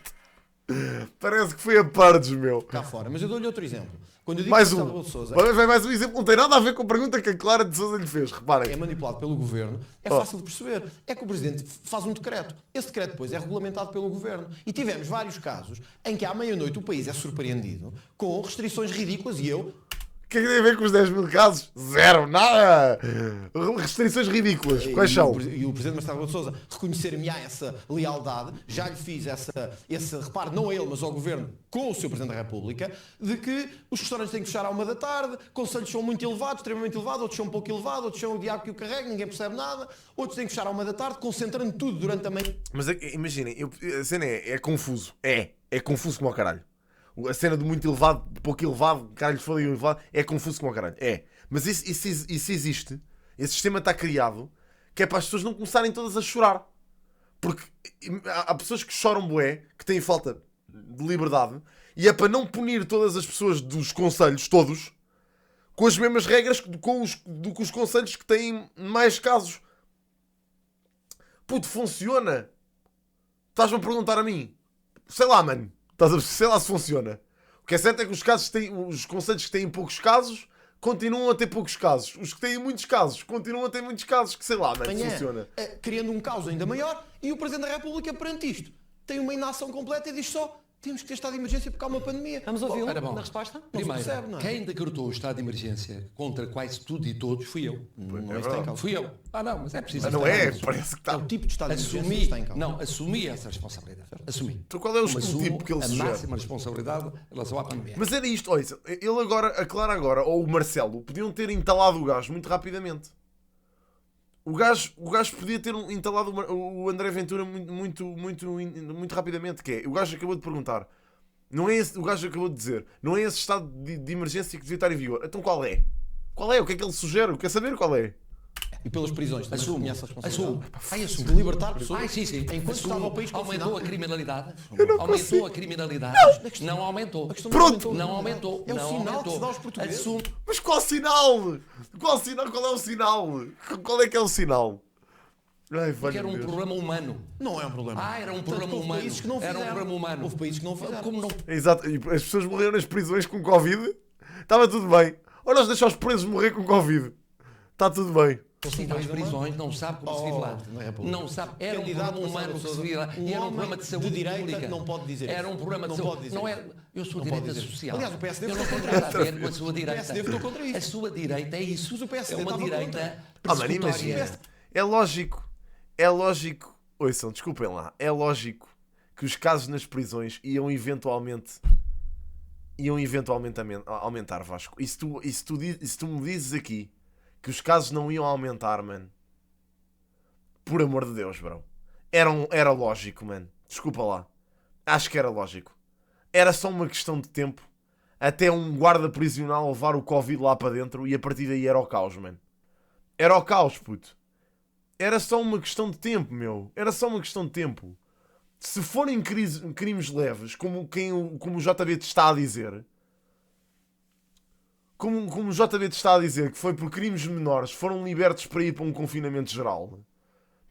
Parece que foi a Purge, meu. cá fora. Mas eu dou-lhe outro exemplo. Quando eu digo Mais que um. Marcelo Rebelo de Sousa Vai mais um exemplo, não tem nada a ver com a pergunta que a Clara de Sousa lhe fez, reparem. é manipulado pelo Governo, é fácil de perceber. É que o Presidente faz um decreto. Esse decreto depois é regulamentado pelo Governo. E tivemos vários casos em que à meia-noite o país é surpreendido com restrições ridículas e eu... O que é que tem a ver com os 10 mil casos? Zero, nada! Restrições ridículas, quais são? E o Presidente Marcelo Rebelo de Sousa reconhecer-me-á essa lealdade, já lhe fiz esse reparo, não a ele, mas ao Governo, com o Sr. Presidente da República, de que os restaurantes têm que fechar à 1 da tarde, conselhos são muito elevados, extremamente elevados, outros são um pouco elevados, outros são o diabo que o carrega, ninguém percebe nada, outros têm que fechar à 1 da tarde, concentrando tudo durante a manhã. Mas imaginem, a cena é confuso. É confuso como ao caralho. A cena do muito elevado, pouco elevado, caralho, foda elevado, é confuso como ao caralho. É. Mas isso existe. Esse sistema está criado que é para as pessoas não começarem todas a chorar. Porque há pessoas que choram bué, que têm falta de liberdade, e é para não punir todas as pessoas dos conselhos, todos, com as mesmas regras do que os conselhos que têm mais casos. Puto, funciona. Estás-me a perguntar a mim? Sei lá, mano. Sei lá se funciona. O que é certo é que os conselhos que têm poucos casos continuam a ter poucos casos. Os que têm muitos casos continuam a ter muitos casos. Que sei lá, mano, funciona. Criando um caos ainda maior, e o Presidente da República, perante isto, tem uma inação completa e diz só: temos que ter estado de emergência porque há uma pandemia. Vamos ouvi-lo Ora bom, na resposta? Não se Primeiro, percebe, não é? quem decretou o estado de emergência contra quase tudo e todos fui eu. Não está em causa. Fui eu. Não, mas é preciso. Mas não é, parece que É está. o tipo de estado de emergência que Assumi, está em causa. não, assumi essa responsabilidade. Assumi. Então qual é o Assumo tipo que ele a sugere? máxima responsabilidade em relação à pandemia. Mas era isto, olha, ele agora, a Clara agora, ou o Marcelo, podiam ter entalado o gajo muito rapidamente. O gajo podia ter entalado o André Ventura muito rapidamente, que é, o gajo acabou de perguntar, não é esse, o gajo acabou de dizer, não é esse estado de emergência que devia estar em vigor. Então qual é? Qual é? O que é que ele sugere? Quer saber qual é? E pelas prisões, também Assumo. reconhece a responsabilidade. Assumo. De libertar pessoas. Sim. Enquanto estava o país Aumentou confinado. a criminalidade. consigo. Aumentou a criminalidade. Não aumentou. A questão Pronto. Não aumentou. É o não sinal aumentou. que se dá aos portugueses. Assumo. Mas qual sinal? Qual sinal? Qual é o sinal? Qual é que é o sinal? Ai, Porque era um Deus. problema humano. Não é um problema. Era um Tanto problema que houve humano. países que não Era um fizeram. problema humano. Houve países que não fizeram. Como não? Exato, e as pessoas morreram nas prisões com Covid, estava tudo bem. Ou nós deixamos os presos morrer com Covid, está tudo bem. Sim, nas prisões não sabe como se vive lá. na República. Não sabe. Era um Candidato problema humano Marcelo que se vivia lá. Sousa, E era um homem problema de saúde de direita pública. não pode dizer Era isso. um problema de Não saúde. pode dizer Não isso. é. Eu sou Não direita pode dizer isso. social. Aliás, o PSD eu não foi tenho nada a ver com a sua direita. PSD votou contra isso. A sua direita é isso. Mas o PSD é uma estava direita Mano, imagina. persecutória. É lógico. Ouçam, desculpem lá. É lógico que os casos nas prisões iam eventualmente aumentar, Vasco. E se tu me dizes aqui que os casos não iam aumentar, mano, por amor de Deus, bro. Era lógico, mano. Desculpa lá. Acho que era lógico. Era só uma questão de tempo até um guarda prisional levar o Covid lá para dentro e a partir daí era o caos, mano. Era o caos, puto. Era só uma questão de tempo, meu. Era só uma questão de tempo. Se forem crimes leves, como o JB te está a dizer, como o JB te está a dizer, que foi por crimes menores, foram libertos para ir para um confinamento geral.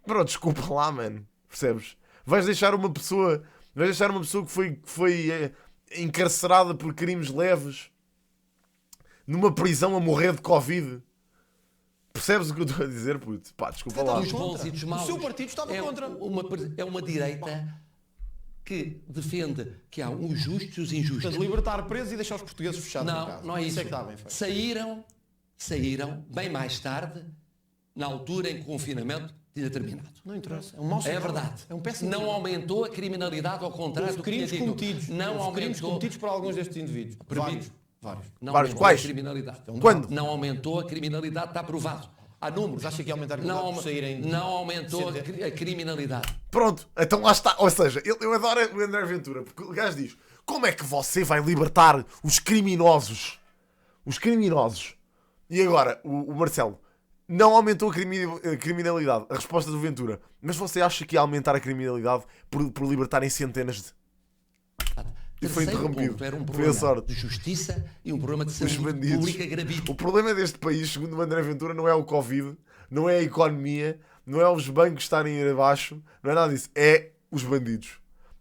Bro, desculpa lá, mano. Percebes? Vais deixar uma pessoa que foi encarcerada por crimes leves numa prisão a morrer de Covid. Percebes o que eu estou a dizer, puto? Pá, desculpa lá. Dos bons e dos maus. O seu partido estava contra. É uma direita que defende que há os justos e os injustos. Portanto, libertar presos e deixar os portugueses fechados em casa. Não é isso. É que está bem feito. Saíram bem mais tarde, na altura em que o confinamento tinha terminado. Não interessa. É um mau sinal. É verdade. É um péssimo Não sinal. aumentou a criminalidade, ao contrário do que tinha crimes dito. cometidos. Não Houve crimes aumentou. cometidos por alguns destes indivíduos. Vários. Vários. Não Vários. aumentou Quais? a criminalidade. Quando? Não aumentou a criminalidade, está provado. Há números. Mas acha que ia aumentar a criminalidade por saírem... Não aumentou a criminalidade. Pronto, então lá está. Ou seja, eu adoro o André Ventura, porque o gajo diz: como é que você vai libertar os criminosos? Os criminosos. E agora, o Marcelo, não aumentou a criminalidade. A resposta do Ventura: mas você acha que ia aumentar a criminalidade por libertarem centenas de... E foi Terceiro interrompido. ponto, era um Foi a problema sorte. de justiça e um problema de Os saúde bandidos. pública gravíssimo. O problema deste país, segundo o André Ventura, não é o Covid, não é a economia, não é os bancos estarem a ir abaixo, não é nada disso. É os bandidos.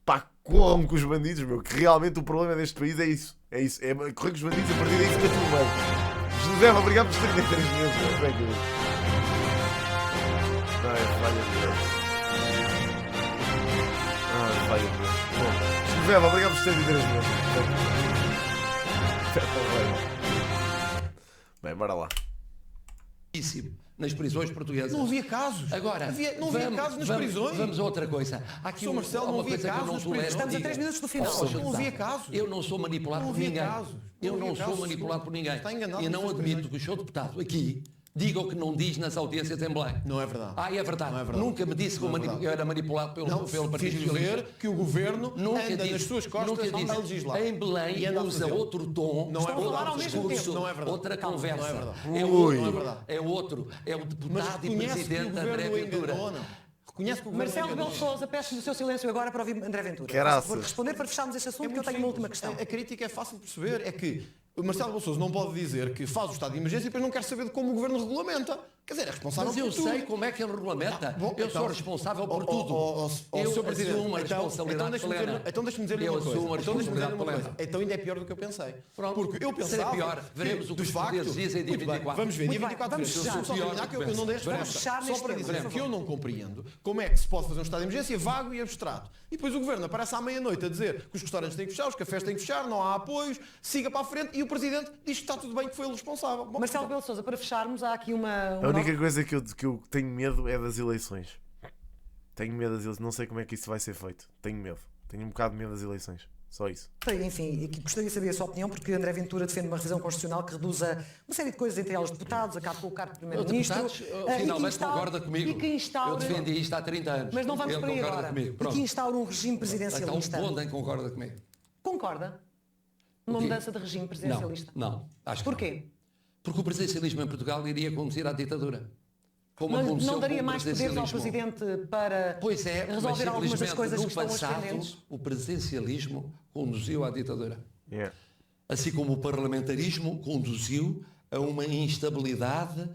Pá, corram com os bandidos, meu. Que realmente o problema deste país é isso. É isso. É correr com os bandidos, a partir daí fica tudo bem. José, obrigado por terem 3 meses. Como é que eu... Ai, falha de Deus. Ai, falha de Deus. Bom, José, obrigado por terem 3 meses. Bem, bora lá. Nas prisões portuguesas. Não havia casos. Agora, não havia casos nas prisões. Vamos a outra coisa. Há aqui Sr. Marcelo, uma não havia coisa que eu casos não nas tolero. prisões. Estamos a 3 minutos do final. Não havia casos. Eu não sou manipulado Não por havia ninguém. casos. Eu Não não havia sou casos. manipulado por ninguém. Está enganado E não nas admito prisões. que o seu deputado aqui diga o que não diz nas audiências em Belém. Não é verdade. É verdade. Não é verdade. Nunca me disse que Não é verdade. eu era manipulado pelo Partido Fiz Socialista. ver que o governo Nunca anda disse, nas suas costas nunca disse. a legislar. Em Belém E anda a usa fazê-lo. outro tom, Não é outro verdade. ao mesmo discurso, tempo. Não é verdade. outra Calma, conversa. não é verdade. É Ui. outro, Não é verdade. é outro. É o Mas deputado e reconhece que o presidente André governo o Ventura. enganou, não? Reconhece que o governo Marcelo o enganou. Rebelo de Sousa, peço-lhe o seu silêncio agora para ouvir André Ventura. Caraças. Vou responder para fecharmos este assunto, porque eu tenho uma última questão. A crítica é fácil de perceber. É que o Marcelo Rebelo de Sousa não pode dizer que faz o estado de emergência e depois não quer saber de como o governo regulamenta. Quer dizer, é responsável Mas eu por tudo. sei como é que ele regulamenta. Bom, Eu então- sou responsável por Ó, tudo. eu Eu assumo a responsabilidade plena. Então deixa-me dizer-lhe Eu uma coisa. assumo a Então deixa-me dizer-lhe uma responsabilidade coisa. plena. Então ainda é pior do que eu pensei. Pronto. Porque eu Será pensava pior. Veremos o que de os facto, portugueses dizem dia muito bem, 24. Vamos ver, dia Muito bem, 24 vamos de fechar. fevereiro. Só para terminar que eu não dei a Vamos resposta. fechar Só neste para tema, dizer por que eu favor. não compreendo como é que se pode fazer um estado de emergência vago e abstrato. E depois o governo aparece à meia-noite a dizer que os restaurantes têm que fechar, os cafés têm que fechar, não há apoios, siga para a frente e o presidente diz que está tudo bem, que foi ele responsável. Bom, Marcelo Rebelo de Sousa, para fecharmos, há aqui uma A única coisa que eu tenho medo é das eleições. Tenho medo das eleições. Não sei como é que isso vai ser feito. Tenho medo. Tenho um bocado de medo das eleições. Só isso. Enfim, e gostaria de saber a sua opinião, porque André Ventura defende uma revisão constitucional que reduza uma série de coisas, entre elas deputados, acabe com o cargo de primeiro-ministro. Finalmente concorda comigo. E que instaura... Eu defendi isto há 30 anos. Mas não vamos Ele para aí concorda agora. comigo. E Pronto. que instaura um regime Então presidencialista. respondem, concorda comigo. Concorda? Numa quê? mudança de regime presidencialista? Não. Acho que Porquê? não. Porque o presidencialismo em Portugal iria conduzir à ditadura. Como Mas aconteceu não daria com o mais poderes ao presidencialismo. Presidente para Pois é, mas resolver algumas das simplesmente coisas que no estão hoje passado pendentes? o presidencialismo conduziu à ditadura. Yeah. Assim como o parlamentarismo conduziu a uma instabilidade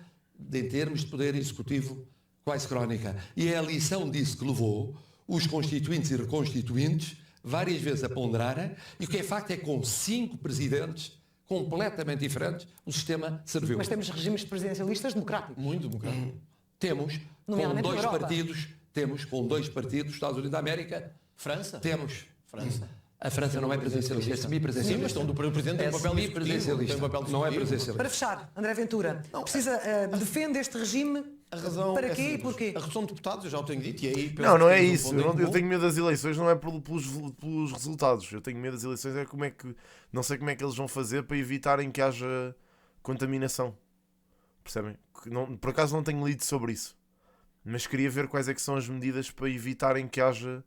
em termos de poder executivo quase crónica. E é a lição disso que levou os constituintes e reconstituintes várias vezes a ponderarem, e o que é facto é que com 5 presidentes completamente diferentes o sistema serviu. Mas temos regimes presidencialistas democráticos. Muito democrático. Temos com Nomeadamente na 2 Europa. partidos, Estados Unidos da América, França? temos. França. A França não é presidencialista, é Sim, semi-presidencialista. mas então o presidente tem É um papel semi-presidencialista, tem um papel não é discutivo. presidencialista. Para fechar, André Ventura, defende este regime A razão para é quê e simples. porquê? A redução de deputados, eu já o tenho dito, e aí... penso Não, não que é temos um isso. ponto em Eu comum. tenho medo das eleições, não é pelos resultados. Eu tenho medo das eleições, é como é que. Não sei como é que eles vão fazer para evitarem que haja contaminação. Percebem? Por acaso não tenho lido sobre isso. Mas queria ver quais é que são as medidas para evitarem que haja.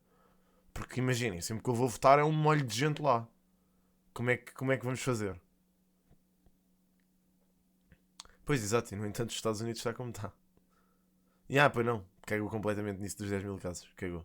Porque imaginem, sempre que eu vou votar é um molho de gente lá. Como é que vamos fazer? Pois, exato, e no entanto os Estados Unidos está como está. Pois não, cagou completamente nisso dos 10 mil casos. Cagou.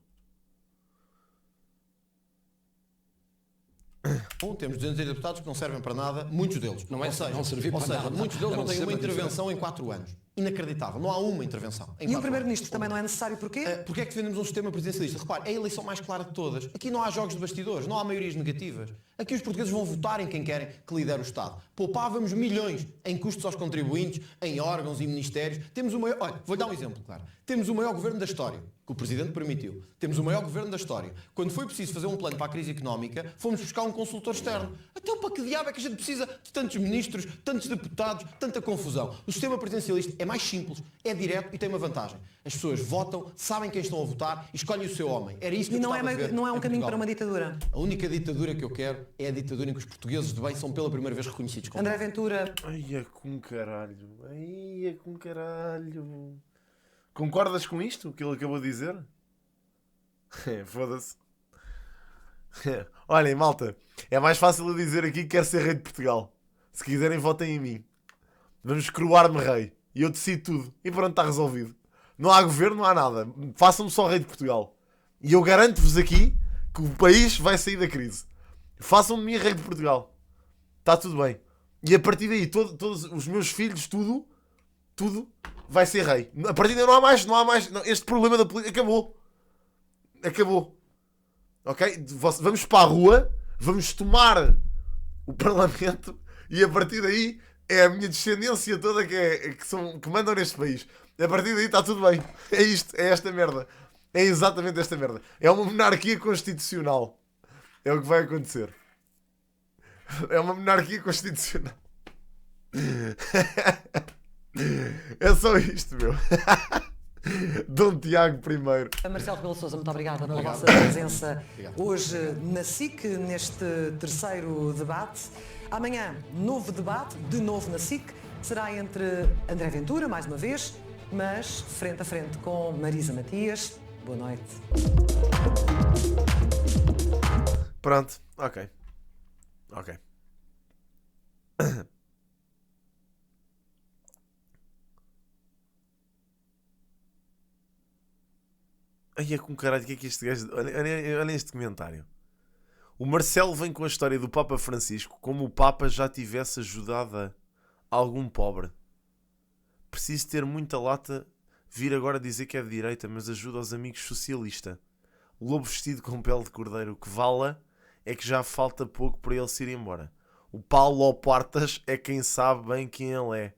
Temos 200 deputados que não servem para nada, muitos deles. Não servir para nada. Muitos deles não têm uma intervenção diferente. em 4 anos. Inacreditável. Não há uma intervenção. E o Primeiro-Ministro também não é necessário porquê? Porque é que defendemos um sistema presidencialista? Repare, é a eleição mais clara de todas. Aqui não há jogos de bastidores, não há maiorias negativas. Aqui os portugueses vão votar em quem querem que lidere o Estado. Poupávamos milhões em custos aos contribuintes, em órgãos e ministérios. Temos o maior... Olha, vou-lhe dar um exemplo, claro. Temos o maior governo da história, que o Presidente permitiu. Temos o maior governo da história. Quando foi preciso fazer um plano para a crise económica, fomos buscar um consultor externo. Então, para que diabo é que a gente precisa de tantos ministros, tantos deputados, tanta confusão? O sistema presidencialista é mais simples, é direto e tem uma vantagem. As pessoas votam, sabem quem estão a votar e escolhem o seu homem. Era isso que E eu não gostava de ver é um em caminho Portugal. para uma ditadura. A única ditadura que eu quero é a ditadura em que os portugueses de bem são pela primeira vez reconhecidos como André Ventura, Ai, é com caralho. Ai, é com caralho. Concordas com isto, o que ele acabou de dizer? Foda-se. Olhem, malta, é mais fácil eu dizer aqui que quero ser rei de Portugal. Se quiserem, votem em mim. Vamos coroar-me rei. E eu decido tudo. E pronto, está resolvido. Não há governo, não há nada. Façam-me só rei de Portugal. E eu garanto-vos aqui que o país vai sair da crise. Façam-me mim rei de Portugal. Está tudo bem. E a partir daí, todos os meus filhos, tudo vai ser rei. A partir daí não há mais. Não, este problema da política acabou. Ok? Vamos para a rua, vamos tomar o Parlamento e a partir daí é a minha descendência toda que mandam neste país. A partir daí está tudo bem. É isto, é esta merda. É exatamente esta merda. É uma monarquia constitucional. É o que vai acontecer. É uma monarquia constitucional. É só isto, meu. Dom Tiago I. Marcelo Rebelo de Sousa, muito obrigada pela vossa presença hoje na SIC, neste terceiro debate. Amanhã, novo debate, de novo na SIC, será entre André Ventura, mais uma vez, mas frente a frente com Marisa Matias. Boa noite. Pronto, ok. Ai, é com caralho, o que é este gajo... Olhem este comentário. O Marcelo vem com a história do Papa Francisco como o Papa já tivesse ajudado a algum pobre. Preciso ter muita lata vir agora dizer que é de direita, mas ajuda os amigos socialista. Lobo vestido com pele de cordeiro. O que vala é que já falta pouco para ele se ir embora. O Paulo Portas é quem sabe bem quem ele é.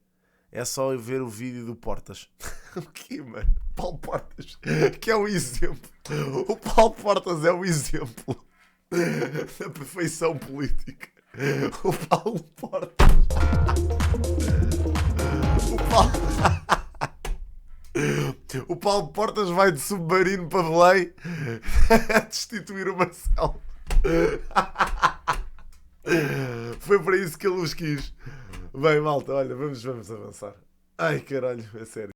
É só eu ver o vídeo do Portas. O quê, mano? Paulo Portas, que é o exemplo. O Paulo Portas é o exemplo da perfeição política. O Paulo Portas. O Paulo Portas vai de submarino para Belém a destituir o Marcelo. Foi para isso que ele os quis. Bem, malta, olha, vamos avançar. Ai, caralho, é sério.